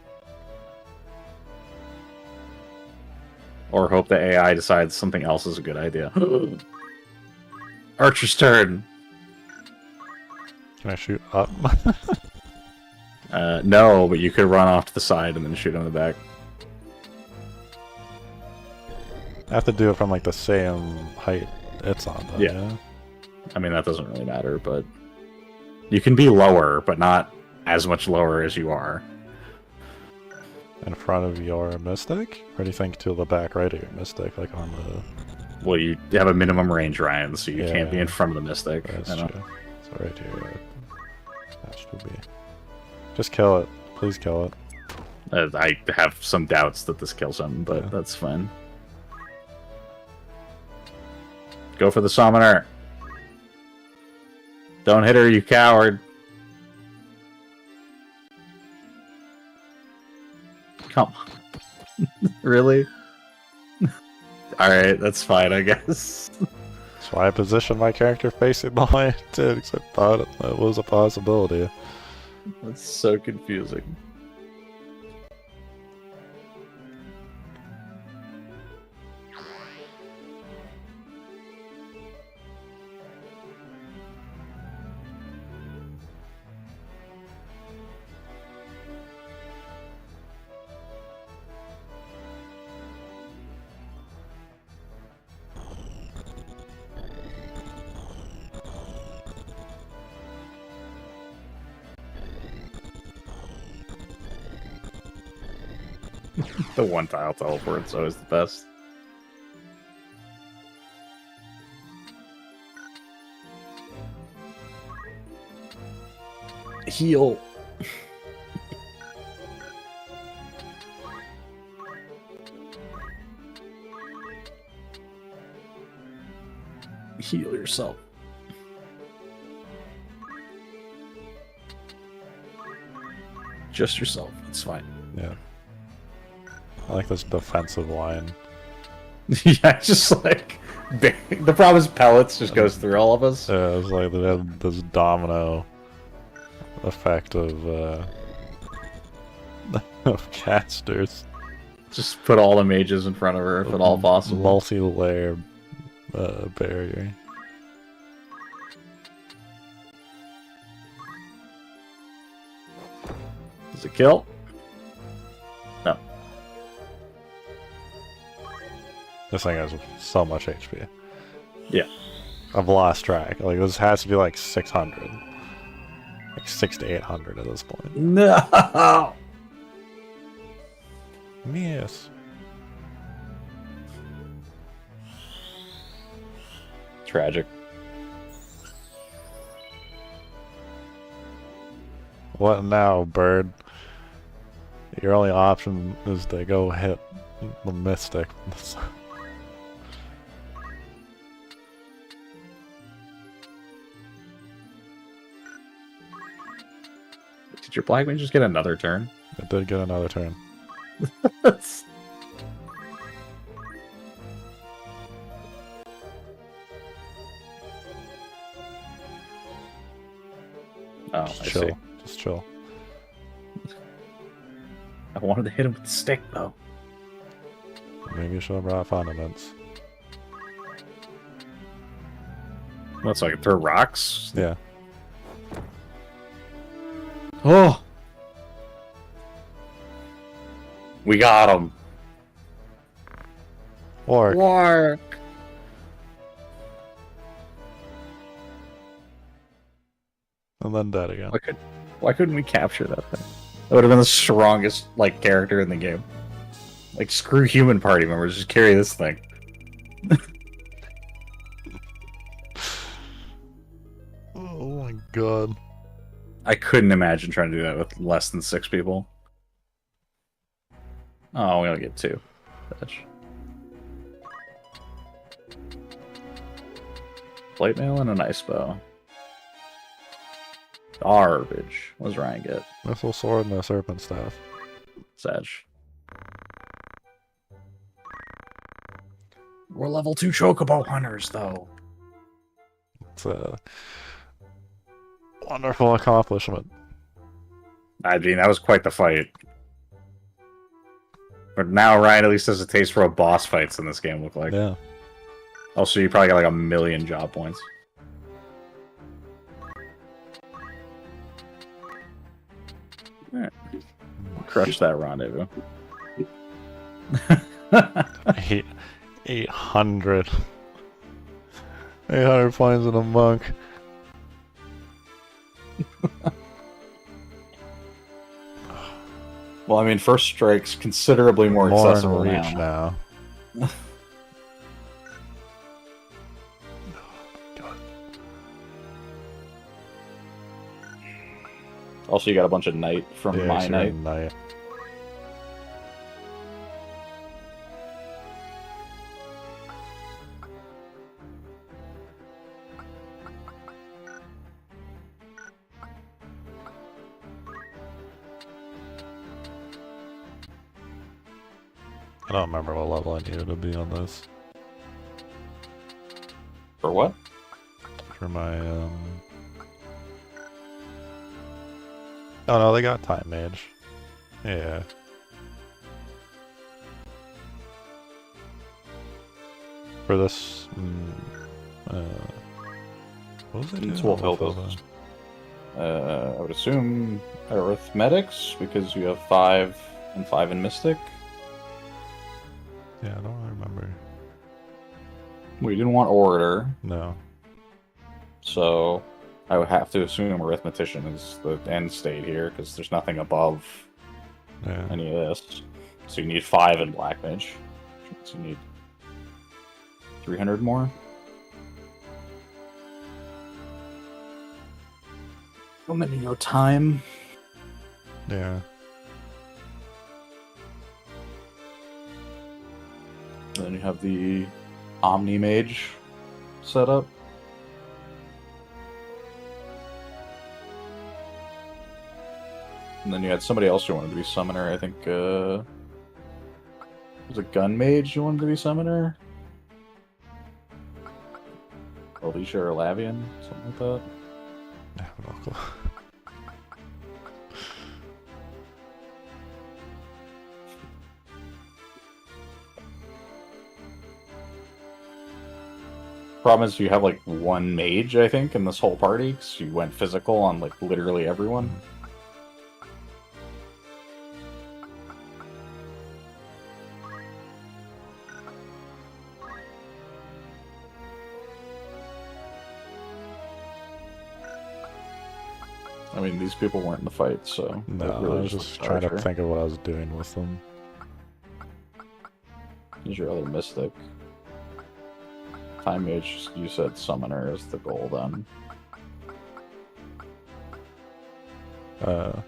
Or hope the AI decides something else is a good idea. Archer's turn. Can I shoot up? No, but you could run off to the side and then shoot him in the back. I have to do it from like the same height it's on, though, Yeah. I mean, that doesn't really matter, but you can be lower, but not as much lower as you are. In front of your mystic? Or do you think to the back right of your mystic, like on the... Well, you have a minimum range, Ryan, so you can't be Yeah. in front of the mystic. That's you know? true. So right here, right? That should be... Just kill it. Please kill it. I have some doubts that this kills him, but Yeah. that's fine. Go for the summoner. Don't hit her, you coward. Come on. Really? Alright, that's fine, I guess. That's why I positioned my character facing the way it did, because I thought that was a possibility. That's so confusing. The one-tile teleport's always the best. Heal. Heal yourself. Just yourself. It's fine. Yeah. I like this defensive line. Yeah, just like the problem is pellets just goes through all of us. Yeah, it's like they have this domino effect of of casters. Just put all the mages in front of her if at all possible. Multi-layer barrier. Does it kill? No. This thing has so much HP. Yeah. I've lost track. Like, this has to be like 600. Like 600 to 800 at this point. No! Yes. Tragic. What now, bird? Your only option is to go hit the mystic. Did your black mage just get another turn? It did get another turn. Oh, Just I chill. see. Just chill. I wanted to hit him with the stick, though. Maybe you should have brought fundaments. What, so I can throw rocks? Yeah. Oh! We got him! Or Work! and then dead again. Why couldn't we capture that thing? That would have been the strongest, like, character in the game. Like, screw human party members, just carry this thing. Oh my god. I couldn't imagine trying to do that with less than 6 people. Oh, we only get 2. Bitch. Plate mail and an ice bow. Garbage. What does Ryan get? Missile sword and a serpent staff. Sag. We're level 2 chocobo hunters, though. It's a wonderful accomplishment. I mean, that was quite the fight. But now Ryan at least has a taste for what boss fights in this game look like. Yeah. Also, you probably got like 1,000,000 job points. Alright. Crush that rendezvous. 800. 800 points in a monk. Well, I mean, first strike's considerably more accessible in reach now. Also, you got a bunch of knight from my knight. I don't remember what level I needed to be on this. For what? For my, Oh no, they got time mage. Yeah. For this, what was it? It's Wolf Hill. I would assume arithmetics, because you have 5 and 5 in Mystic. Yeah, I don't remember. We didn't want Orator, No. so I would have to assume Arithmetician is the end state here, because there's nothing above Yeah. any of this. So you need 5 in Black Mage. So you need 300 more. And then you know time. Yeah. And then you have the Omni Mage set up. And then you had somebody else you wanted to be summoner. I think was it Gun Mage you wanted to be summoner? Alicia or Lavian, something like that. I have no clue. Problem is you have like 1 mage, I think, in this whole party, because you went physical on like literally everyone. I mean, these people weren't in the fight, so... No, I was just trying to think of what I was doing with them. Here's your other mystic. Time Mage, you said summoner is the goal, then. So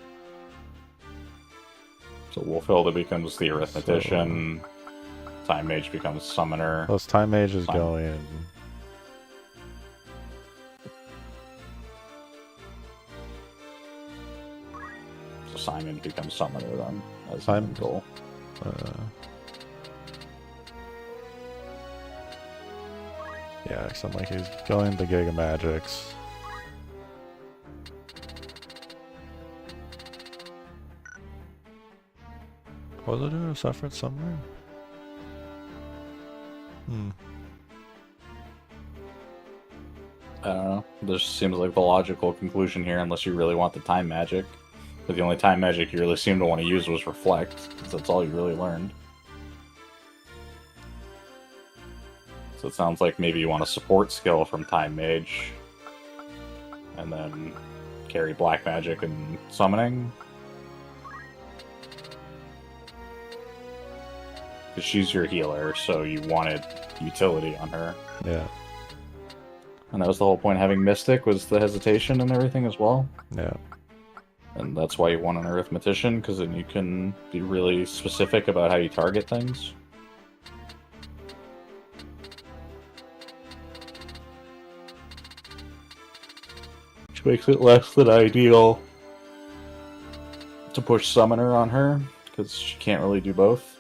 Wolfhilda becomes the Arithmetician, Time Mage becomes summoner. Those Time Mage is going... So Simon becomes summoner, then, as the goal. Yeah, because I'm like, he's going to Giga Magics. Was it a separate somewhere? I don't know. This seems like the logical conclusion here, unless you really want the time magic. But the only time magic you really seem to want to use was Reflect, because that's all you really learned. So it sounds like maybe you want a support skill from Time Mage, and then carry Black Magic and Summoning. Because she's your healer, so you wanted utility on her. Yeah. And that was the whole point of having Mystic, was the hesitation and everything as well. Yeah. And that's why you want an Arithmetician, because then you can be really specific about how you target things. Which makes it less than ideal to push Summoner on her, because she can't really do both.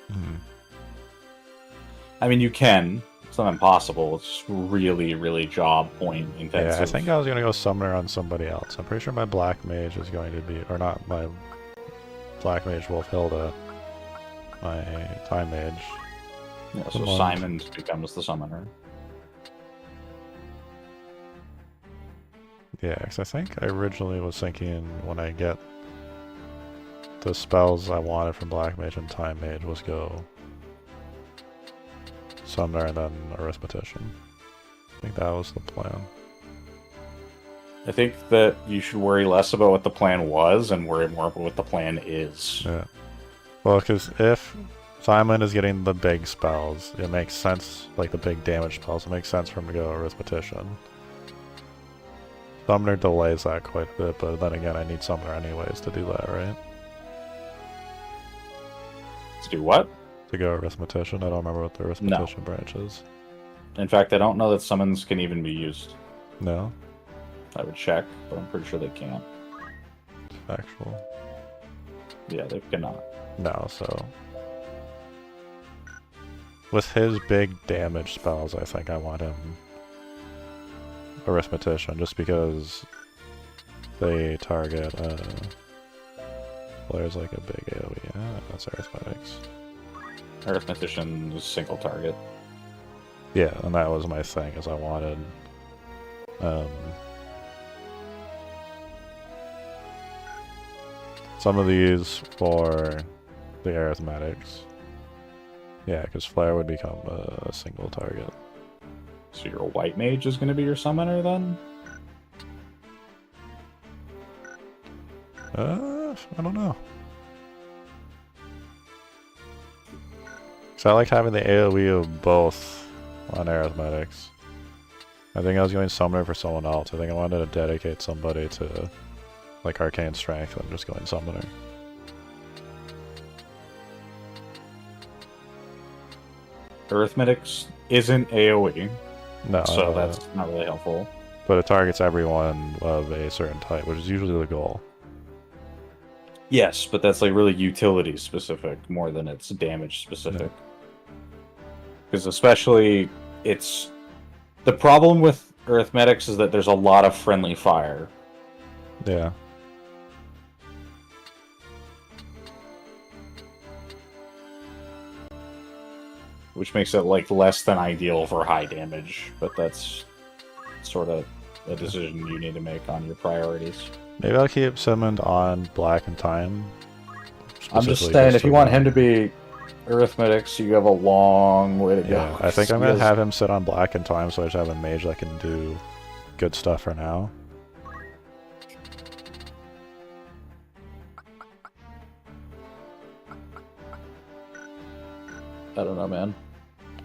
I mean, you can. It's not impossible. It's just really, really job point intensive. Yeah, I think I was going to go Summoner on somebody else. I'm pretty sure my Black Mage is going to be... Or not my Black Mage Wolfhilda. My Time Mage. Yeah, so Simon becomes the Summoner. Yeah, because I think I originally was thinking when I get the spells I wanted from Black Mage and Time Mage was go Summoner and then Arithmetician. I think that was the plan. I think that you should worry less about what the plan was and worry more about what the plan is. Yeah. Well, because if Simon is getting the big spells, it makes sense, like the big damage spells, it makes sense for him to go Arithmetician. Summoner delays that quite a bit, but then again, I need Summoner anyways to do that, right? To do what? To go Arithmetician. I don't remember what the Arithmetician branch is. In fact, I don't know that summons can even be used. No? I would check, but I'm pretty sure they can't. Factual. Yeah, they cannot. No, so... With his big damage spells, I think I want him Arithmetician, just because they target, players like a big AoE. Yeah, that's Arithmetics. Arithmetician is single target. Yeah, and that was my thing, is I wanted, some of these for the Arithmetics. Yeah, because Flare would become a single target. So your White Mage is going to be your Summoner, then? I don't know. So I like having the AoE of both on arithmetics. I think I was going summoner for someone else. I think I wanted to dedicate somebody to like arcane strength and just going summoner. Arithmetics isn't AoE, No, so that's not really helpful. But it targets everyone of a certain type, which is usually the goal. Yes, but that's like really utility specific more than it's damage specific. Because especially it's the problem with arithmetics is that there's a lot of friendly fire. Yeah. Which makes it like less than ideal for high damage, but that's sort of a decision you need to make on your priorities. Maybe I'll keep summoned on Black and Time. I'm just saying, if you want him to be arithmetics, you have a long way to go. I think I'm going to have him sit on Black and Time so I just have a mage that can do good stuff for now. I don't know, man.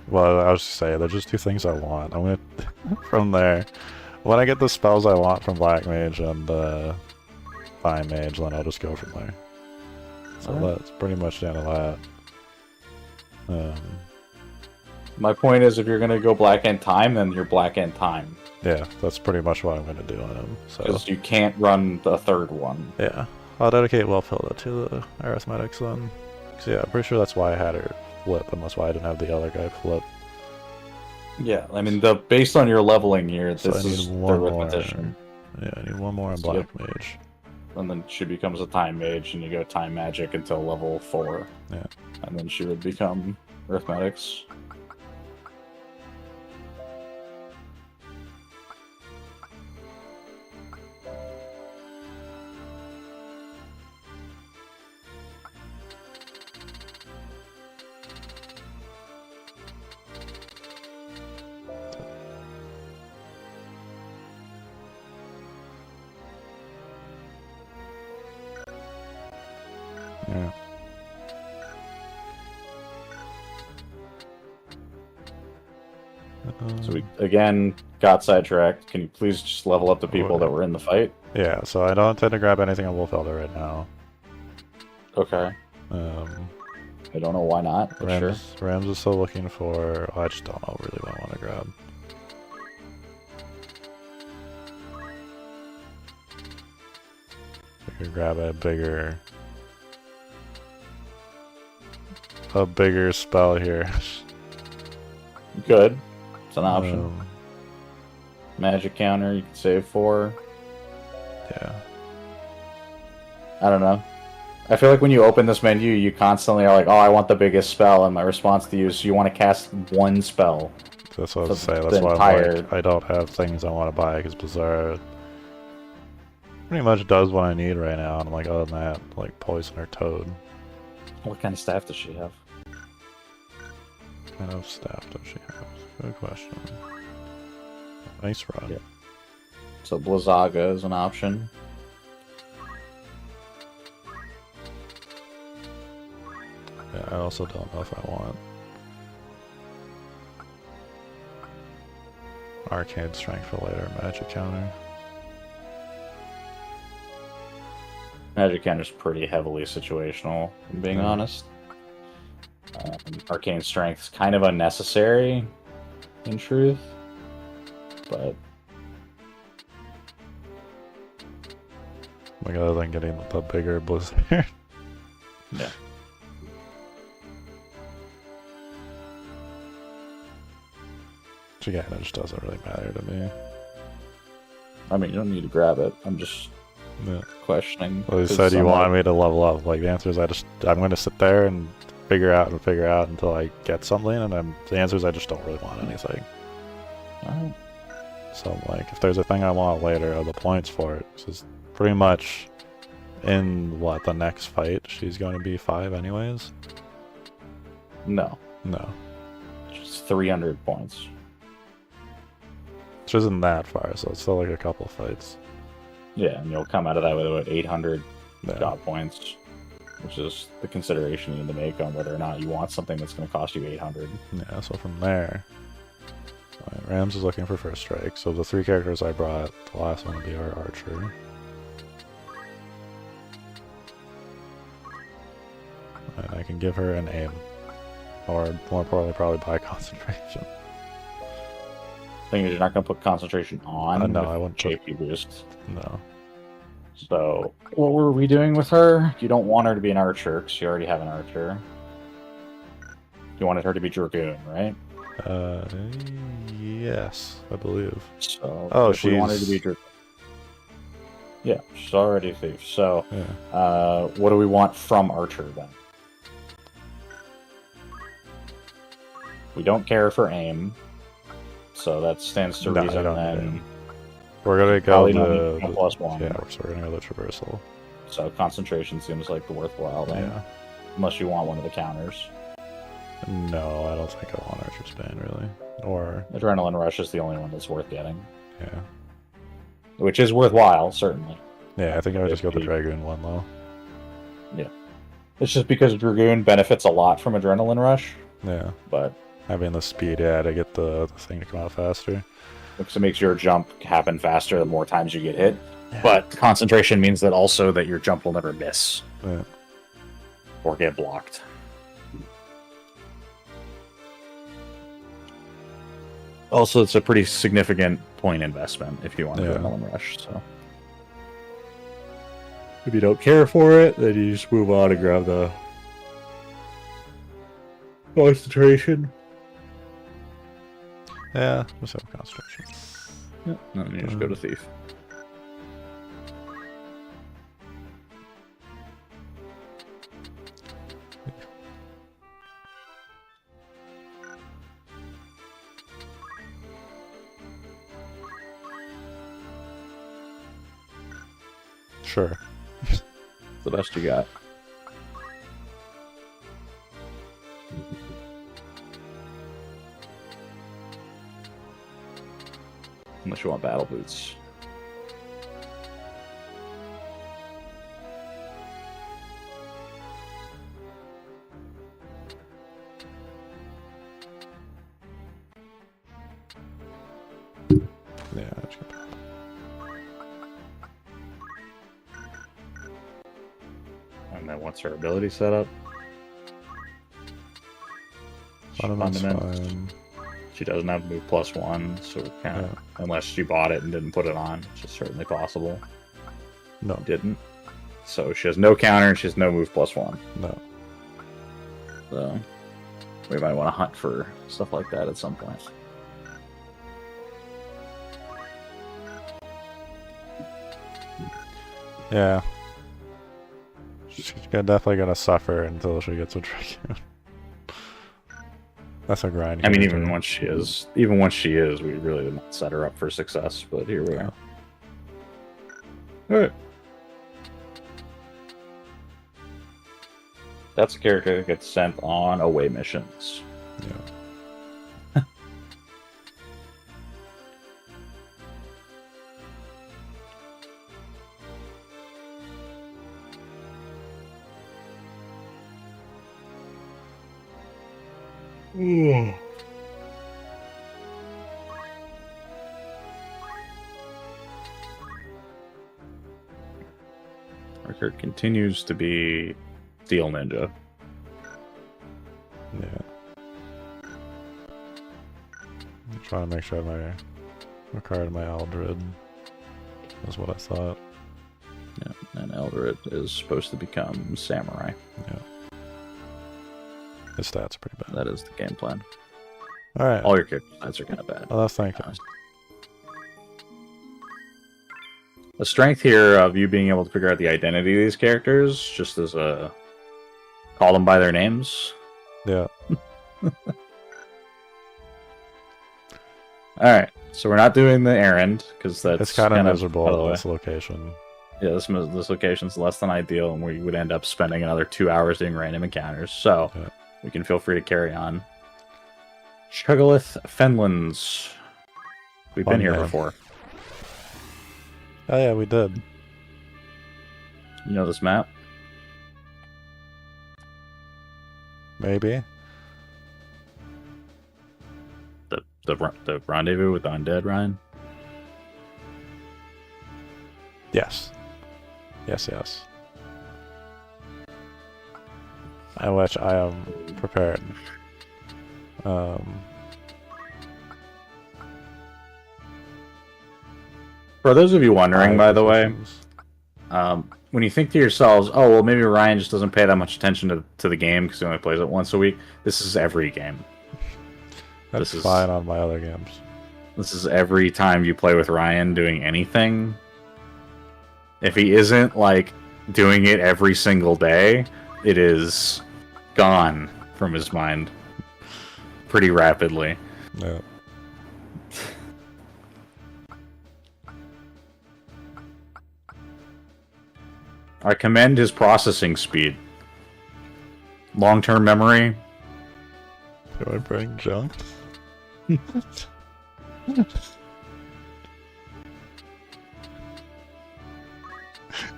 Well, I was just saying, they're just two things I want. I'm going to, from there, when I get the spells I want from Black Mage and Fine Mage, then I'll just go from there. So that's pretty much the end of that. My point is, if you're going to go Black and Time, then you're Black and Time. Yeah, that's pretty much what I'm going to do on him. Because you can't run the third one. Yeah, I'll dedicate WoTL to the arithmetics then. Cause yeah, I'm pretty sure that's why I had her flip, and that's why I didn't have the other guy flip. Yeah, I mean, based on your leveling here, So this is the repetition. Yeah, I need one more on Black Mage. And then she becomes a Time Mage, and you go Time Magic until level 4. Yeah. And then she would become Arithmetics. Yeah. So we, again, got sidetracked. Can you please just level up the people that were in the fight? Yeah, so I don't intend to grab anything on WoTL right now. Okay. I don't know why not, but sure. Rams is still looking for... Oh, I just don't know really what I want to grab. I could grab a bigger spell here. Good. It's an option. Magic counter you can save for. Yeah. I don't know. I feel like when you open this menu, you constantly are like, oh, I want the biggest spell, and my response to you is you want to cast one spell. That's what I was saying. That's why I'm like, I don't have things I want to buy, because Blizzard pretty much does what I need right now, and I'm like, other than that, like Poison or Toad. What kind of staff does she have? What kind of staff does she have? Good question. Nice rod. Yeah. So Blizzaga is an option. Yeah, I also don't know if I want Arcane Strength for later, Magic Counter. Magic counter's pretty heavily situational, if I'm being honest. Arcane Strength's kind of unnecessary, in truth. But like other than getting the bigger Blizzard. yeah. Which again, it just doesn't really matter to me. I mean, you don't need to grab it. I'm just questioning. Well, you said you wanted me to level up. Like, the answer is I'm going to sit there and figure out until I get something, and the answer is I just don't really want anything. Alright. So, like, if there's a thing I want later, the points for it, this is pretty much in, the next fight, she's going to be 5 anyways? No. No. Just 300 points. Which isn't that far, so it's still like a couple fights. Yeah, and you'll come out of that with about 800 job points. which is the consideration you need to make on whether or not you want something that's going to cost you 800. Yeah, so from there, Rams is looking for first strike. So the 3 characters I brought, the last one will be our archer. And I can give her an aim. Or more importantly, probably buy concentration. Thing is, you're not going to put concentration on. No, I wouldn't. JP boost. No. So, what were we doing with her? You don't want her to be an archer, because you already have an archer. You wanted her to be Dragoon, right? Yes, I believe. So, if we wanted to be Dragoon. Yeah, she's already a thief. So, yeah. What do we want from archer, then? We don't care for aim. So that stands to reason then. We're gonna go to +1. Yeah, so we're gonna go the traversal. So concentration seems like the worthwhile thing. Yeah. Unless you want one of the counters. No, I don't think I want Archer's Bane really. Or Adrenaline Rush is the only one that's worth getting. Yeah. Which is worthwhile, certainly. Yeah, I think I would just go the Dragoon one though. Yeah. It's just because Dragoon benefits a lot from Adrenaline Rush. Yeah. But having the speed, to get the thing to come out faster. Because it makes your jump happen faster the more times you get hit. Yeah. But concentration means that also that your jump will never miss. Yeah. Or get blocked. Also, it's a pretty significant point investment if you want to Adrenaline Rush. So, if you don't care for it, then you just move on and grab the concentration. Yeah, just have concentration. Yeah, and then you just go to Thief. Sure. The best you got. Unless you want battle boots. Yeah, and then what's her ability set up? Fundamentals. She doesn't have move +1, so we can't, unless she bought it and didn't put it on, which is certainly possible. No. Didn't. So she has no counter and she has no move +1. No. So we might want to hunt for stuff like that at some point. Yeah. She's definitely gonna suffer until she gets a Dragoon. That's a grind. I mean, even once she is, we really didn't set her up for success, but here we are. Alright. That's a character that gets sent on away missions. Yeah. Archer continues to be Steel Ninja. Yeah. I'm trying to make sure my card, my Aldred is what I thought. Yeah, and Eldred is supposed to become Samurai. Yeah. His stats are pretty bad. That is the game plan. Alright. All your character stats are kind of bad. Oh, that's thank you. The strength here of you being able to figure out the identity of these characters, just as a... call them by their names. Yeah. Alright, so we're not doing the errand, because that's it's kind of miserable at this location. Yeah, this location's less than ideal, and we would end up spending another 2 hours doing random encounters, so we can feel free to carry on. Chuggalith Fenlands. We've been here before. Oh yeah, we did. You know this map? Maybe. The rendezvous with the undead, Ryan? Yes. Yes. In which I am prepared. For those of you wondering, by the way, when you think to yourselves, oh, well, maybe Ryan just doesn't pay that much attention to the game because he only plays it once a week, this is every game. That's fine on my other games. This is every time you play with Ryan doing anything. If he isn't, like, doing it every single day, it is gone from his mind pretty rapidly. Yeah. I commend his processing speed. Long-term memory. Do I bring junk?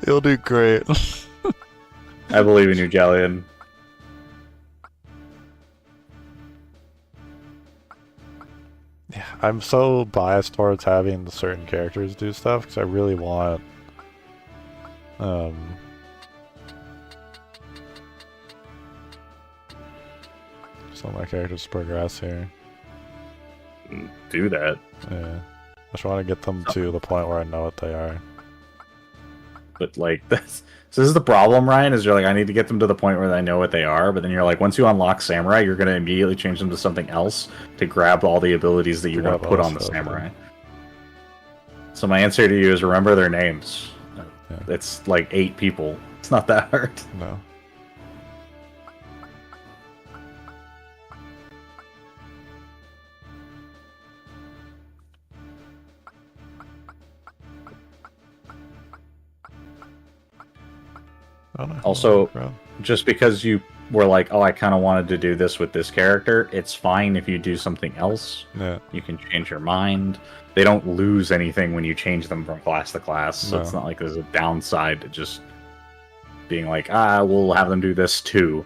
He'll do great. I believe in you, Galleon. Yeah, I'm so biased towards having the certain characters do stuff because I really want some of my characters to progress here. Do that. Yeah. I just want to get them to the point where I know what they are. But, like, this is the problem, Ryan, is you're like, I need to get them to the point where I know what they are, but then you're like, once you unlock Samurai, you're going to immediately change them to something else to grab all the abilities that you want to put on the Samurai. So my answer to you is remember their names. Yeah. It's like 8 people. It's not that hard. No. Also, just because you were like, oh, I kind of wanted to do this with this character, it's fine if you do something else. Yeah. You can change your mind. They don't lose anything when you change them from class to class, so it's not like there's a downside to just being like, we'll have them do this too.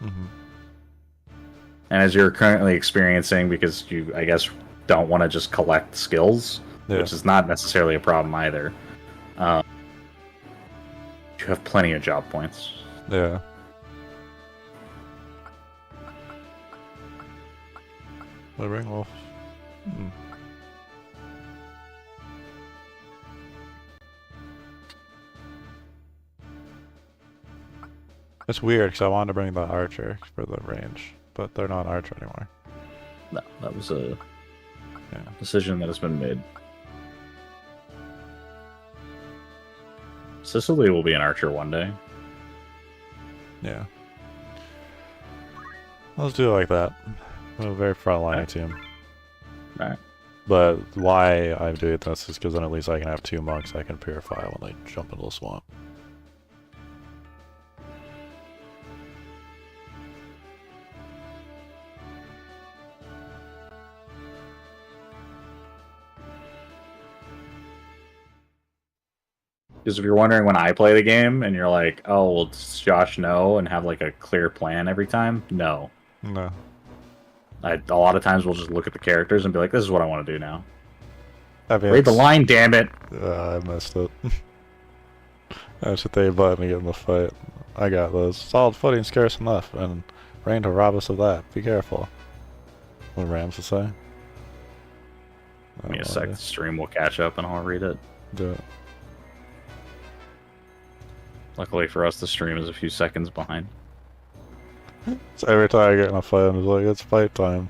Mm-hmm. And as you're currently experiencing, because you, I guess, don't want to just collect skills, which is not necessarily a problem either, you have plenty of job points. Yeah. The ring wolf. It's weird because I wanted to bring the archer for the range, but they're not archer anymore. No, that was a decision that has been made. Sicily will be an archer one day. Yeah. Let's do it like that. We're a very frontline team. Alright. But why I'm doing this is because then at least I can have 2 monks I can purify when they jump into the swamp. Because if you're wondering when I play the game and you're like, oh, well, does Josh know and have like a clear plan every time? No. No. A lot of times we'll just look at the characters and be like, this is what I want to do now. I mean, read the line, damn it! I missed it. I should hit the button to get in the fight. I got this. Solid footing scarce enough, and rain to rob us of that. Be careful. What Rams to say? Give me a sec, the stream will catch up and I'll read it. Do it. Luckily for us, the stream is a few seconds behind. So every time I get in a fight, I'm just like, it's fight time.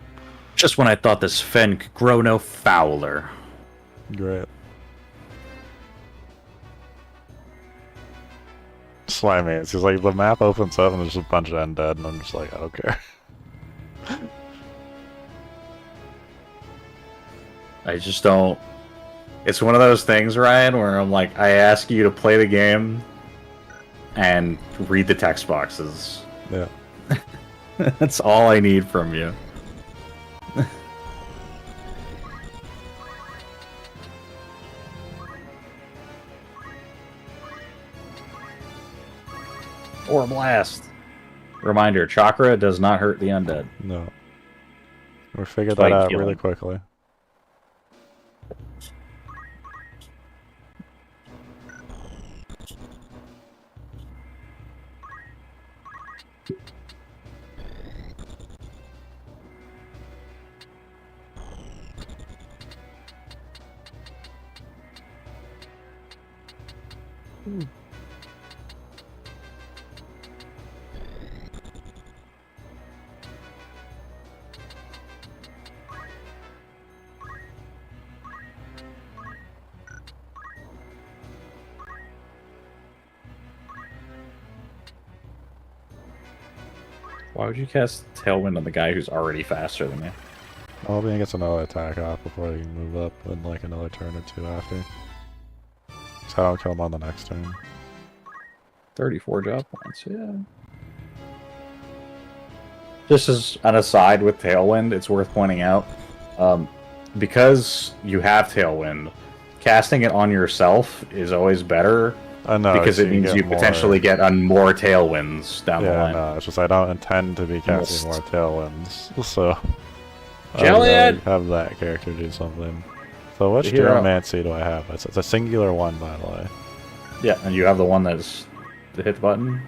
Just when I thought this fen could grow no fouler. Great. Slimy. It's just like the map opens up and there's just a bunch of undead, and I'm just like, I don't care. I just don't. It's one of those things, Ryan, where I'm like, I ask you to play the game and read the text boxes. Yeah. That's all I need from you. Or blast. Reminder, chakra does not hurt the undead. No. We figured It's like that out healing. really quickly. Why would you cast Tailwind on the guy who's already faster than me? Well, then he gets another attack off before he can move up in like another turn or two after. So I'll kill him on the next turn. 34 job points, yeah. Just as an aside with Tailwind, it's worth pointing out, because you have Tailwind, casting it on yourself is always better. I know, because it means you potentially get on more Tailwinds down the line. No, it's just I don't intend to be casting more Tailwinds, so Jelliet! I'll have that character do something. So which Hero. Geomancy do I have? It's a singular one, by the way. Yeah, and you have the one that's the hit button.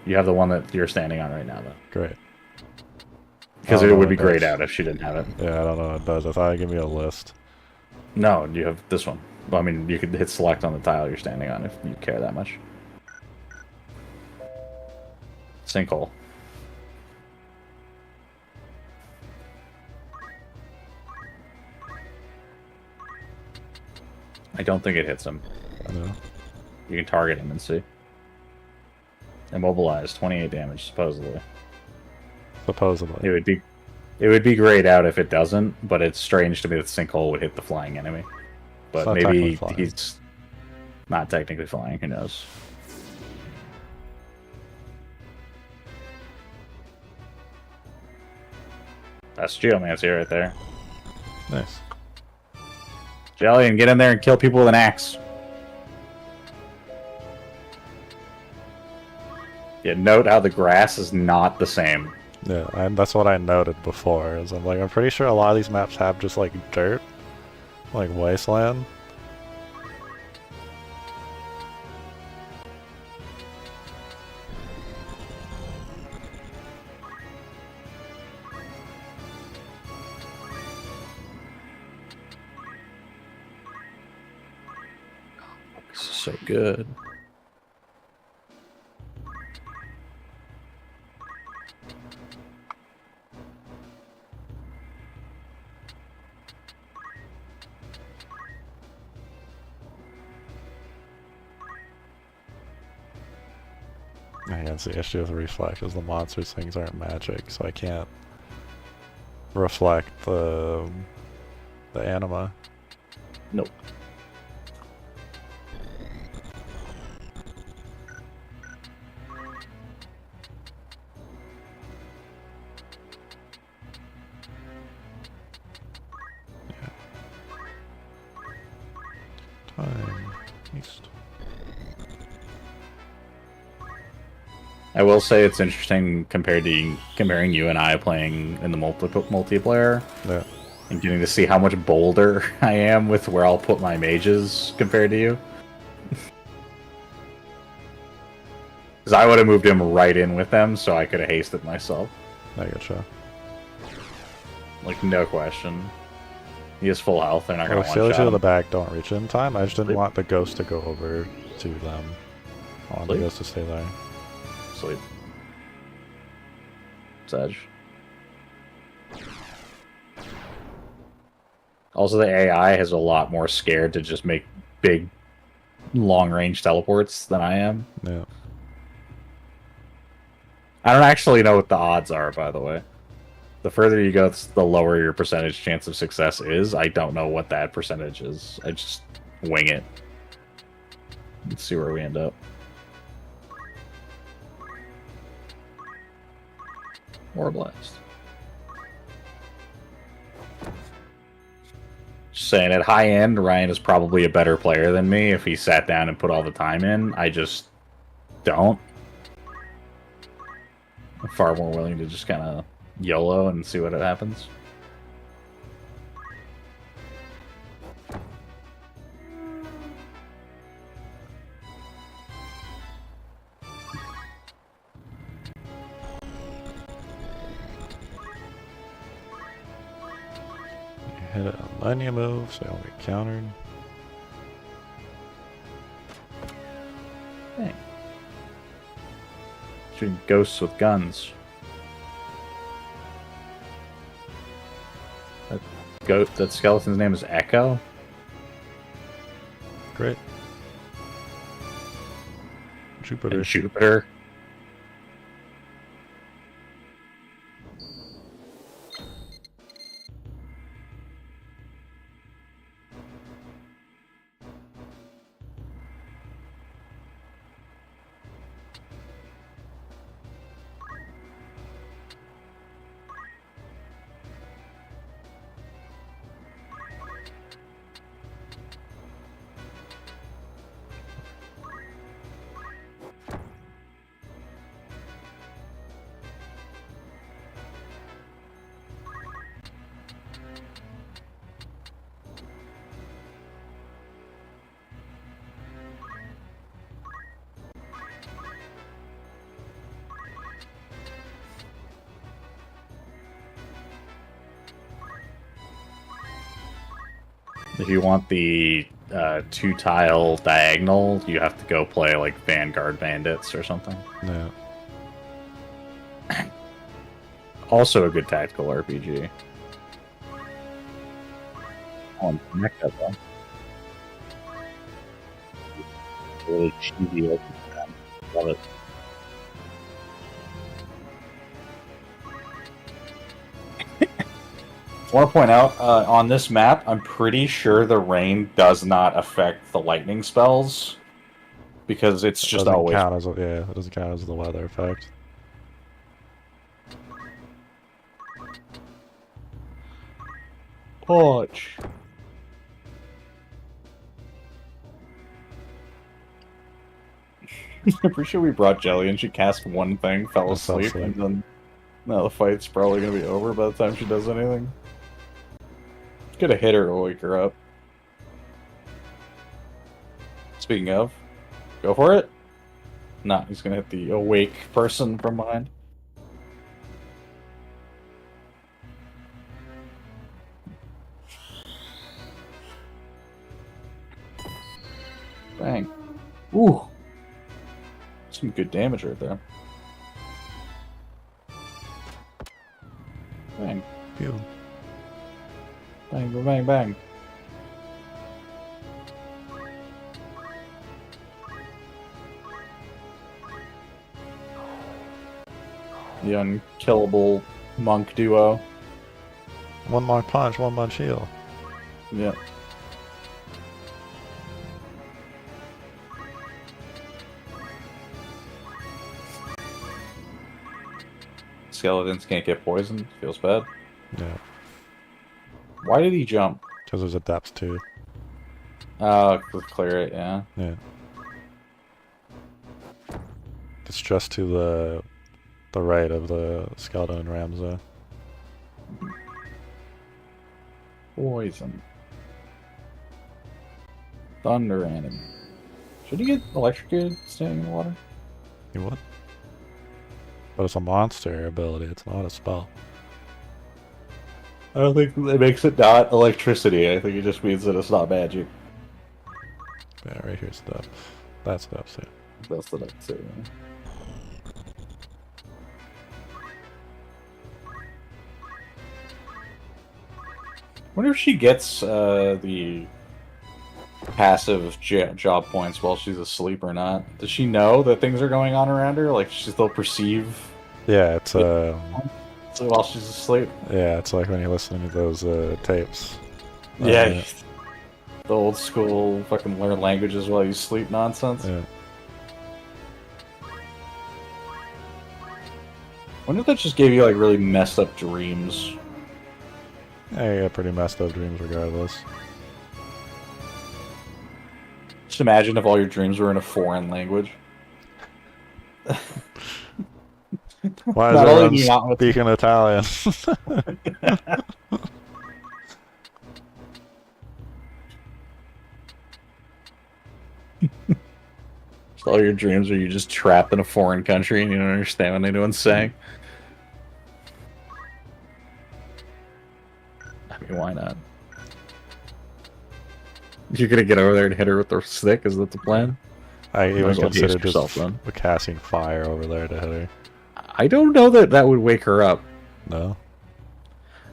You have the one that you're standing on right now, though. Great. Because I it don't know would be what it grayed does. out if she didn't have it. Yeah, I don't know what it does. I thought it'd give me a list. No, you have this one. Well, I mean, you could hit select on the tile you're standing on if you care that much. Sinkhole. I don't think it hits him. No. You can target him and see. Immobilized, 28 damage, supposedly. Supposedly. It would be grayed out if it doesn't, but it's strange to me that Sinkhole would hit the flying enemy. But not maybe technically flying. he's not technically flying, who knows. That's Geomancy right there. Nice. Jellian, get in there and kill people with an axe. Yeah, note how the grass is not the same. Yeah, and that's what I noted before. Is I'm pretty sure a lot of these maps have just like dirt, like wasteland. This is so good. I guess the issue with reflect is the monsters things aren't magic, so I can't reflect the anima. Nope. Time. East. I will say it's interesting comparing you and I playing in the multiplayer Yeah. and getting to see how much bolder I am with where I'll put my mages compared to you. Because I would have moved him right in with them, so I could have hasted myself. I gotcha. Like, no question. He has full health, they're not Well, going to if the other one-shot two of the him. back don't reach in time, I just didn't Sleep. want the ghost to go over to them. I wanted the Sleep. ghost to stay there. Sleep. Sedge. Also, the AI has a lot more scared to just make big, long-range teleports than I am. Yeah. I don't actually know what the odds are, by the way. The further you go, the lower your percentage chance of success is. I don't know what that percentage is. I just wing it. Let's see where we end up. Or blast. Just saying, at high end, Ryan is probably a better player than me if he sat down and put all the time in. I just don't. I'm far more willing to just kind of YOLO and see what happens. Hit it on any move, so I don't get countered. Dang. Shooting ghosts with guns. That skeleton's name is Echo? Great. Jupiter. And Jupiter. If you want the 2-tile diagonal, you have to go play like Vanguard Bandits or something. Yeah. Also a good tactical RPG. Oh, connect that though. Really cheesy open. Love it. I want to point out, on this map, I'm pretty sure the rain does not affect the lightning spells. Because it's just always... Count as it doesn't count as the weather effect. Punch. I'm pretty sure we brought Jelly and she cast one thing, fell asleep, and then... No, the fight's probably going to be over by the time she does anything. Could have hit her to wake her up. Speaking of, go for it. Nah, he's gonna hit the awake person from behind. Bang. Ooh. Some good damage right there. Bang. Pew. Bang, bang, bang, bang. The unkillable monk duo. One monk punch, one monk heal. Yep. Skeletons can't get poisoned. Feels bad. Yeah. Why did he jump? Because there's a depth too. Oh, clear it, yeah. Yeah. It's just to the right of the skeleton and Ramza. Poison. Thunder enemy. Should he get electrocuted standing in the water? You what? But it's a monster ability, it's not a spell. I don't think it makes it not electricity. I think it just means that it's not magic. Yeah, right here's the depth. That's depth, yeah. That's the next thing. Wonder if she gets the passive job points while she's asleep or not. Does she know that things are going on around her? Like, she still perceive? Yeah, it's while she's asleep? Yeah, it's like when you're listening to those tapes. Yeah. The old school fucking learn languages while you sleep nonsense. Yeah. Wonder if that just gave you like really messed up dreams. Yeah, you got pretty messed up dreams regardless. Just imagine if all your dreams were in a foreign language. Why is Not only everyone do you not want speaking Italian? all your dreams are you just trapped in a foreign country and you don't understand what anyone's saying. I mean, why not? You're gonna get over there and hit her with the stick? Is that the plan? I even as well considered haste yourself, just then. casting fire over there to hit her. I don't know that that would wake her up. No?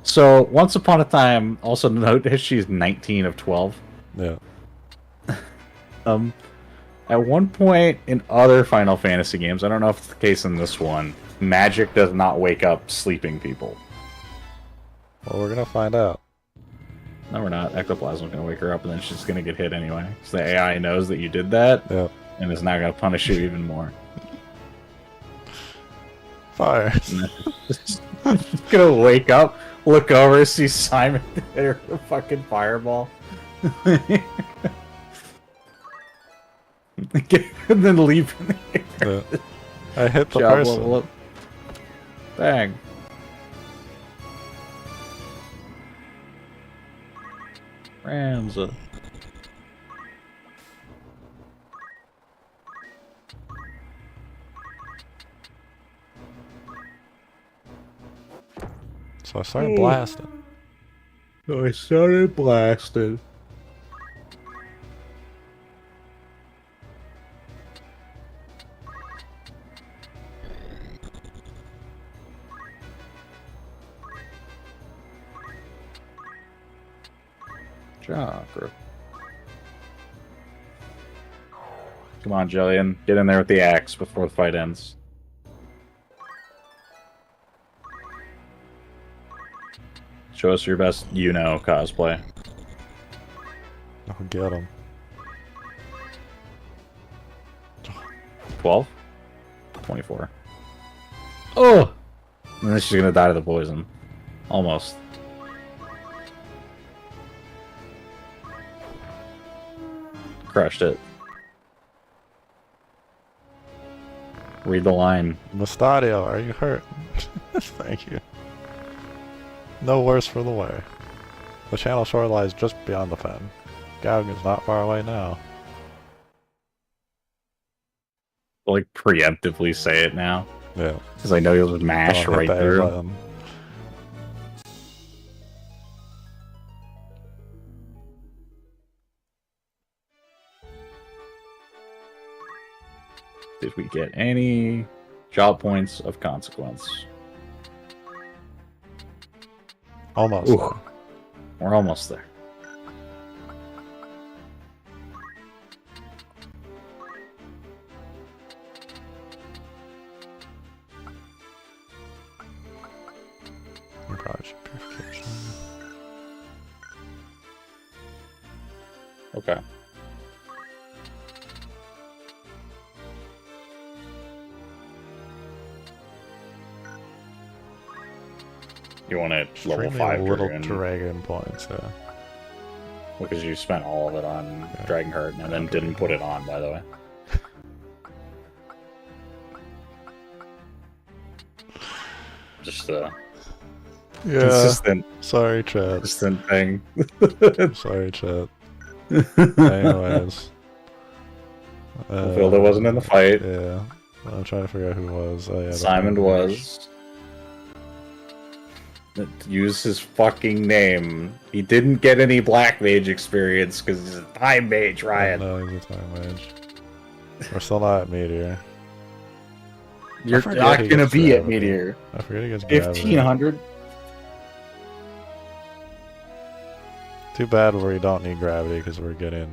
So, once upon a time, also note that she's 19 of 12. Yeah. At one point in other Final Fantasy games, I don't know if it's the case in this one, magic does not wake up sleeping people. Well, we're gonna find out. No, we're not. Ectoplasm's gonna wake her up, and then she's gonna get hit anyway. So the AI knows that you did that, Yeah. and is now gonna punish you even more. Fire. She's gonna wake up, look over, see Simon hit her with a fucking fireball. And then leave. Yeah. I hit the Job person. level up. Bang. Ramza. So I started blasting. So I started blasting. Chakra. Come on, Jillian. Get in there with the axe before the fight ends. Show us your best cosplay. I'll get him. 12? 24. Oh! And then she's gonna die to the poison. Almost. Crushed it. Read the line. Mustadio, are you hurt? Thank you. No worse for the wear. The channel shore lies just beyond the fen. Gavin is not far away now. Like, preemptively say it now. Yeah. Because I know you'll just mash Don't hit right that through. button. Did we get any job points of consequence? Almost. Ooh. We're almost there. You probably should purification. Okay. You want it level Extremely 5 little dragon, dragon points, yeah. because you spent all of it on Dragon Heart and then didn't put it on, by the way. Just a Yeah. consistent Sorry, chat. consistent thing. Sorry, chat. Anyways. Vilda wasn't in the fight. Yeah. I'm trying to figure out who was. Oh, yeah, Simon was. Use his fucking name. He didn't get any Black Mage experience because he's a Time Mage, Ryan. No, he's a time mage. We're still not at Meteor. You're forget not he gonna gets be at gravity. Meteor. I forget he gets gravity. 1500. Too bad we don't need gravity because we're getting.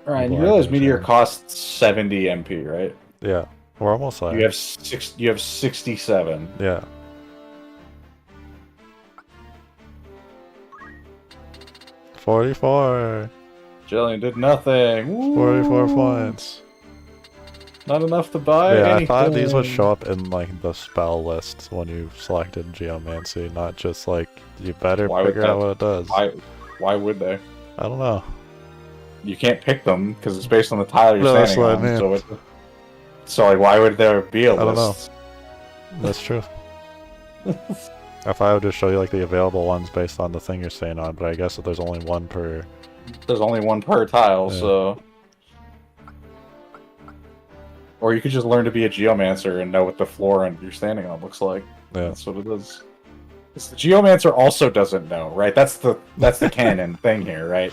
Ryan, you Black realize Mage, Meteor yeah. costs 70 MP, right? Yeah. We're almost there. You have 67. Yeah. $44. Jillian did nothing. Woo! 44 points. Not enough to buy Yeah, anything. I thought these would show up in like the spell list when you selected Geomancy, not just like you better Why would figure out that- what it does. Why would they? I don't know. You can't pick them because it's based on the tile you're No, that's standing what I on. meant. So like, why would there be a I don't know. list? That's true. If I would just show you like the available ones based on the thing you're staying on, but I guess that there's only one per. There's only one per tile, Yeah. so. Or you could just learn to be a geomancer and know what the floor and you're standing on looks like. Yeah. That's what it is. The geomancer also doesn't know, right? That's the canon thing here, right?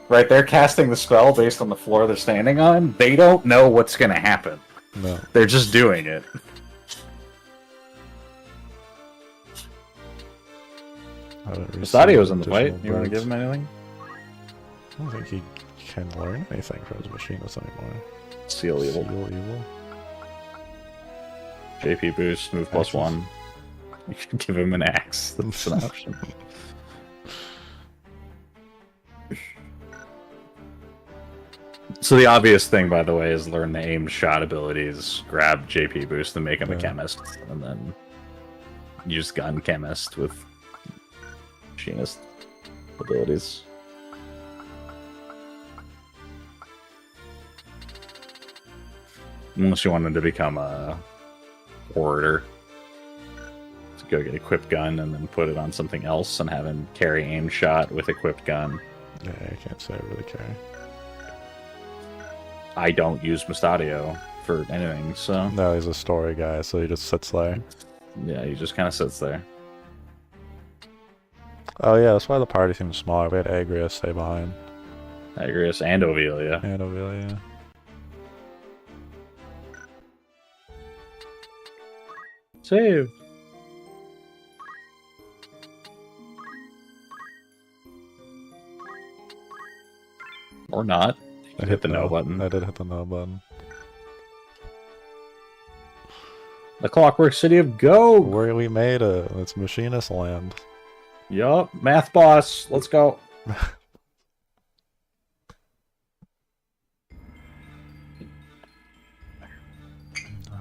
Right, they're casting the spell based on the floor they're standing on. They don't know what's gonna happen. No. They're just doing it. Stadio's in the fight. You want to give him anything? I don't think he can learn anything from his machinist anymore. Seal evil. Seal evil. JP boost, move +1. You can give him an axe. That's an option. So the obvious thing, by the way, is learn the aimed shot abilities, grab JP boost, and make him a chemist, and then use gun chemist with machinist abilities. Unless you wanted to become a orator. To go get equipped gun and then put it on something else and have him carry aimed shot with equipped gun. Yeah, I can't say I really care. I don't use Mustadio for anything, so... No, he's a story guy, so he just sits there. Yeah, he just kind of sits there. Oh yeah, that's why the party seems smaller. We had Agrias stay behind. Agrias and Ovelia. And Ovelia. Save! Or not. I Hit the no button. I did hit the no button. The Clockwork City of Go! Where we made it. It's Machinist Land. Yup, math boss. Let's go.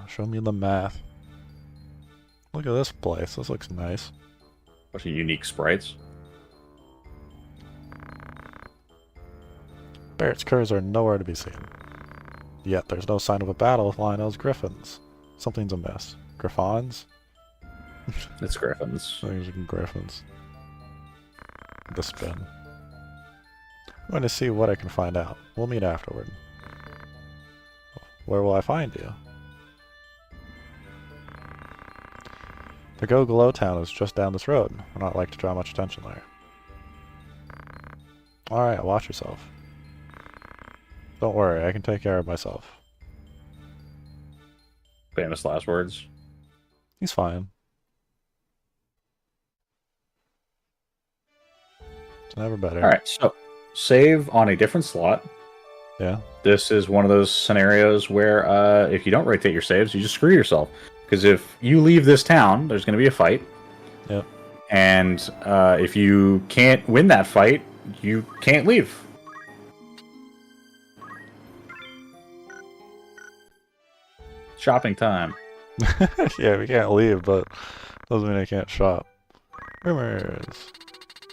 Show me the math. Look at this place. This looks nice. Bunch of unique sprites. Barrett's curs are nowhere to be seen. Yet there's no sign of a battle with Lionel's griffins. Something's amiss. Griffons? It's griffins. Things are griffins. The spin. I'm going to see what I can find out. We'll meet afterward. Where will I find you? The Go Glow Town is just down this road. I'd not like to draw much attention there. Alright, watch yourself. Don't worry, I can take care of myself. Famous last words. He's fine. It's never better. Alright, so save on a different slot. Yeah. This is one of those scenarios where if you don't rotate your saves, you just screw yourself. Because if you leave this town, there's going to be a fight. Yep. And if you can't win that fight, you can't leave. Shopping time. Yeah, we can't leave, but doesn't mean I can't shop. Rumors.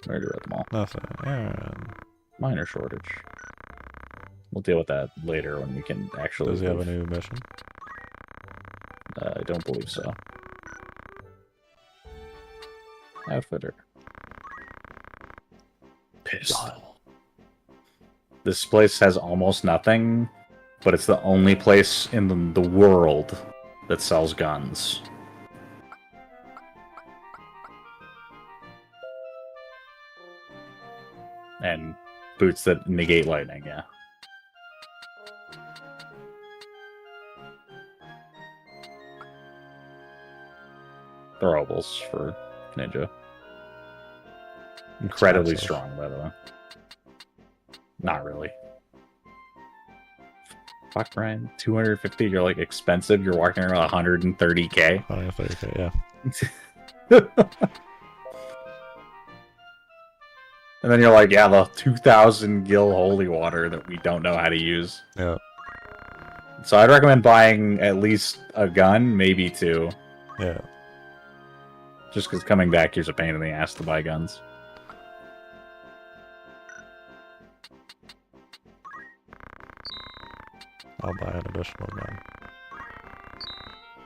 Murder at the mall. Nothing. Aaron. Minor shortage. We'll deal with that later when we can actually. Does he have a leave. new mission? I don't believe so. Outfitter. Pistol. This place has almost nothing, but it's the only place in the world that sells guns. And boots that negate lightning, yeah. Throwables for ninja. Incredibly strong, by the way. Not really. Fuck, Brian. 250, you're like expensive. You're walking around 130k. 130k, yeah. And then you're like, yeah, the 2,000 gil holy water that we don't know how to use. Yeah. So I'd recommend buying at least a gun, maybe two. Yeah. Just because coming back here's a pain in the ass to buy guns. I'll buy an additional gun.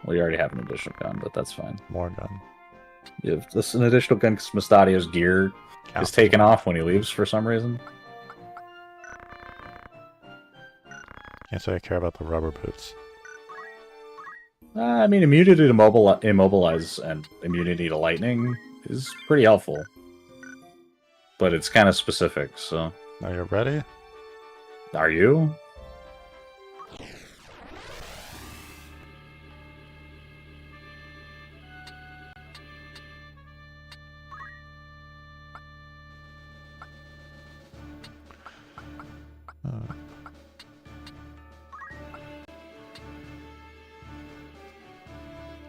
Well, you already have an additional gun, but that's fine. More gun. You have this an additional gun because Mustadio's gear is taken off when he leaves for some reason. Can't say I care about the rubber boots. I mean, immunity to immobilize and immunity to lightning is pretty helpful. But it's kind of specific, so... Are you ready? Are you?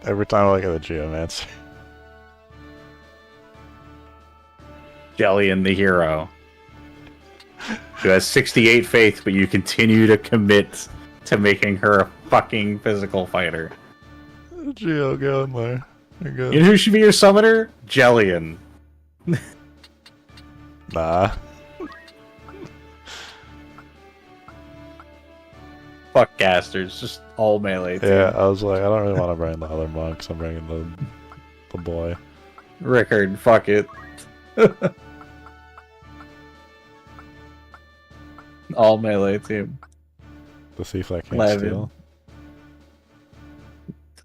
Every time I look at the Geomancer. Jellian the hero. Who has 68 faith, but you continue to commit to making her a fucking physical fighter. Geo, go in there. You're good. You know who should be your summoner? Jellian. Nah. Fuck casters, just all melee team. Yeah, I was like, I don't really want to bring the other monks. I'm bringing the boy. Rickard, fuck it. All melee team. The thief that can't Levin. steal.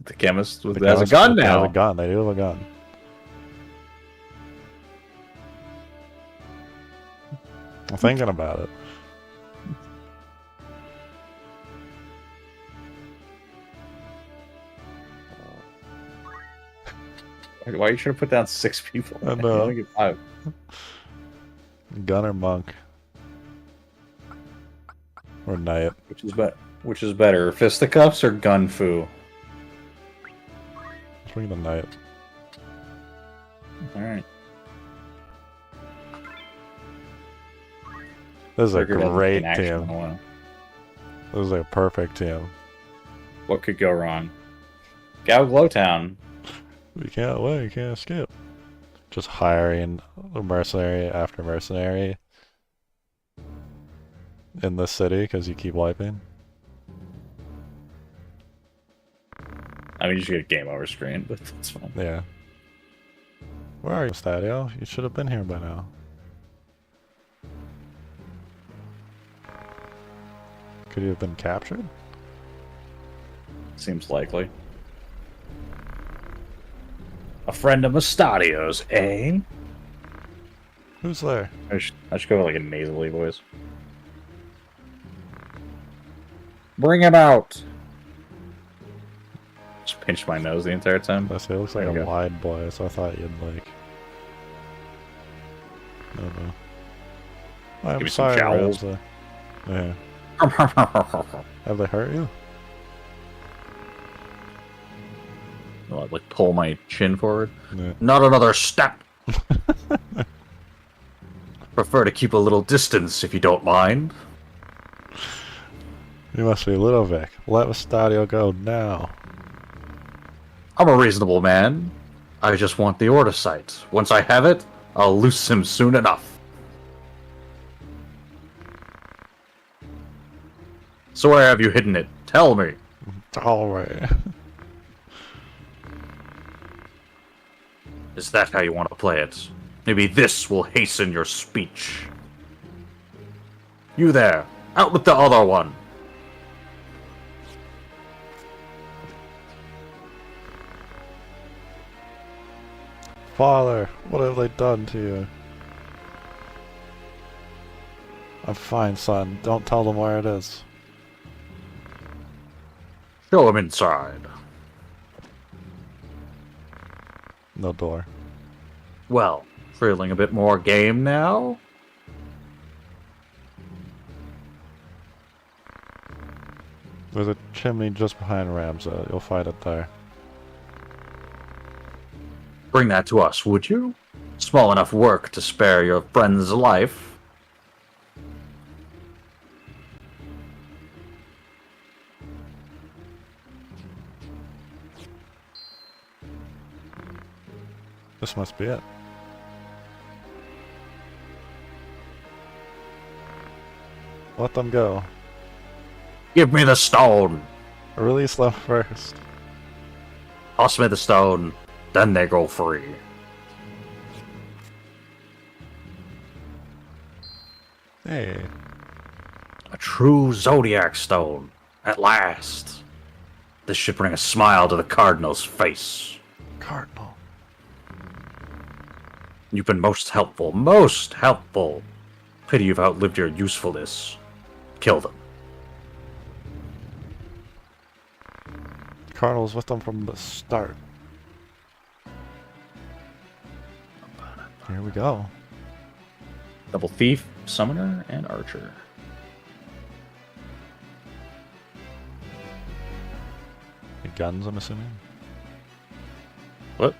The chemist has a chemist gun has now. a gun. They do have a gun. I'm thinking about it. Why are you trying to put down 6 people? I You know. only get 5. Gun or monk? Or knight? Which is better, fisticuffs or gun fu? Let's bring the knight. Alright. This is a Rickard hasn't great been in action in a team. while. This is a perfect team. What could go wrong? Gal Glowtown. We can't win. You can't skip. Just hiring a mercenary after mercenary in this city because you keep wiping. I mean, you should get a game over screen, but that's fine. Yeah. Where are you, Stadio? You should have been here by now. Could you have been captured? Seems likely. A friend of Mustadio's, eh? Who's there? I should go with like a nasally voice. Bring him out! Just pinch my nose the entire time. I say it looks like There you a go. wide boy, so I thought you'd like. I don't know. I'm Give me some sorry, jowls. Rosa. Yeah. Have they hurt you? I'll, like, pull my chin forward. Yeah. Not another step! Prefer to keep a little distance, if you don't mind. You must be Ludovic. Let Stadio go now. I'm a reasonable man. I just want the order site. Once I have it, I'll loose him soon enough. So where have you hidden it? Tell me. Alright. Is that how you want to play it? Maybe this will hasten your speech. You there, out with the other one. Father, what have they done to you? I'm fine, son. Don't tell them where it is. Show him inside. No door. Well, feeling a bit more game now? There's a chimney just behind Ramza. You'll find it there. Bring that to us, would you? Small enough work to spare your friend's life. This must be it. Let them go. Give me the stone. Release them first. Toss me the stone, then they go free. Hey. A true Zodiac stone, at last. This should bring a smile to the Cardinal's face. Cardinal. You've been most helpful, most helpful. Pity you've outlived your usefulness. Kill them. Cardinal's with them from the start. Here we go. Double thief, summoner, and archer. The guns, I'm assuming? What?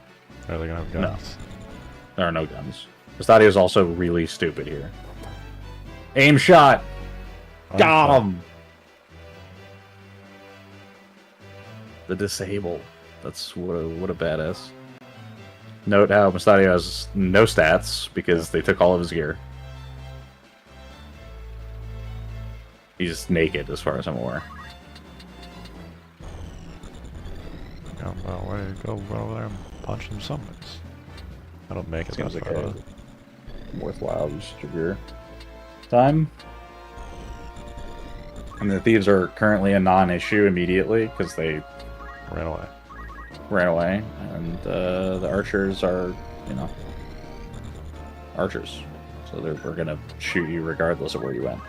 Are they gonna have guns? There are no guns. Mustadio's also really stupid here. Aim shot! Got him! The disable. That's what a badass. Note how Mustadio has no stats because they took all of his gear. He's naked as far as I'm aware. Go away, go over there and punch some summons. I don't make it Seems that like far. a worthwhile use of your time. And the thieves are currently a non-issue immediately because they Ran away. ran away, and the archers are, archers. So we're gonna shoot you regardless of where you went.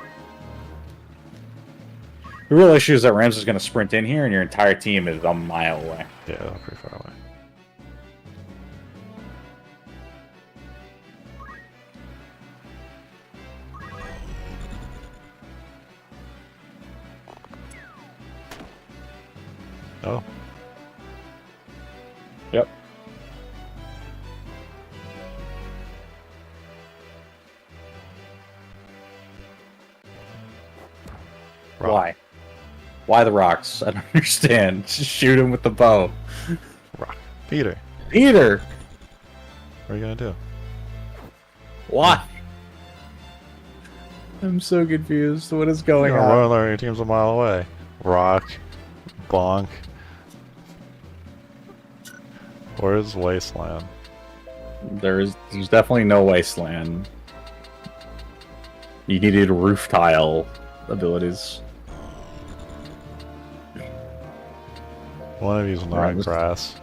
The real issue is that Rams is gonna sprint in here, and your entire team is a mile away. Yeah, they're pretty far away. Oh. Yep. Rock. Why? Why the rocks? I don't understand. Just shoot him with the bow. Rock. Peter, Peter! what are you gonna do? Why? I'm so confused. What is going You're on? one of your team's a mile away. Rock. Bonk. Where's Wasteland? There's definitely no wasteland. You needed roof tile abilities. One of you's not Alright, grass.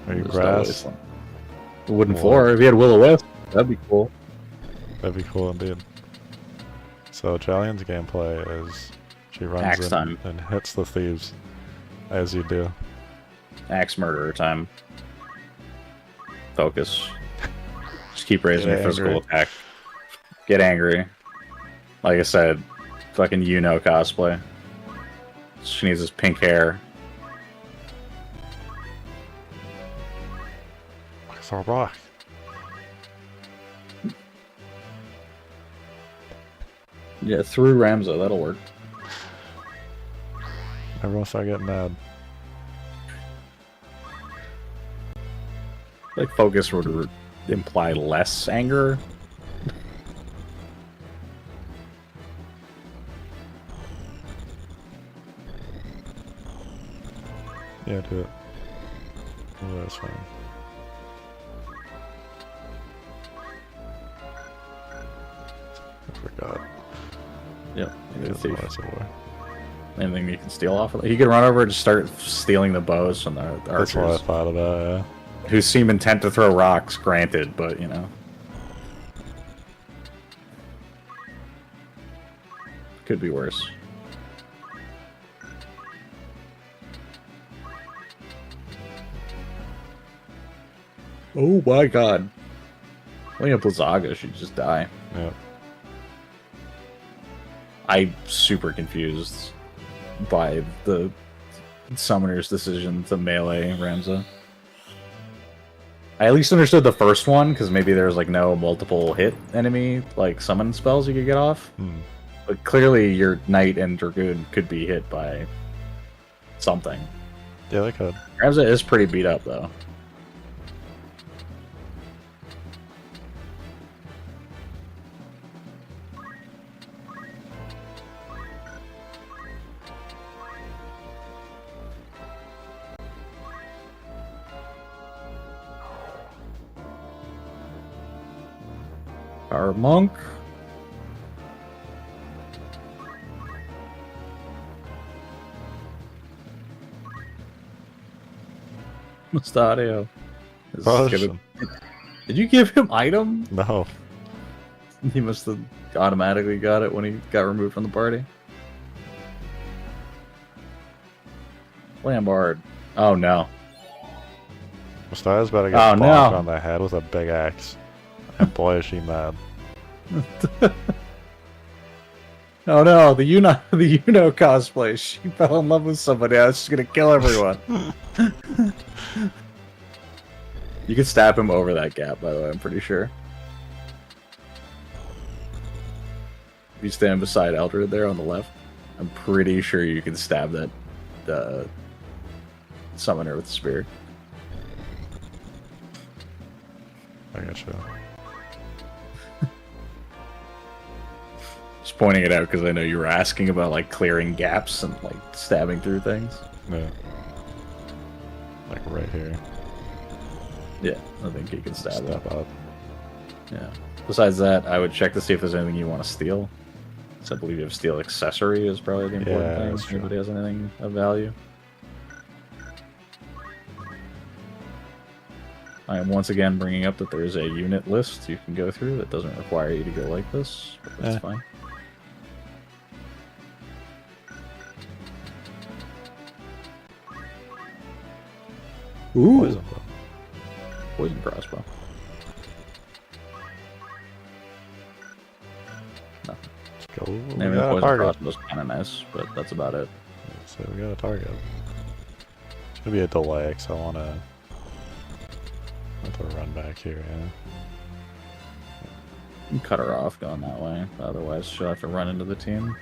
Are you There's no grass? wasteland. Wooden Wood. floor. If you had Will-O-Wisp, that'd be cool. That'd be cool indeed. So Jalian's gameplay is she runs Axe in time. and hits the thieves as you do. Axe murderer time. Focus. Just keep raising Get your physical angry. attack. Get angry. Like I said, fucking cosplay. She needs his pink hair. I saw a rock. Yeah, through Ramza, that'll work. Everyone start getting mad. Like focus would imply less anger. Yeah, do it. Oh, that's fine. I forgot. Yep. Because Thief. that's over. Anything you can steal off of it. He could run over and just start stealing the bows from the That's what I archers. thought about, yeah. Who seem intent to throw rocks, granted, but could be worse. Oh my god. I think a Blizzaga should just die. Yeah. I'm super confused by the summoner's decision to melee Ramza. I at least understood the first one, because maybe there's like no multiple hit enemy like summon spells you could get off. Hmm. But clearly your Knight and Dragoon could be hit by something. Yeah, they could. Ramza is pretty beat up though. Our monk. Mustadio. Potion. Did you give him item? No. He must have automatically got it when he got removed from the party. Lambard. Oh no. Mustard's about to get Oh, bonked no. on the head with a big axe. And boy, is she mad. Oh no, the Uno cosplay. She fell in love with somebody else. She's gonna kill everyone. You can stab him over that gap, by the way, I'm pretty sure. If you stand beside Eldred there on the left, I'm pretty sure you can stab that summoner with the spear. I gotcha. Just pointing it out because I know you were asking about like clearing gaps and like stabbing through things. Yeah. Like right here. Yeah, I think you can stab Step that. up. Yeah. Besides that, I would check to see if there's anything you want to steal. So I believe you have steel accessory is probably the important Yeah, thing. that's If true. anybody has anything of value. I am once again bringing up that there is a unit list you can go through that doesn't require you to go like this, but that's fine. Ooh, Poison bow. poison crossbow. Nothing. Let's go. We Maybe the got a poison target. crossbow's kind of nice, but that's about it. So we got a target. It's gonna be a delay because I want to run back here. Yeah. You can cut her off going that way, otherwise she'll have to run into the team.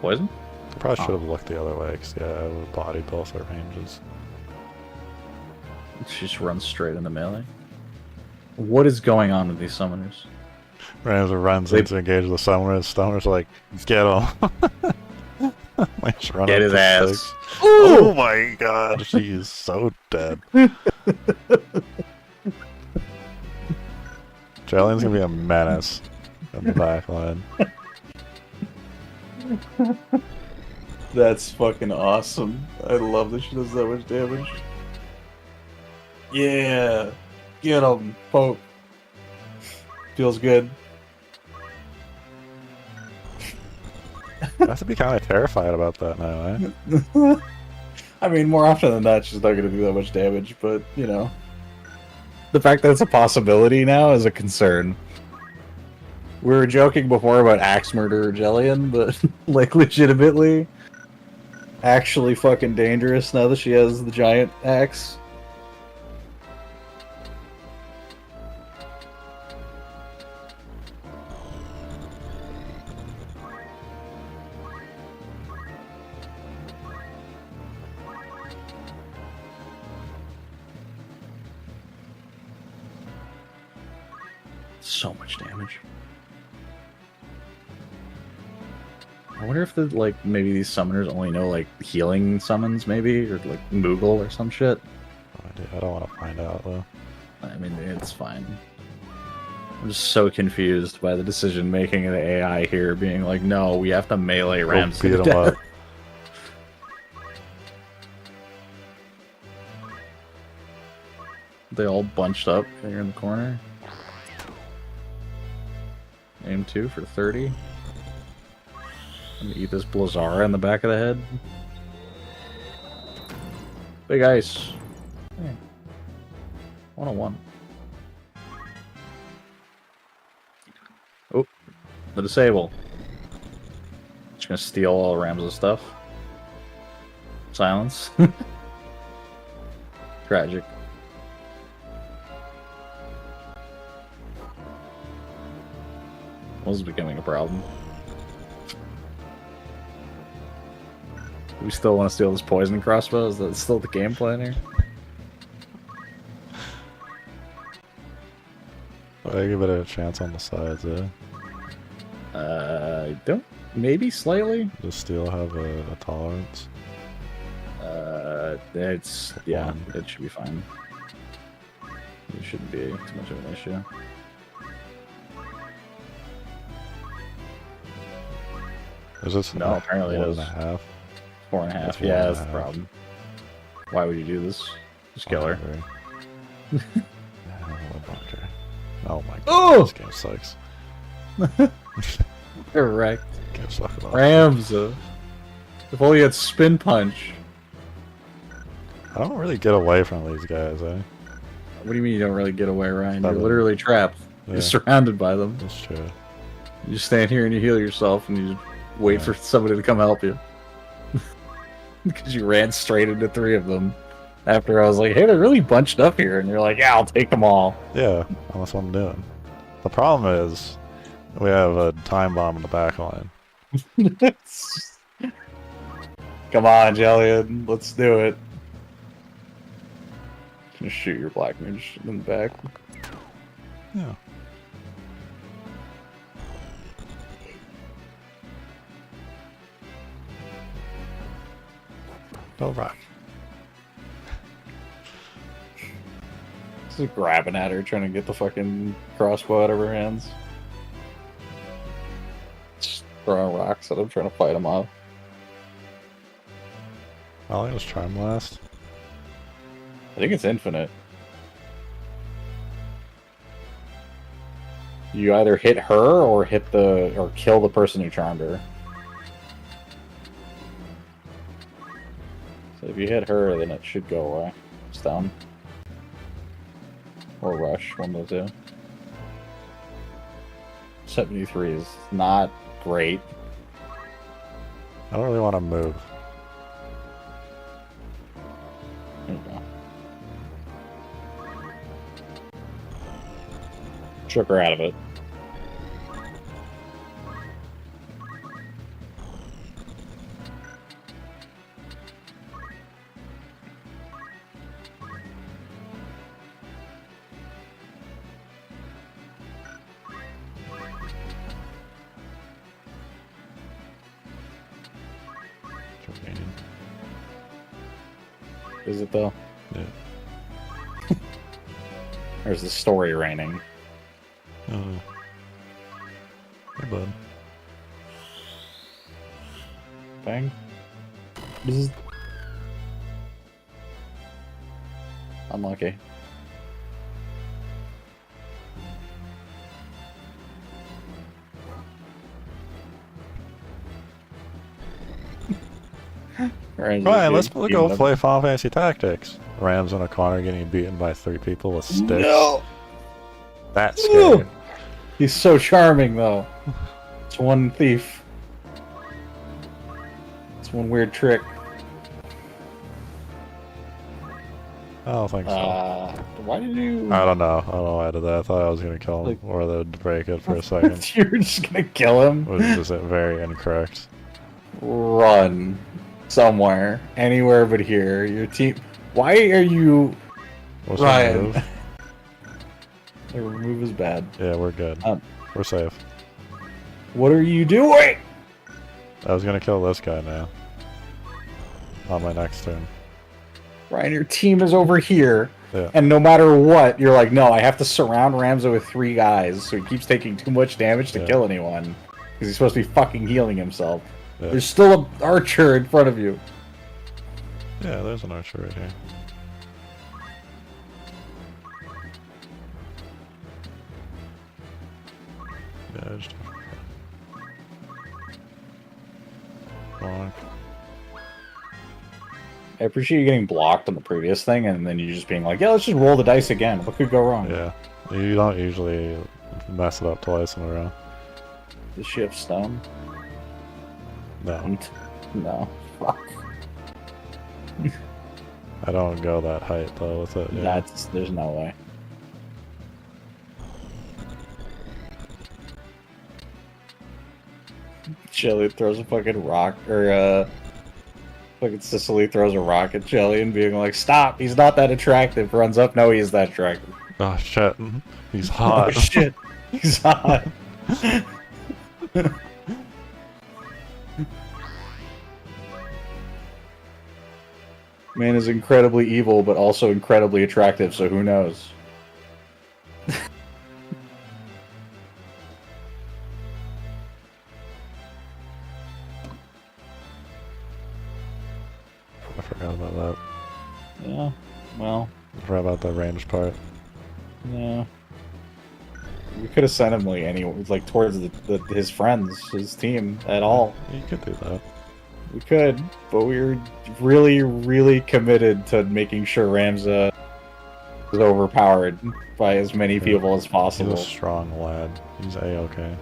Poison? I probably should have looked the other way because yeah, I would have bodied both our ranges. She just runs straight into melee. What is going on with these summoners? Ramsey runs in to engage the summoner. The summoner's like, get him. Like, just run Get up his to ass. six. Oh my god, she is so dead. Jillian's gonna be a menace in the back line. That's fucking awesome. I love that she does that much damage. Yeah. Get him, Pope. Feels good. I have to be kind of terrified about that now, eh? I mean, more often than not, she's not going to do that much damage, but, you know. The fact that it's a possibility now is a concern. We were joking before about axe murderer Jellian, but, like, legitimately, actually fucking dangerous now that she has the giant axe. So much damage. I wonder if the maybe these summoners only know like healing summons, maybe, or like Moogle or some shit. I don't want to find out though. I mean, it's fine. I'm just so confused by the decision making of the AI here, being like, no, we have to melee Go Ramsey beat to him death. up. They all bunched up here in the corner. Aim 2 for 30. I'm gonna eat this Blazara in the back of the head. Big ice. Hey. 101. Oh, the disable. Just gonna steal all Ram's stuff. Silence. Tragic. This is becoming a problem. We still want to steal this poison crossbow? Is that still the game plan here? I give it a chance on the sides, yeah. Don't. Maybe slightly. Does steel have a tolerance? Yeah, it should be fine. It shouldn't be too much of an issue. Is this no? Apparently it is 1.5. 4.5. Yeah, that's the problem. Why would you do this? Just kill her. Oh my god, oh! This game sucks. Correct. Game sucks. Rams. If only you had spin punch. I don't really get away from these guys, eh? What do you mean you don't really get away, Ryan? You're Probably. literally trapped. Yeah. You're surrounded by them. That's true. You stand here and you heal yourself and you wait for somebody to come help you. Because you ran straight into 3 of them. After I was like, hey, they're really bunched up here. And you're like, yeah, I'll take them all. Yeah, that's what I'm doing. The problem is, we have a time bomb in the back line. Come on, Jellian. Let's do it. Just shoot your black mage in the back. Yeah. Don't rock. Just grabbing at her, trying to get the fucking crossbow out of her hands. Just throwing rocks at him, trying to fight him off. I think it was Charm Blast. I think it's infinite. You either hit her or kill the person who charmed her. So if you hit her, then it should go away. Stun. Or rush, one of the two. 73 is not great. I don't really want to move. There you go. Shook her out of it. Is it though? Yeah. There's the story raining. Oh. Hey, bud. Bang. This is unlucky. Ryan, let's go play Final Fantasy Tactics. Rams in a corner getting beaten by 3 people with sticks. No! That's scary. He's so charming, though. It's one thief. It's one weird trick. I don't think so. Why did you... I don't know. I don't know why I did that. I thought I was going to kill him, or they'd break it for a second. You were just going to kill him? Which is just very incorrect. Run. Somewhere. Anywhere but here. Your team... Why are you... What's Ryan? The remove is bad. Yeah, we're good. We're safe. What are you doing? I was going to kill this guy now. On my next turn. Ryan, your team is over here. Yeah. And no matter what, you're like, no, I have to surround Ramza with 3 guys so he keeps taking too much damage to kill anyone. Because he's supposed to be fucking healing himself. Yeah. There's still an archer in front of you. Yeah, there's an archer right here. Yeah, just... Bonk. I appreciate you getting blocked on the previous thing, and then you just being like, yeah, let's just roll the dice again. What could go wrong? Yeah. You don't usually mess it up twice in a row. Does she have stun? No. No. Fuck. I don't go that height, though, with it. Yeah. There's no way. Shelly throws a fucking rock, or fucking Sicily throws a rock at Shelly and being like, stop, he's not that attractive. Runs up, no, he is that attractive. Oh shit. He's Oh hot. shit. He's hot. Man is incredibly evil, but also incredibly attractive, so who knows? I forgot about that. Yeah, well, I forgot about the range part. yeah. We could have sent him like towards his friends, his team at all. You could do that. We could, but we were really, really committed to making sure Ramza was overpowered by as many people as He's possible. a strong lad. He's A-okay.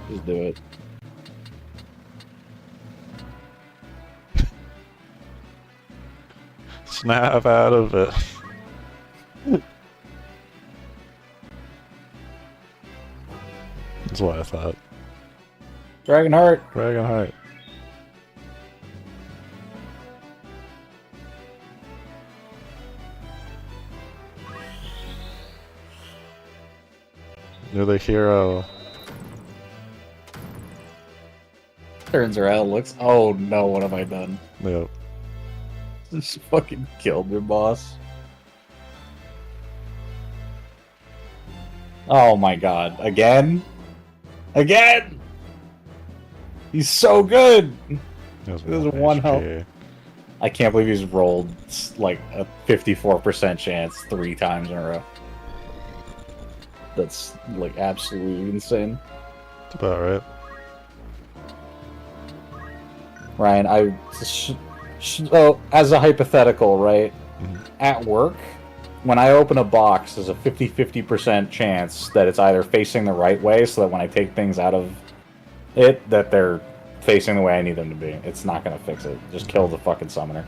Just do it. Snap out of it. That's what I thought. Dragonheart! Dragonheart. You're the hero. Turns around, looks. Oh no, what have I done? Yep. Just fucking killed your boss. Oh my god. Again? Again! He's so good! There's There's one health. HP. I can't believe he's rolled like a 54% chance 3 times in a row. That's like absolutely insane. That's about right. Ryan, oh, as a hypothetical, right? Mhm. At work, when I open a box, there's a 50% chance that it's either facing the right way, so that when I take things out of it, that they're facing the way I need them to be. It's not gonna fix it. Just kill the fucking summoner.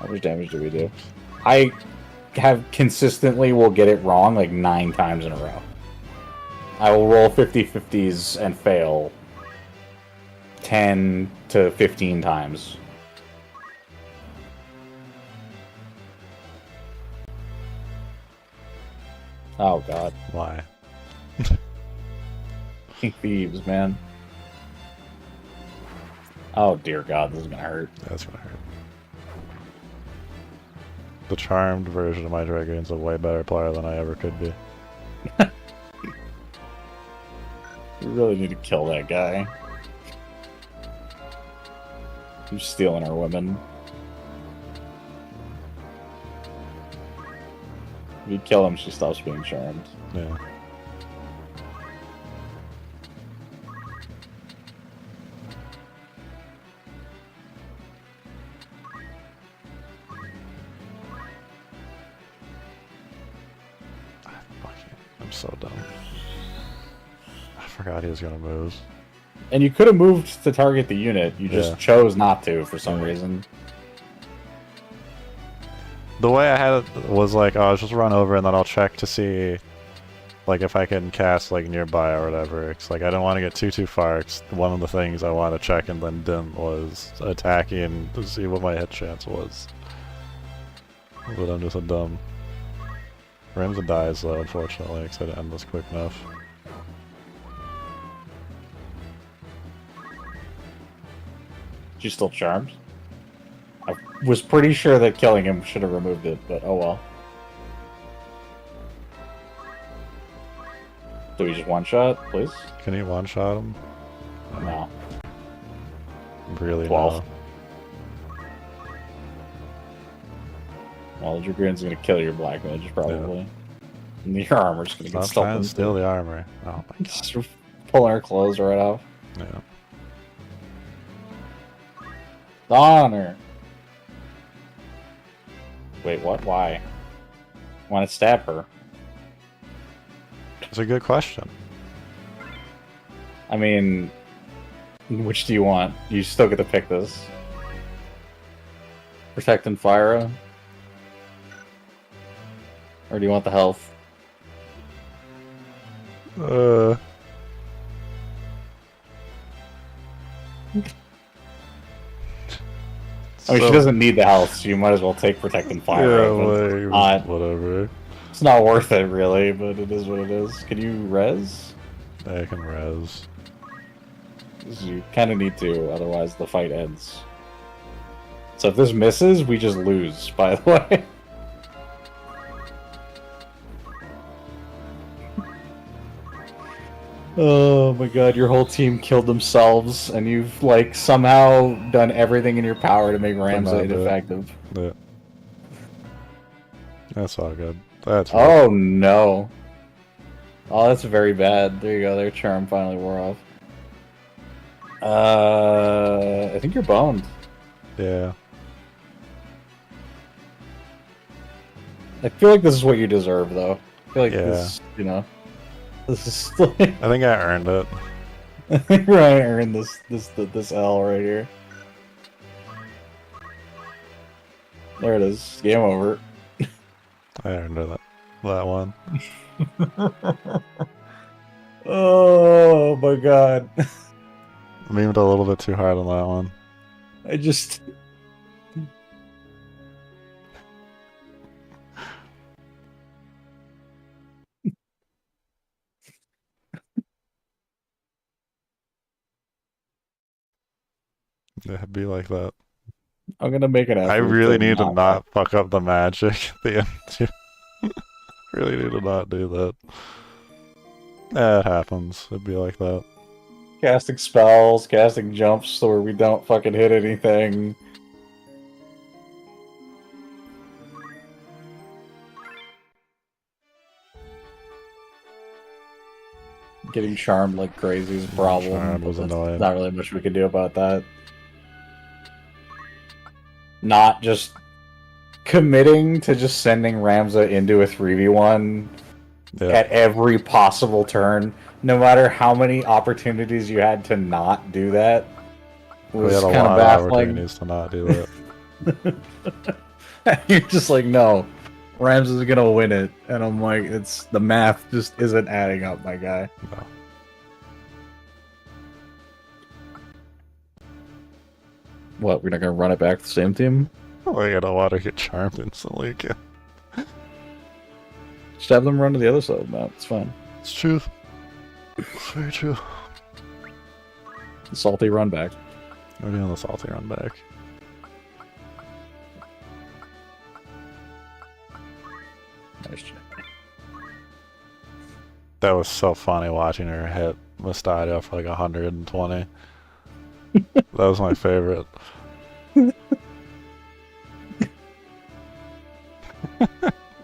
How much damage do we do? I have consistently will get it wrong like 9 times in a row. I will roll 50-50s and fail 10 to 15 times. Oh god. Why? Thieves, man. Oh dear god, this is gonna hurt. That's gonna hurt. The charmed version of my Dragoon's a way better player than I ever could be. We really need to kill that guy. He's stealing our women. If you kill him, she stops being charmed. Yeah. I'm so dumb. I forgot he was gonna move. And you could have moved to target the unit, you just Yeah. chose not to for some reason. The way I had it was like, oh, I'll just run over and then I'll check to see, like, if I can cast, like, nearby or whatever. It's like, I didn't want to get too far. One of the things I wanted to check and then didn't was attacking to see what my hit chance was. But I'm just a dumb. Ramza dies, though, unfortunately, because I didn't end this quick enough. She's still charmed. I was pretty sure that killing him should have removed it, but oh well. Do we just one-shot, please? Can you one-shot him? No. Really, 12. no. Well, the Dragoon's gonna kill your Black Mage, probably. And your armor's gonna get Stop trying to stolen. steal the armor. Oh my god. Just pulling our clothes right off. Yeah. Honor. Wait, what? Why? Want to stab her? It's a good question. I mean, which do you want? You still get to pick this. Protect and fire, or do you want the health? I mean, she doesn't need the health, so you might as well take Protect and Fire. Yeah, like, whatever. It's not worth it, really, but it is what it is. Can you res? I can res. You kind of need to, otherwise the fight ends. So if this misses, we just lose, by the way. Oh my god, your whole team killed themselves, and you've, like, somehow done everything in your power to make Ramza ineffective. Yeah. That's all good. That's Oh no. Oh, that's very bad. There you go, their charm finally wore off. I think you're boned. Yeah. I feel like this is what you deserve, though. I feel like this, you know, this is like... I think I earned it. I think I earned this L right here. There it is. Game over. I earned it. That one. Oh my god. I memed a little bit too hard on that one. I just... It'd be like that. I'm gonna make an effort. I really need to not fuck up the magic at the end, too. Really need to not do that. It happens. It'd be like that. Casting spells, casting jumps so where we don't fucking hit anything. Getting charmed like crazy is a problem. Charmed was annoying. Not really much we could do about that. Not just committing to just sending Ramza into a 3v1 at every possible turn, no matter how many opportunities you had to not do that, was kind of baffling. Opportunities to not do that. You're just like, no, Ramza's gonna win it, and I'm like, it's the math just isn't adding up, my guy. No. What, we're not gonna run it back to the same team? Oh, I don't want to get charmed instantly again. Just have them run to the other side of the map, it's fine. It's true. It's very true. The salty run back. We're doing the salty run back. Nice check. That was so funny watching her hit Mustadio for like 120. That was my favorite.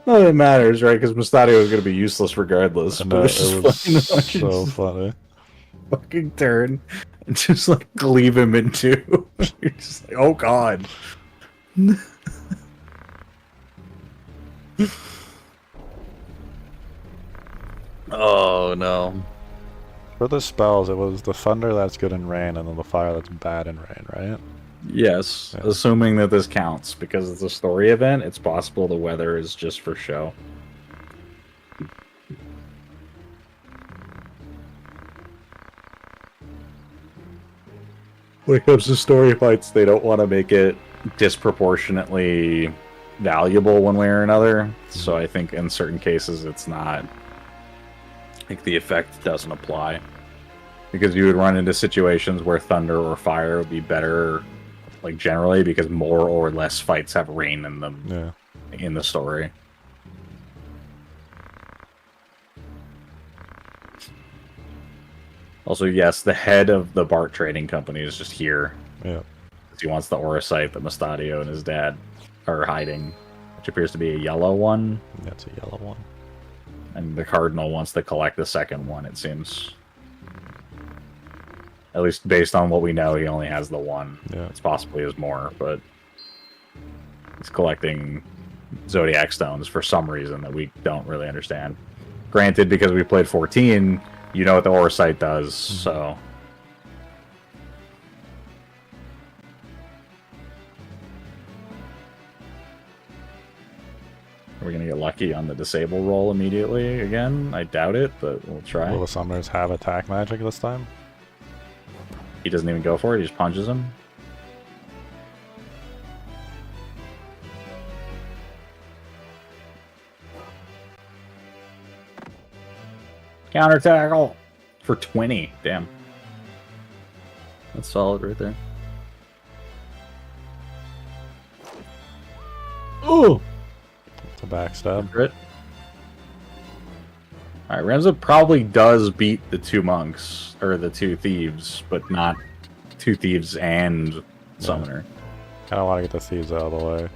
Well, it matters, right? Because Mustadio is going to be useless regardless. But it was so funny. Fucking turn and just like cleave him in two. You're just like, oh god. Oh no. For the spells, it was the thunder that's good in rain and then the fire that's bad in rain, right? Yes, yeah. Assuming that this counts, because it's a story event, it's possible the weather is just for show. When it comes to story fights, they don't want to make it disproportionately valuable one way or another, so I think in certain cases it's not... like the effect doesn't apply. Because you would run into situations where thunder or fire would be better, like generally, because more or less fights have rain in them in the story. Also, yes, the head of the Bart Trading Company is just here. Yeah. He wants the aura site that Mustadio and his dad are hiding, which appears to be a yellow one. That's a yellow one. And the Cardinal wants to collect the second one, it seems. At least based on what we know, he only has the one. Yeah. It's possibly has more, but he's collecting Zodiac Stones for some reason that we don't really understand. Granted, because we played 14, you know what the Aura Site does, so... Are we going to get lucky on the disable roll immediately again? I doubt it, but we'll try. Will the summoners have attack magic this time? he doesn't even go for it. He just punches him. Counter tackle for 20. Damn. That's solid right there. Ooh! It's a backstab. Crit. Alright, Remza probably does beat the 2 monks, or the 2 thieves, but not 2 thieves and summoner. I don't want to get the thieves out of the way.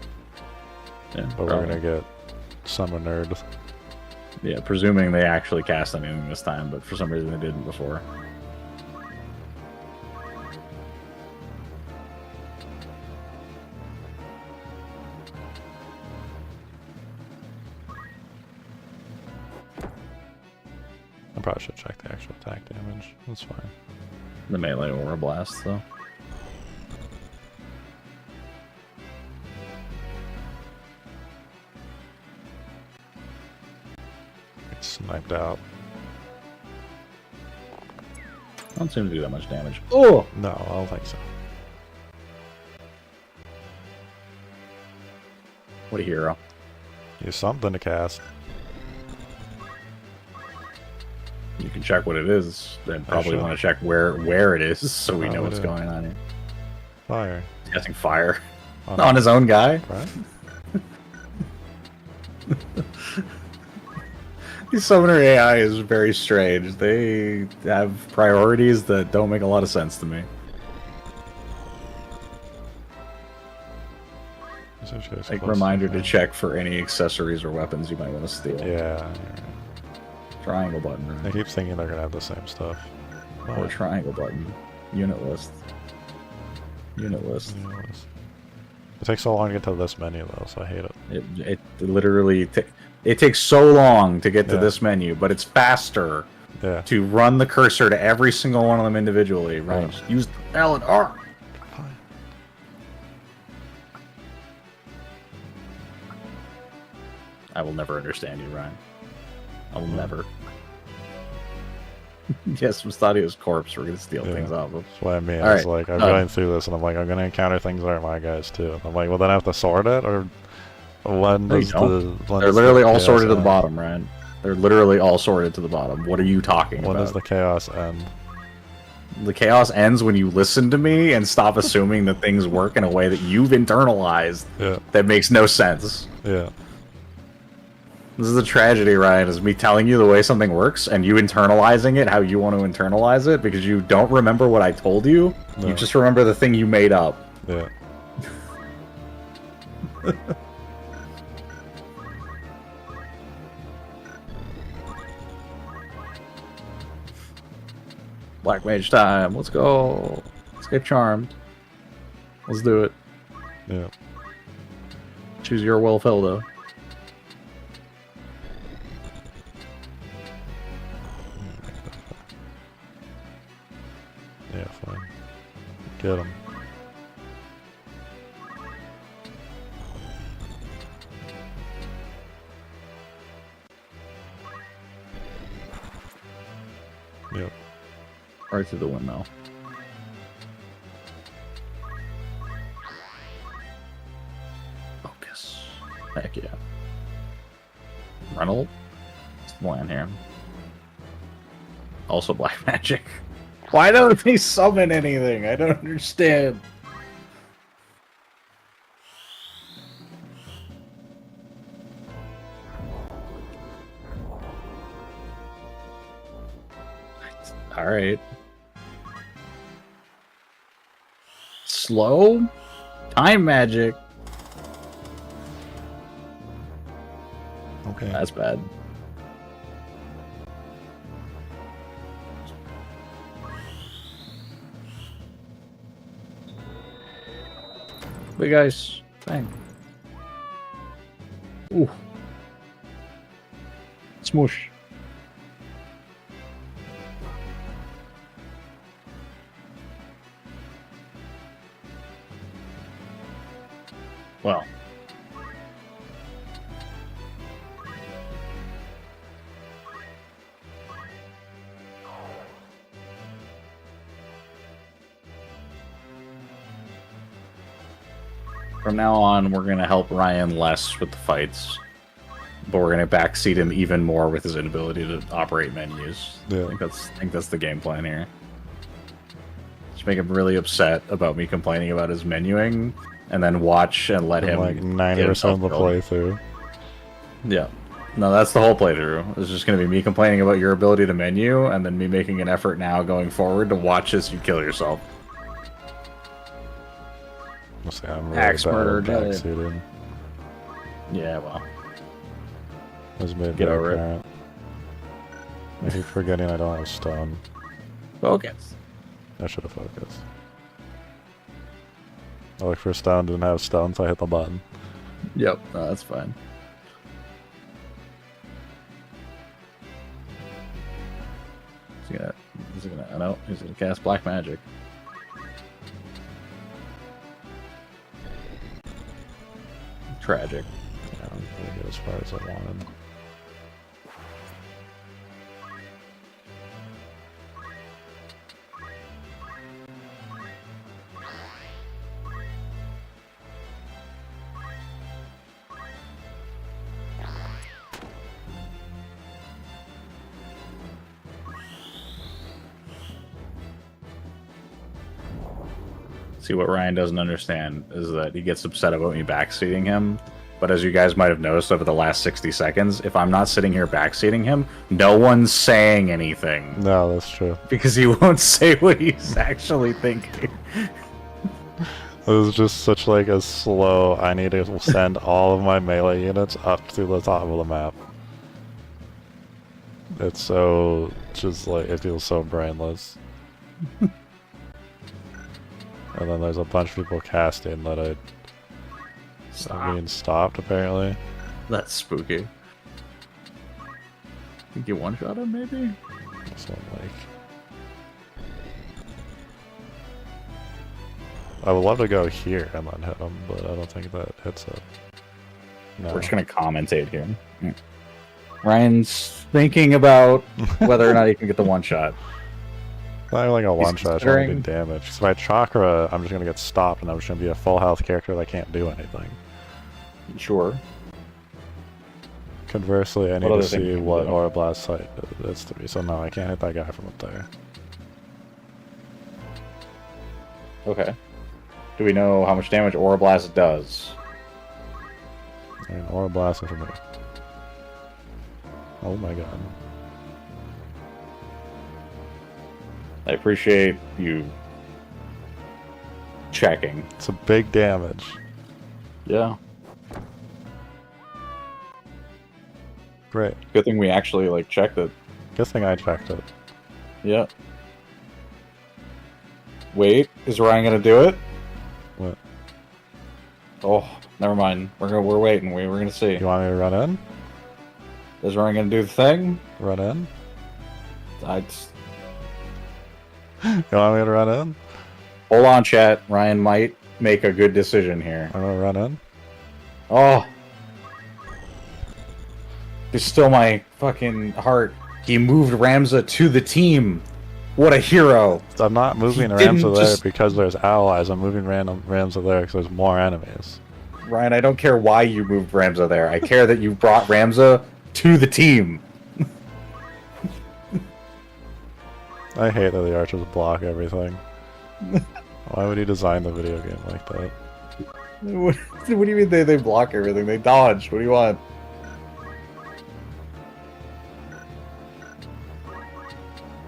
Yeah, but we're gonna get summonered. Yeah, presuming they actually cast anything this time, but for some reason they didn't before. I probably should check the actual attack damage. That's fine. The melee aura blast, though. It's sniped out. Don't seem to do that much damage. Oh! No, I don't think so. What a hero. Use something to cast. You can check what it is, then probably want to check where it is, so we know what's going on here. Fire. He's casting fire. On his own guy? Right? The summoner AI is very strange. They have priorities that don't make a lot of sense to me. Like, reminder to check for any accessories or weapons you might want to steal. Yeah. Triangle button. I keep thinking they're gonna have the same stuff. Or triangle button. Unit list. Unit list. It takes so long to get to this menu though, so I hate it. It literally it takes so long to get to this menu, but it's faster to run the cursor to every single one of them individually. Right? Just use L and R. Fine. I will never understand you, Ryan. I will never. Yes, Mustadio's corpse we're gonna steal things off of. That's what I mean. It's like, I'm going through this and I'm like, I'm gonna encounter things that aren't my guys too. I'm like, well then I have to sort it? Or when does They're literally all sorted to the bottom, Ryan. They're literally all sorted to the bottom. What are you talking about? When does the chaos end? The chaos ends when you listen to me and stop assuming that things work in a way that you've internalized that makes no sense. Yeah. This is a tragedy, Ryan, is me telling you the way something works and you internalizing it how you want to internalize it because you don't remember what I told you. No. You just remember the thing you made up. Yeah. Black Mage time. Let's go. Escape Charmed. Let's do it. Yeah. Choose your will, Hilda. Yeah, fine. Get him. Yep. Right through the windmill. Focus. Heck yeah. Reynolds. What's the plan here? Also black magic. Why don't they summon anything? I don't understand. Alright. Slow? Time magic? Okay. That's bad. Big ice. Bang. Ooh. Smoosh. Well. From now on, we're gonna help Ryan less with the fights, but we're gonna backseat him even more with his inability to operate menus. Yeah. I think that's the game plan here. Just make him really upset about me complaining about his menuing, and then watch and let him like 90% of the playthrough. Yeah. No, that's the whole playthrough. It's just going to be me complaining about your ability to menu, and then me making an effort now going forward to watch as you kill yourself. Let's see, I'm really Axe bad murder, at backseating. Yeah, well. This made Get very over it. apparent. I keep forgetting I don't have stun. Focus. I should have focused. I looked for stun, didn't have stun, so I hit the button. Yep, no, that's fine. He's gonna cast black magic. Tragic. Yeah, I didn't get as far as I wanted. See, what Ryan doesn't understand is that he gets upset about me backseating him. But as you guys might have noticed over the last 60 seconds, if I'm not sitting here backseating him, no one's saying anything. No, that's true. Because he won't say what he's actually thinking. It was just such like a slow, I need to send all of my melee units up to the top of the map. It's so, just like, it feels so brainless. And then there's a bunch of people casting that I being stopped, apparently. That's spooky. Think you one-shot him, maybe? So, like... I would love to go here and then hit him, but I don't think that hits it. No. We're just gonna commentate here. Ryan's thinking about whether or not he can get the one-shot. Not even like a one-shot, it's only considering- do damage. So my chakra, I'm just gonna get stopped and I'm just gonna be a full health character that can't do anything. Sure. Conversely, I need What to other thing see can you what do? Aura Blast site is to be. So no, I can't hit that guy from up there. Okay. Do we know how much damage Aura Blast does? I mean, Aura Blast for me. Oh my god. I appreciate you checking. It's a big damage. Yeah. Great. Good thing we actually like checked it. Good thing I checked it. Yeah. Wait, is Ryan gonna do it? What? Oh, never mind. We're waiting. We're gonna see. You want me to run in? Is Ryan gonna do the thing? Run in? I You want me to run in? hold on, chat. Ryan might make a good decision here. I'm gonna run in. Oh, he's still my fucking heart. He moved Ramza to the team. What a hero! I'm not moving He didn't Ramza there just- because there's allies. I'm moving Ramza there because there's more enemies. Ryan, I don't care why you moved Ramza there. I care that you brought Ramza to the team. I hate that the archers block everything. Why would he design the video game like that? What do you mean they block everything? They dodge. What do you want?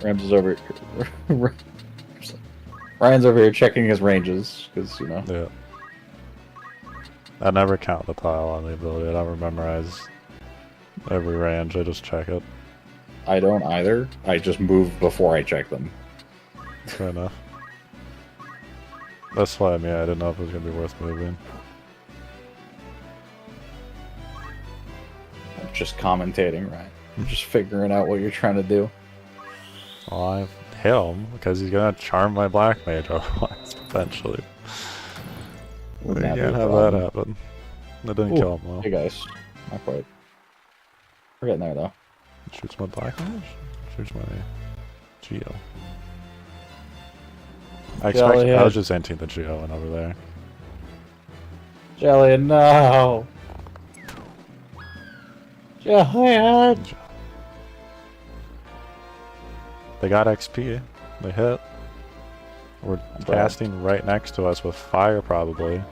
Rams is over. Ryan's over here checking his ranges because you know. Yeah. I never count the tile on the ability. I never memorize every range. I just check it. I don't either. I just move before I check them. Fair enough. That's why I didn't know if it was gonna be worth moving. I'm just commentating, right? I'm just figuring out what you're trying to do. Well, I hit him because he's gonna charm my black mage otherwise, potentially. You Wouldn't that be can't a have that problem? happen. That didn't Ooh, kill him though. Hey guys, not quite. We're getting there though. Shoots my black mage? Shoots my Geo. I Yeah, expect yeah. I was just entering the Geo and over there. Jillian, no! Jillian! They got XP. They hit. We're casting right next to us with fire, probably.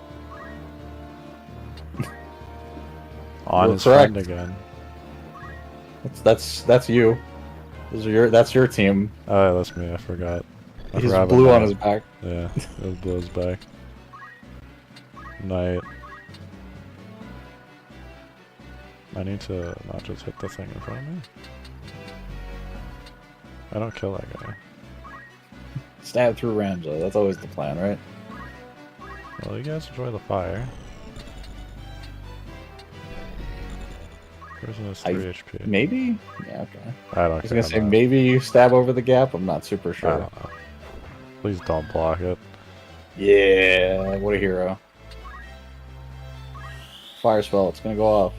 On his friend again. That's you. That's your team. Oh, that's me. I forgot. He's blue on his back. Yeah, it was blue on his back. Night. I need to not just hit the thing in front of me. I don't kill that guy. Stab through Ramza. That's always the plan, right? Well, you guys enjoy the fire. Person has 3 HP. Maybe? Yeah, okay. I don't I was gonna say maybe you stab over the gap. I'm not super sure. I don't know. Please don't block it. Yeah, what a hero. Fire spell. It's gonna go off.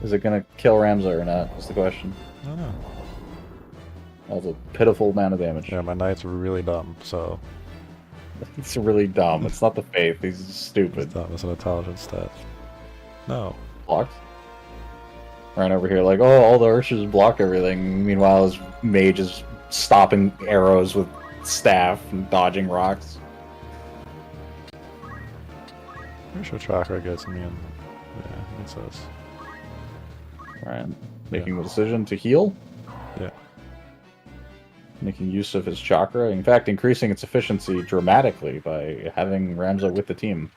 Is it gonna kill Ramza or not? Is the question. I don't know. That's a pitiful amount of damage. Yeah, my knight's really dumb, so... It's really dumb. It's not the faith. He's stupid. It's dumb. It's an intelligence stat. No. Blocked. Right over here, like, oh, all the archers block everything. Meanwhile, his mage is stopping arrows with staff and dodging rocks. Pretty sure Chakra gets me in. Yeah, it says. Right. Making the decision to heal. Yeah. Making use of his chakra. In fact, increasing its efficiency dramatically by having Ramza with the team.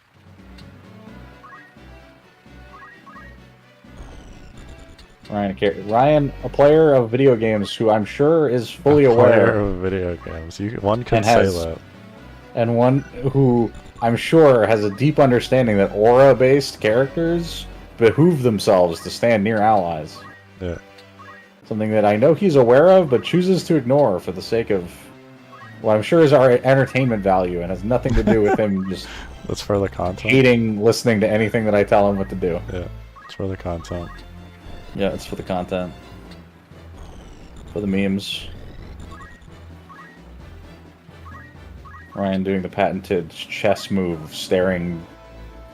Ryan, a player of video games who I'm sure is fully aware of video games. One can say that. And one who I'm sure has a deep understanding that aura-based characters behoove themselves to stand near allies. Yeah. Something that I know he's aware of, but chooses to ignore for the sake of what I'm sure is our entertainment value and has nothing to do with him just That's for the content. hating listening to anything that I tell him what to do. Yeah, it's for the content. Yeah, it's for the content. For the memes. Ryan doing the patented chess move, staring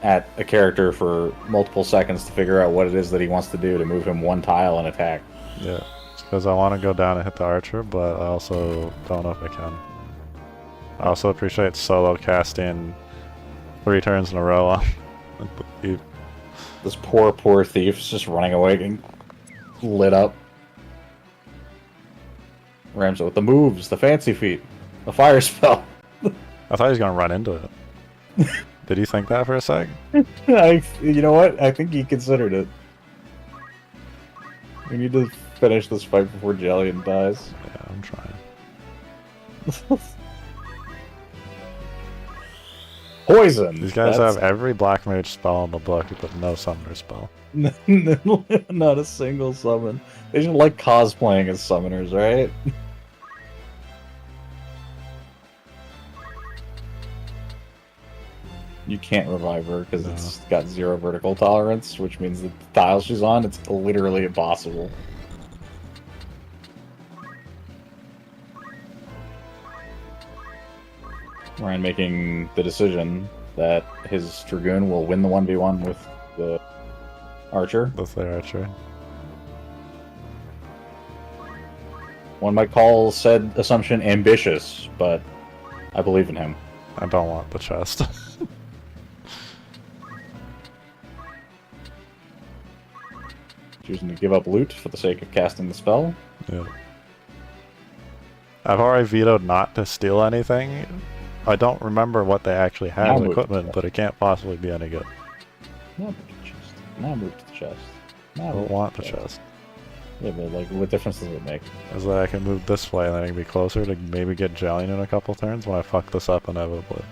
at a character for multiple seconds to figure out what it is that he wants to do to move him one tile and attack. Yeah, it's because I want to go down and hit the archer, but I also don't know if I can. I also appreciate solo casting 3 turns in a row on the thief. This poor thief's just running away, getting lit up. Ramza with the moves, the fancy feat, the fire spell. I thought he was going to run into it. Did you think that for a sec? You know what? I think he considered it. We need to finish this fight before Jellian dies. Yeah, I'm trying. Poison! These guys have every black mage spell in the book, but no summoner spell. Not a single summon. They just like cosplaying as summoners, right? You can't revive her because it's got 0 vertical tolerance, which means that the tile she's on, it's literally impossible. Ryan making the decision that his Dragoon will win the 1v1 with the Archer. With the Archer. One might call said assumption ambitious, but I believe in him. I don't want the chest. Choosing to give up loot for the sake of casting the spell. Yeah. I've already vetoed not to steal anything. I don't remember what they actually have in equipment, but it can't possibly be any good. Now move to the chest. Now move to the chest. I don't want the chest. Yeah, but like, what difference does it make? Is that I can move this way and then I can be closer to maybe get Jellian in a couple turns when I fuck this up inevitably.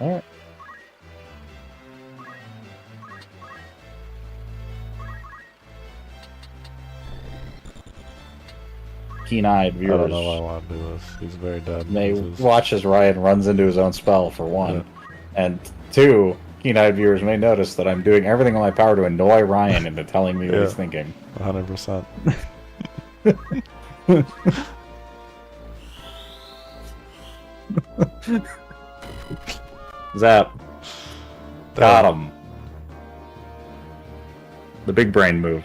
Alright. Keen-eyed viewers. I don't know why I want to do this. He's very dead. May watch as Ryan runs into his own spell, for one. Yeah. And 2, keen-eyed viewers may notice that I'm doing everything in my power to annoy Ryan into telling me what he's thinking. 100%. Zap. Got him. The big brain move.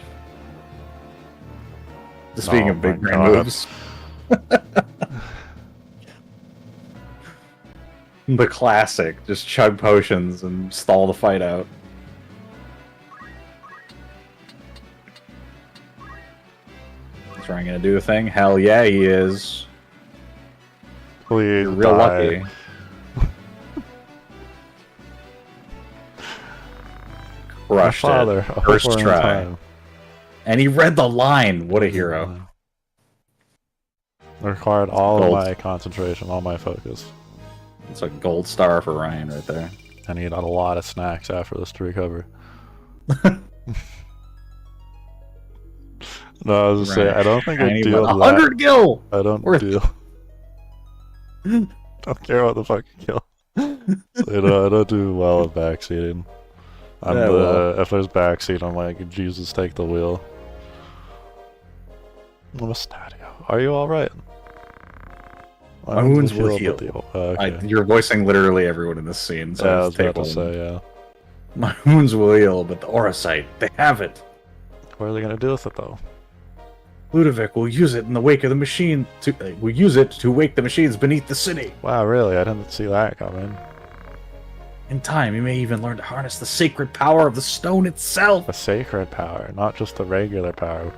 Speaking of big brain moves. The classic. Just chug potions and stall the fight out. Is Ryan gonna do the thing? Hell yeah, he is. Please You're real lucky. Crushed father, it. First try. Time. And he read the line. What a hero. It required all of my concentration, all my focus. It's a gold star for Ryan right there. I need a lot of snacks after this to recover. No, I was just saying, I don't think I deal 100 gil! I don't deal. Don't care what the fuck you kill. So, I don't do well at backseating. If there's backseat, I'm like, Jesus, take the wheel. Mustadio, are you alright? My wounds will heal. Okay. You're voicing literally everyone in this scene. So yeah, I was about to say, yeah. My wounds will heal, but the aura sight, they have it. What are they gonna do with it, though? Ludovic will use it in the wake of the machine. Will use it to wake the machines beneath the city. Wow, really? I didn't see that coming. In time, you may even learn to harness the sacred power of the stone itself. The sacred power, not just the regular power.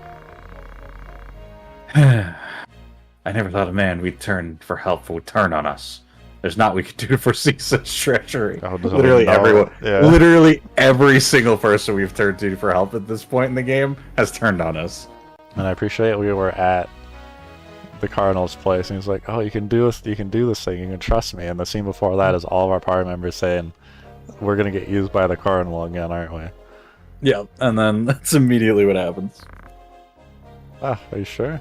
I never thought a man we'd turn for help would turn on us. There's not we could do to foresee such treachery. Literally everyone, literally every single person we've turned to for help at this point in the game has turned on us. And I appreciate we were at the Cardinal's place, and he's like, "Oh, you can do this. You can do this thing. You can trust me." And the scene before that is all of our party members saying, "We're gonna get used by the Cardinal again, aren't we?" Yeah, and then that's immediately what happens. Ah, are you sure?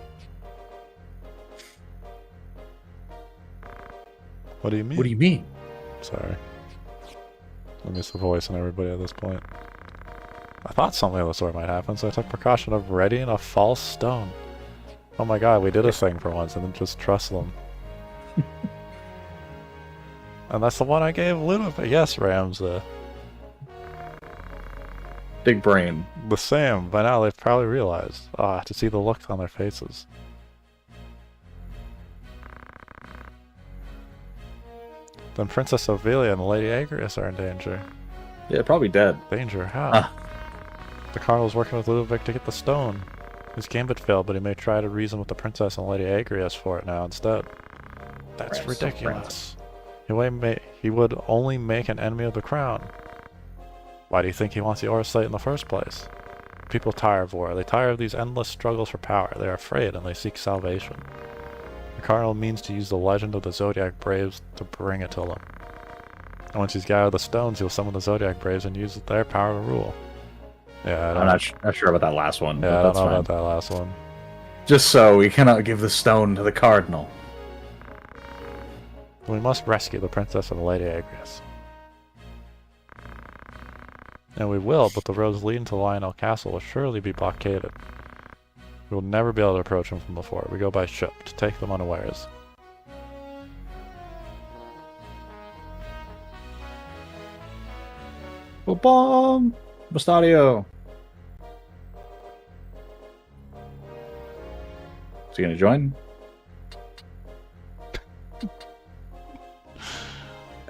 What do you mean? What do you mean? Sorry. I miss the voice and everybody at this point. I thought something of the sort might happen, so I took precaution of readying a false stone. Oh my god, we did a thing for once and then just trust them. And that's the one I gave Ludovic. Yes, Rams. Big brain. The same. By now they've probably realized. To see the look on their faces. Then Princess Ophelia and Lady Agrias are in danger. Yeah, probably dead. Danger? How? The Cardinal's working with Ludovic to get the stone. His gambit failed, but he may try to reason with the Princess and Lady Agrias for it now instead. That's ridiculous. He would only make an enemy of the crown. Why do you think he wants the Aura Slate in the first place? People tire of war. They tire of these endless struggles for power. They are afraid and they seek salvation. The Cardinal means to use the legend of the Zodiac Braves to bring it to them. And once he's gathered the stones, he'll summon the Zodiac Braves and use their power to rule. Yeah, I'm not sure about that last one. Yeah, I don't know about that last one. Just so, we cannot give the stone to the Cardinal. We must rescue the Princess and the Lady Agrias. And we will, but the roads leading to Lionel Castle will surely be blockaded. We will never be able to approach them from the fort. We go by ship to take them unawares. Bomb! Mustadio! Is he gonna join?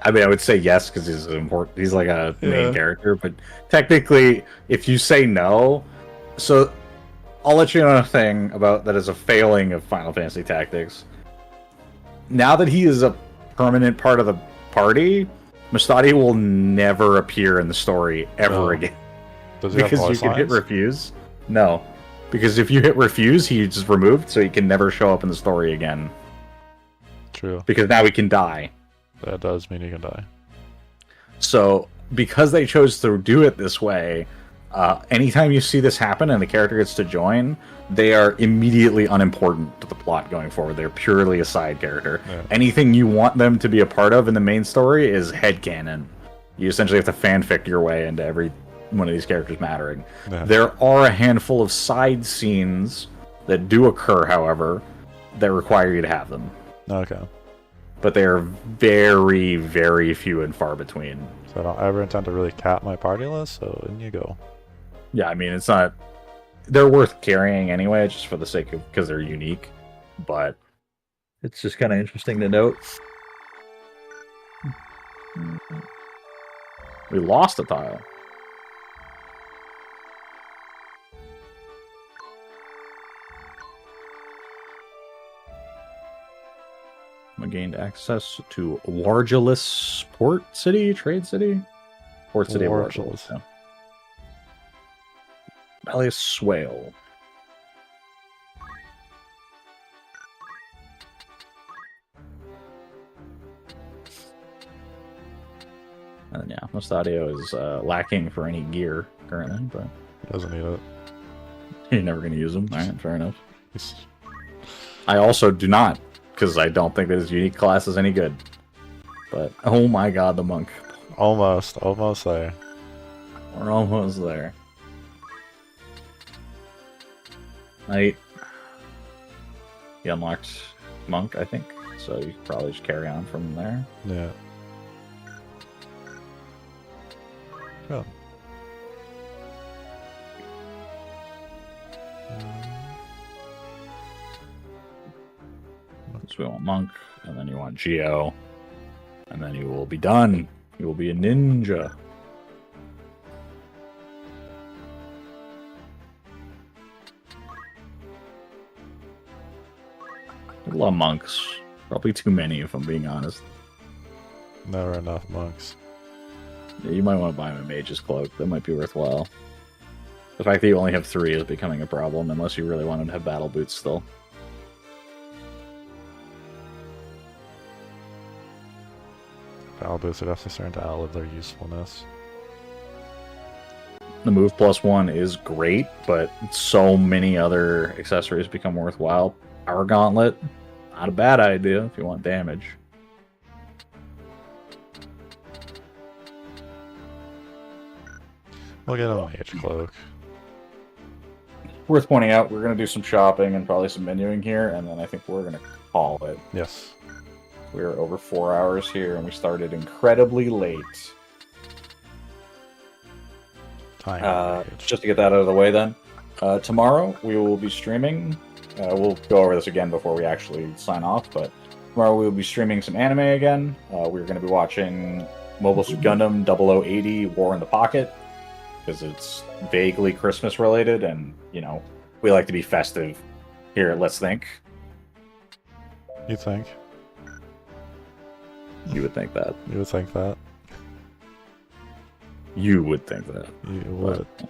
I mean, I would say yes because he's important. He's like a main character, but technically, if you say no, so I'll let you know a thing about that is a failing of Final Fantasy Tactics. Now that he is a permanent part of the party, Mustadio will never appear in the story ever again. Does he because you can hit refuse. No, because if you hit refuse, he's just removed, so he can never show up in the story again. True. Because now he can die. That does mean he can die. So, because they chose to do it this way, anytime you see this happen and the character gets to join, they are immediately unimportant to the plot going forward. They're purely a side character. Yeah. Anything you want them to be a part of in the main story is headcanon. You essentially have to fanfic your way into every one of these characters mattering. Yeah. There are a handful of side scenes that do occur, however, that require you to have them. Okay. But they are very, very few and far between. So I don't ever intend to really cap my party list, so in you go. Yeah, I mean, it's not... They're worth carrying anyway, just for the sake of... because they're unique. But it's just kind of interesting to note. We lost a tile. We gained access to Wargelis Port City, Trade City? Port City of Wargelis. Yeah. Malleus Swale. And yeah, Mustadio is lacking for any gear currently, but Doesn't need it. you're never going to use them. All right, fair enough. He's... I also do not, because I don't think that his unique class is any good. But oh my god, the monk. Almost there. We're almost there. He unlocked monk, I think, so you could probably just carry on from there. Yeah. Good. So we want monk, and then you want Geo, and then you will be done. You will be a ninja. I love monks. Probably too many, if I'm being honest. Never enough monks. Yeah, you might want to buy him a mage's cloak. That might be worthwhile. The fact that you only have 3 is becoming a problem, unless you really want him to have battle boots still. Battle boots would have to start to outlive their usefulness. The move +1 is great, but so many other accessories become worthwhile. Power Gauntlet, not a bad idea if you want damage. We'll get a mage cloak. Worth pointing out, we're going to do some shopping and probably some menuing here, and then I think we're going to call it. Yes. We're over 4 hours here, and we started incredibly late. Time. Just to get that out of the way then. Tomorrow, we will be streaming. We'll go over this again before we actually sign off, but tomorrow we will be streaming some anime again. We're going to be watching Mobile Suit Gundam 0080 War in the Pocket, because it's vaguely Christmas related, and, you know, we like to be festive here at Let's Think. You think? You would think that. You would think that? You would think that. You would. But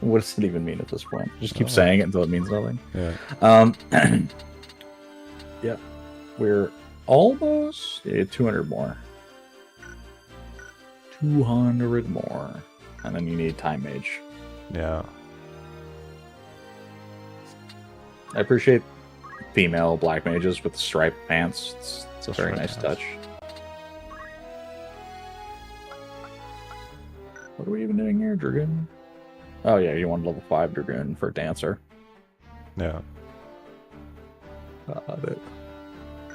what does it even mean at this point? Just keep saying it until it means nothing. Yeah. Yeah. We're almost 200 more. 200 more. And then you need Time Mage. Yeah. I appreciate female black mages with striped pants. It's a very nice touch. What are we even doing here, Dragoon? Oh yeah, you want level 5 Dragoon for Dancer. Yeah.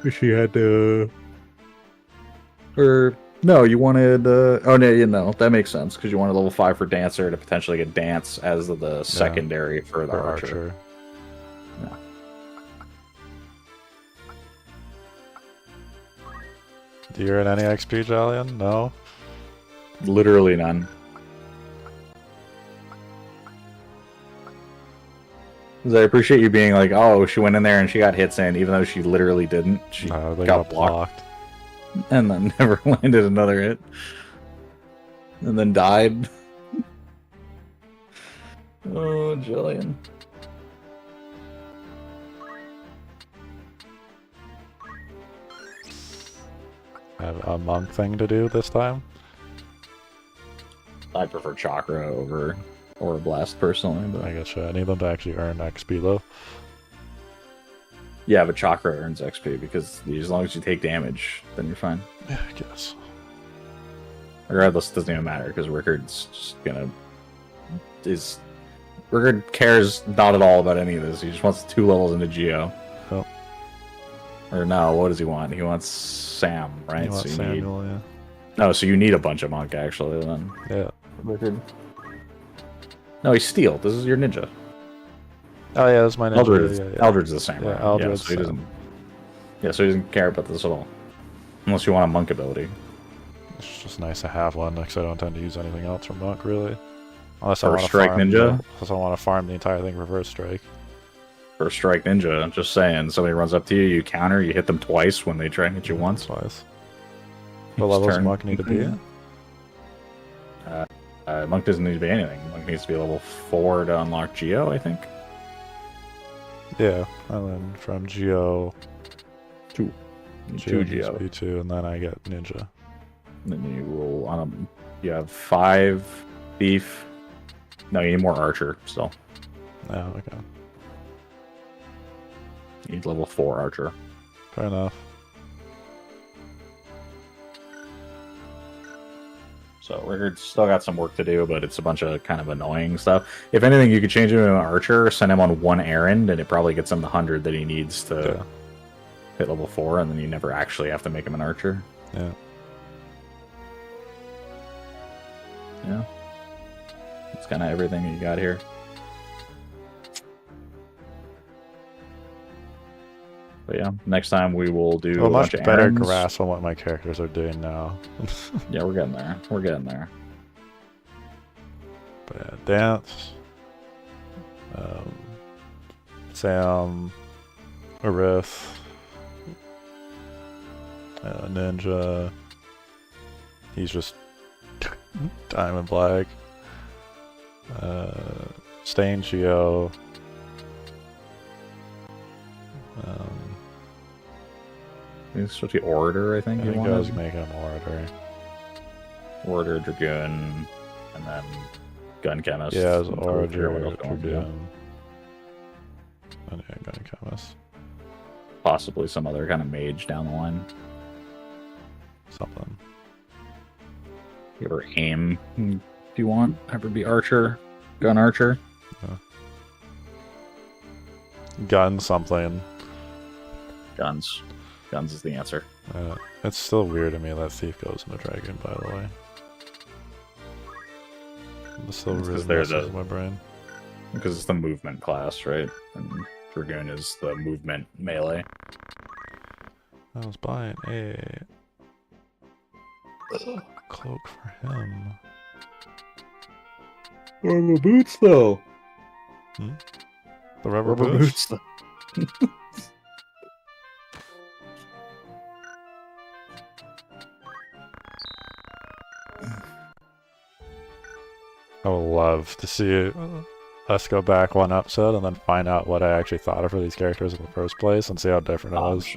Wish you had to... Or... No, you wanted... Oh, no, you know, that makes sense, because you wanted level 5 for Dancer to potentially get Dance as the secondary for the Archer. Yeah. Do you earn any XP, Jalian? No? Literally none. I appreciate you being like, oh, she went in there and she got hits in, even though she literally didn't. She No, they got got blocked. and then never landed another hit. And then died. Oh, Jillian. I have a monk thing to do this time. I prefer Chakra over Aura Blast personally, but I guess I need them to actually earn XP though. yeah, but Chakra earns XP because as long as you take damage, then you're fine. Yeah, I guess. Regardless, it doesn't even matter because Rickard's just gonna Rickard cares not at all about any of this. He just wants 2 levels into Geo. Oh. Or no, what does he want? He wants Sam, right? You want so you Samuel, need... No, so you need a bunch of monk actually then. yeah. Rickard. No, he's steel. This is your ninja. Oh yeah, that's my ninja. Eldred's the same, Yeah, right? Eldred's so he doesn't. Yeah, so he doesn't care about this at all, unless you want a monk ability. It's just nice to have one because I don't tend to use anything else from monk really. Unless First strike ninja. Unless I want to farm the entire thing reverse strike. First strike ninja. Just saying, somebody runs up to you, you counter, you hit them twice when they try and hit you once. Twice. What levels does monk need to be at? Monk doesn't need to be anything. Monk needs to be level 4 to unlock Geo, I think. Yeah, and then from Geo 2. Geo 2 Geo. needs to be 2, and then I get ninja. And then you roll on you have 5 thief. No, you need more archer still. Oh, okay. You need level 4 archer. Fair enough. So we're still got some work to do, but it's a bunch of kind of annoying stuff. If anything, you could change him to an archer, send him on one errand, and it probably gets him the 100 that he needs to hit level 4, and then you never actually have to make him an archer. Yeah. Yeah. That's kind of everything that you got here. But yeah, next time we will do a much bunch of better errands. grasp on what my characters are doing now. Yeah, we're getting there. We're getting there. But yeah, dance. Sam. Arith. Ninja. He's just Diamond Black. Stain Geo. He's supposed to be Orator, I think. I think I was making him Orator. Orator, Dragoon, and then Gun Chemist. Yeah, it was Until Orator, what else you want to do. Dragoon. And yeah, Gun Chemist. Possibly some other kind of mage down the line. Something. You ever aim if you want. Ever be Archer, Gun Archer. Gun something. Guns. Guns is the answer. It's still weird to me that Thief goes into Dragon, by the way. It's still really messes my brain. Because it's the movement class, right? And Dragoon is the movement melee. I was buying a cloak for him. Rubber boots, though. The rubber boots? though. I would love to see us go back one episode and then find out what I actually thought of for these characters in the first place and see how different it was.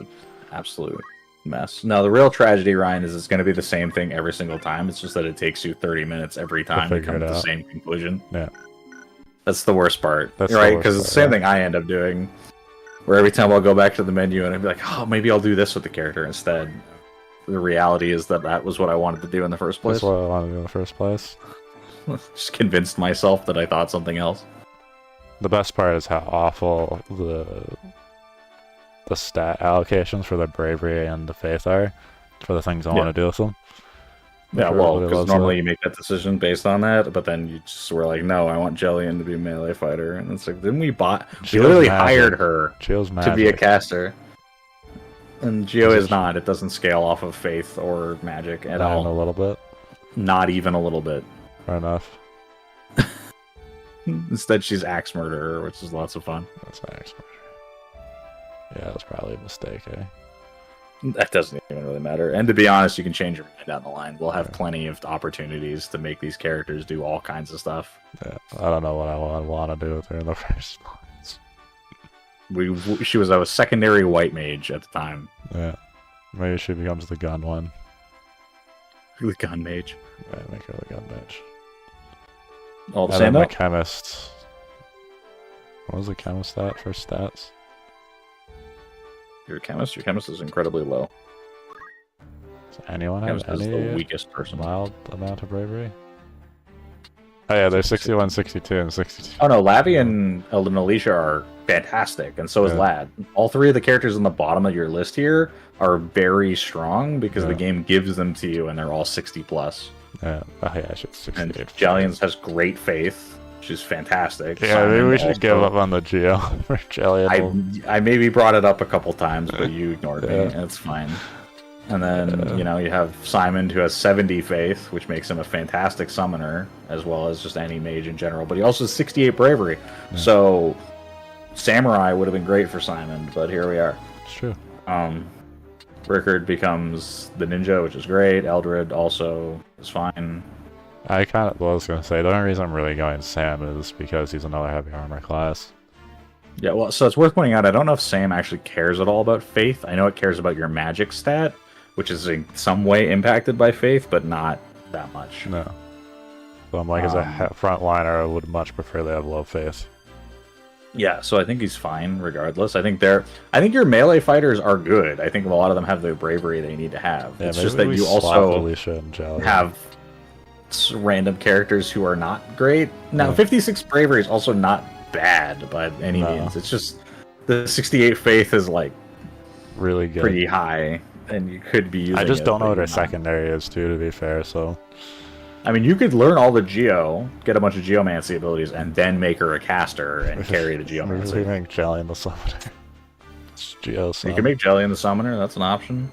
Absolute mess. No, the real tragedy, Ryan, is it's going to be the same thing every single time. It's just that it takes you 30 minutes every time to come to the same conclusion. Yeah. That's the worst part. That's right? Because it's the same thing I end up doing. Where every time I'll go back to the menu and I'll be like, oh, maybe I'll do this with the character instead. The reality is that that was what I wanted to do in the first place. That's what I wanted to do in the first place. Just convinced myself that I thought something else. The best part is how awful the stat allocations for the bravery and the faith are for the things I want to do with them. Yeah, well, because normally you make that decision based on that, but then you just were like, no, I want Jillian to be a melee fighter. And it's like, then we literally hired her to be a caster. And Geo is not. It doesn't scale off of faith or magic at all. A little bit. Not even a little bit. Fair enough. Instead, she's Axe Murderer, which is lots of fun. That's Axe Murderer. Yeah, that's probably a mistake, eh? That doesn't even really matter. And to be honest, you can change your mind down the line. We'll have plenty of opportunities to make these characters do all kinds of stuff. Yeah, I don't know what I want to do with her in the first place. She was a secondary white mage at the time. Yeah. Maybe she becomes the gun one. The gun mage. Yeah, make her the gun mage. All the same. The chemist. What was the chemist stat for stats? Your chemist is incredibly low. Does anyone have any the weakest person. Mild amount of bravery? Oh yeah, they're 61, 62, and 62. Oh no, Lavi and Alicia are fantastic, and so is Lad. All three of the characters on the bottom of your list here are very strong because the game gives them to you, and they're all 60 plus. Yeah, I should 68. And Jallian's has great faith. She's fantastic. Yeah, maybe Simon we should also- give up on the Geo for Jillian. I maybe brought it up a couple times, but you ignored me. Yeah. It's fine. And then, you have Simon, who has 70 faith, which makes him a fantastic summoner, as well as just any mage in general. But he also has 68 bravery. Yeah. So, Samurai would have been great for Simon, but here we are. It's true. Rickard becomes the ninja, which is great. Eldred also is fine. I kind of was going to say, the only reason I'm really going Sam is because he's another heavy armor class. Yeah, well, so it's worth pointing out, I don't know if Sam actually cares at all about faith. I know it cares about your magic stat, which is in some way impacted by faith, but not that much. No. So I'm like, as a frontliner, I would much prefer they have low faith. Yeah, so I think he's fine regardless. I think your melee fighters are good. I think a lot of them have the bravery they need to have. Yeah, it's just that you also have random characters who are not great. Now, 56 bravery is also not bad by any means. It's just the 68 faith is like really good, pretty high, and you could be using I just it, don't know but what her you're not. secondary is too, to be fair. So I mean, you could learn all the Geo, get a bunch of Geomancy abilities, and then make her a caster and carry the we Geomancy. make Jelly in the summoner. It's Geosum. You can make Jelly in the Summoner, that's an option.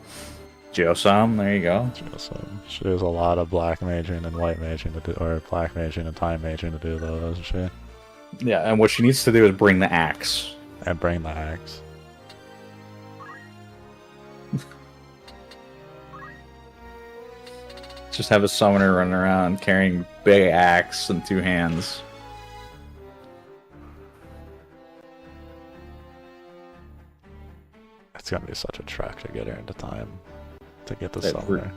Geosum, there you go. Geosum. She does a lot of black maging and white maging to do, or black maging and time maging to do though, doesn't she? Yeah, and what she needs to do is bring the axe. And bring the axe. Just have a summoner running around carrying big axe in two hands. It's gonna be such a trek to get her into time to get the That summoner.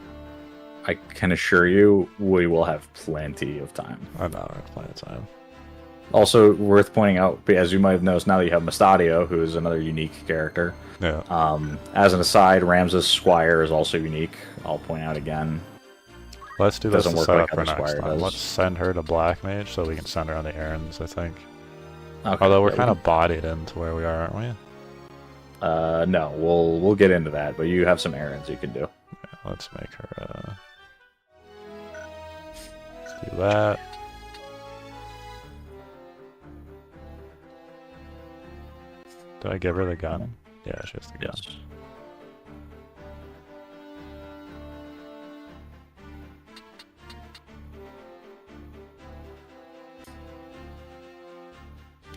I can assure you, we will have plenty of time. I know, we're plenty of time. Also, worth pointing out, as you might have noticed, now that you have Mustadio, who is another unique character. Yeah. As an aside, Ramses Squire is also unique. I'll point out again. Let's do this Doesn't to work set like up for other next Squire time. does. Let's send her to Black Mage so we can send her on the errands, I think. Okay, Although we're yeah, kind of bodied into where we are, aren't we? no, we'll get into that, but you have some errands you can do. Yeah, let's make her, let's do that. Did I give her the gun? Yeah, she has the gun. Yes.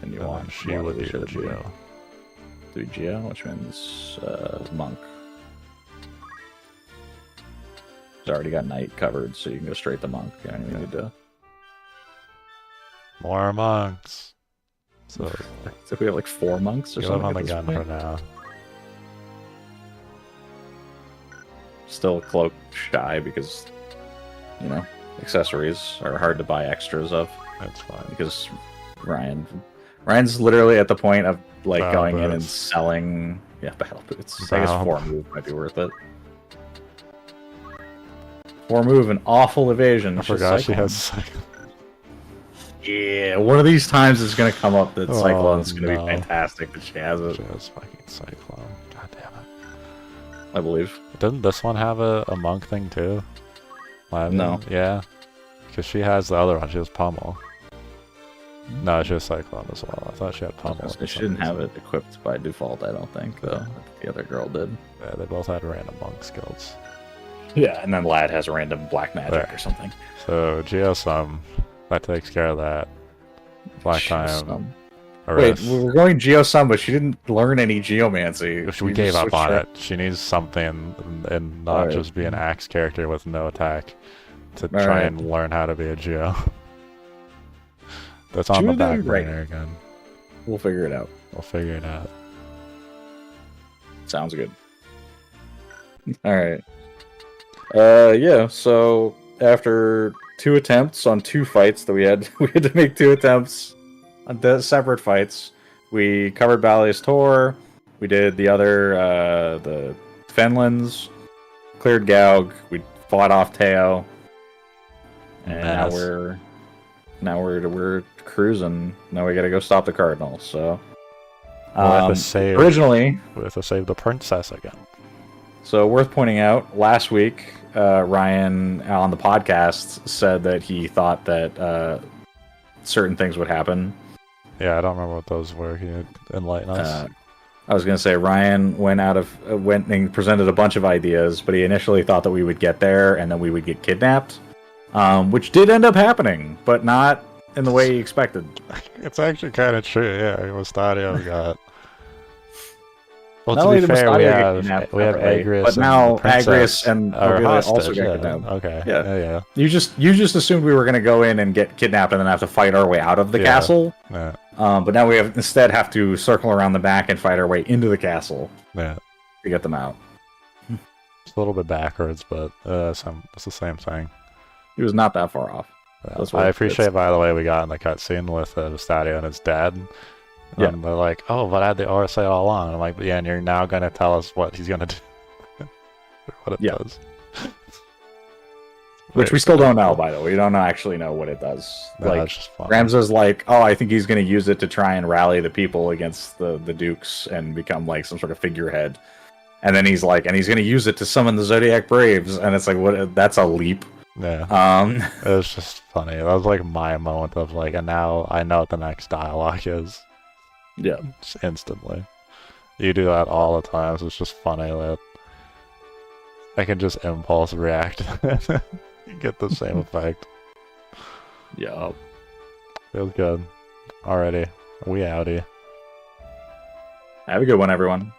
And you And want then she would be the Geo. 3 Geo, which means Monk. He's already got Knight covered, so you can go straight to Monk. You don't even need to. More monks! So, So we have like 4 monks or give up something. on the at this gun point? for now. Still cloak shy because, accessories are hard to buy extras of. That's fine. Because Ryan's literally at the point of like Battle going in and boots. selling battle boots. I guess Battle- 4 move might be worth it. 4 move and awful evasion. I She's forgot she Cyclone. has Cyclone. Yeah, one of these times it's gonna come up that Oh, Cyclone's gonna no. be fantastic that she has it. She has fucking Cyclone. God damn it. I believe. Doesn't this one have a monk thing too? No. Yeah. Because she has the other one. She has Pummel. No, she has Cyclone as well. I thought she had Pummel. So she didn't have it equipped by default, I don't think, though. The other girl did. Yeah, they both had random monk skills. Yeah, and then Lad has random black magic There. or something. So, Geosum, that takes care of that. Black Time. Wait, Arrest. we're going Geosum, but she didn't learn any Geomancy. If we gave up on it, she needs something and not Alright. just be an axe character with no attack to try Alright. and learn how to be a Geo. That's on She the was back doing great. burner again. We'll figure it out. We'll figure it out. Sounds good. Alright. Yeah, so after 2 attempts on 2 fights that we had to make 2 attempts on the separate fights. We covered Bally's Tor, we did the other the Fenlands, cleared Gaug, we fought off Teo, and Nice. now we're cruising. Now we gotta go stop the Cardinal, so We'll have to save. originally We have to save the princess again. So worth pointing out, last week, Ryan on the podcast said that he thought that certain things would happen. Yeah, I don't remember what those were. Can you enlighten us? I was going to say Ryan went and presented a bunch of ideas, but he initially thought that we would get there and then we would get kidnapped, which did end up happening, but not in the way he expected. It's actually kind of true. Yeah, Mustadio got. Well, Not to only be did fair, Mustadio we have separately, Agrias, but now Agrias and are Ophelia hostage. also got Yeah. kidnapped. Okay. Yeah. Yeah. You just assumed we were going to go in and get kidnapped and then have to fight our way out of the castle. Yeah. But now we instead have to circle around the back and fight our way into the castle Yeah. to get them out. It's a little bit backwards, but it's the same thing. He was not that far off. Yeah. I appreciate, by the way, we got in the cutscene with Mustadio and his dad. Yeah. And they're like, "Oh, but I had the RSA all along." And I'm like, "Yeah, and you're now gonna tell us what he's gonna do, what it does." Which we still don't know, by the way. We don't actually know what it does. No, like, that's just fun. Ramza's like, "Oh, I think he's going to use it to try and rally the people against the dukes and become like some sort of figurehead." And then he's like, "And he's going to use it to summon the Zodiac Braves." And it's like, "What? That's a leap." Yeah. It was just funny. That was like my moment of like, and now I know what the next dialogue is. Yeah. Just instantly. You do that all the time, so it's just funny that I can just impulse react. You get the same effect. Yeah. Feels good. Alrighty. We outie. Have a good one, everyone.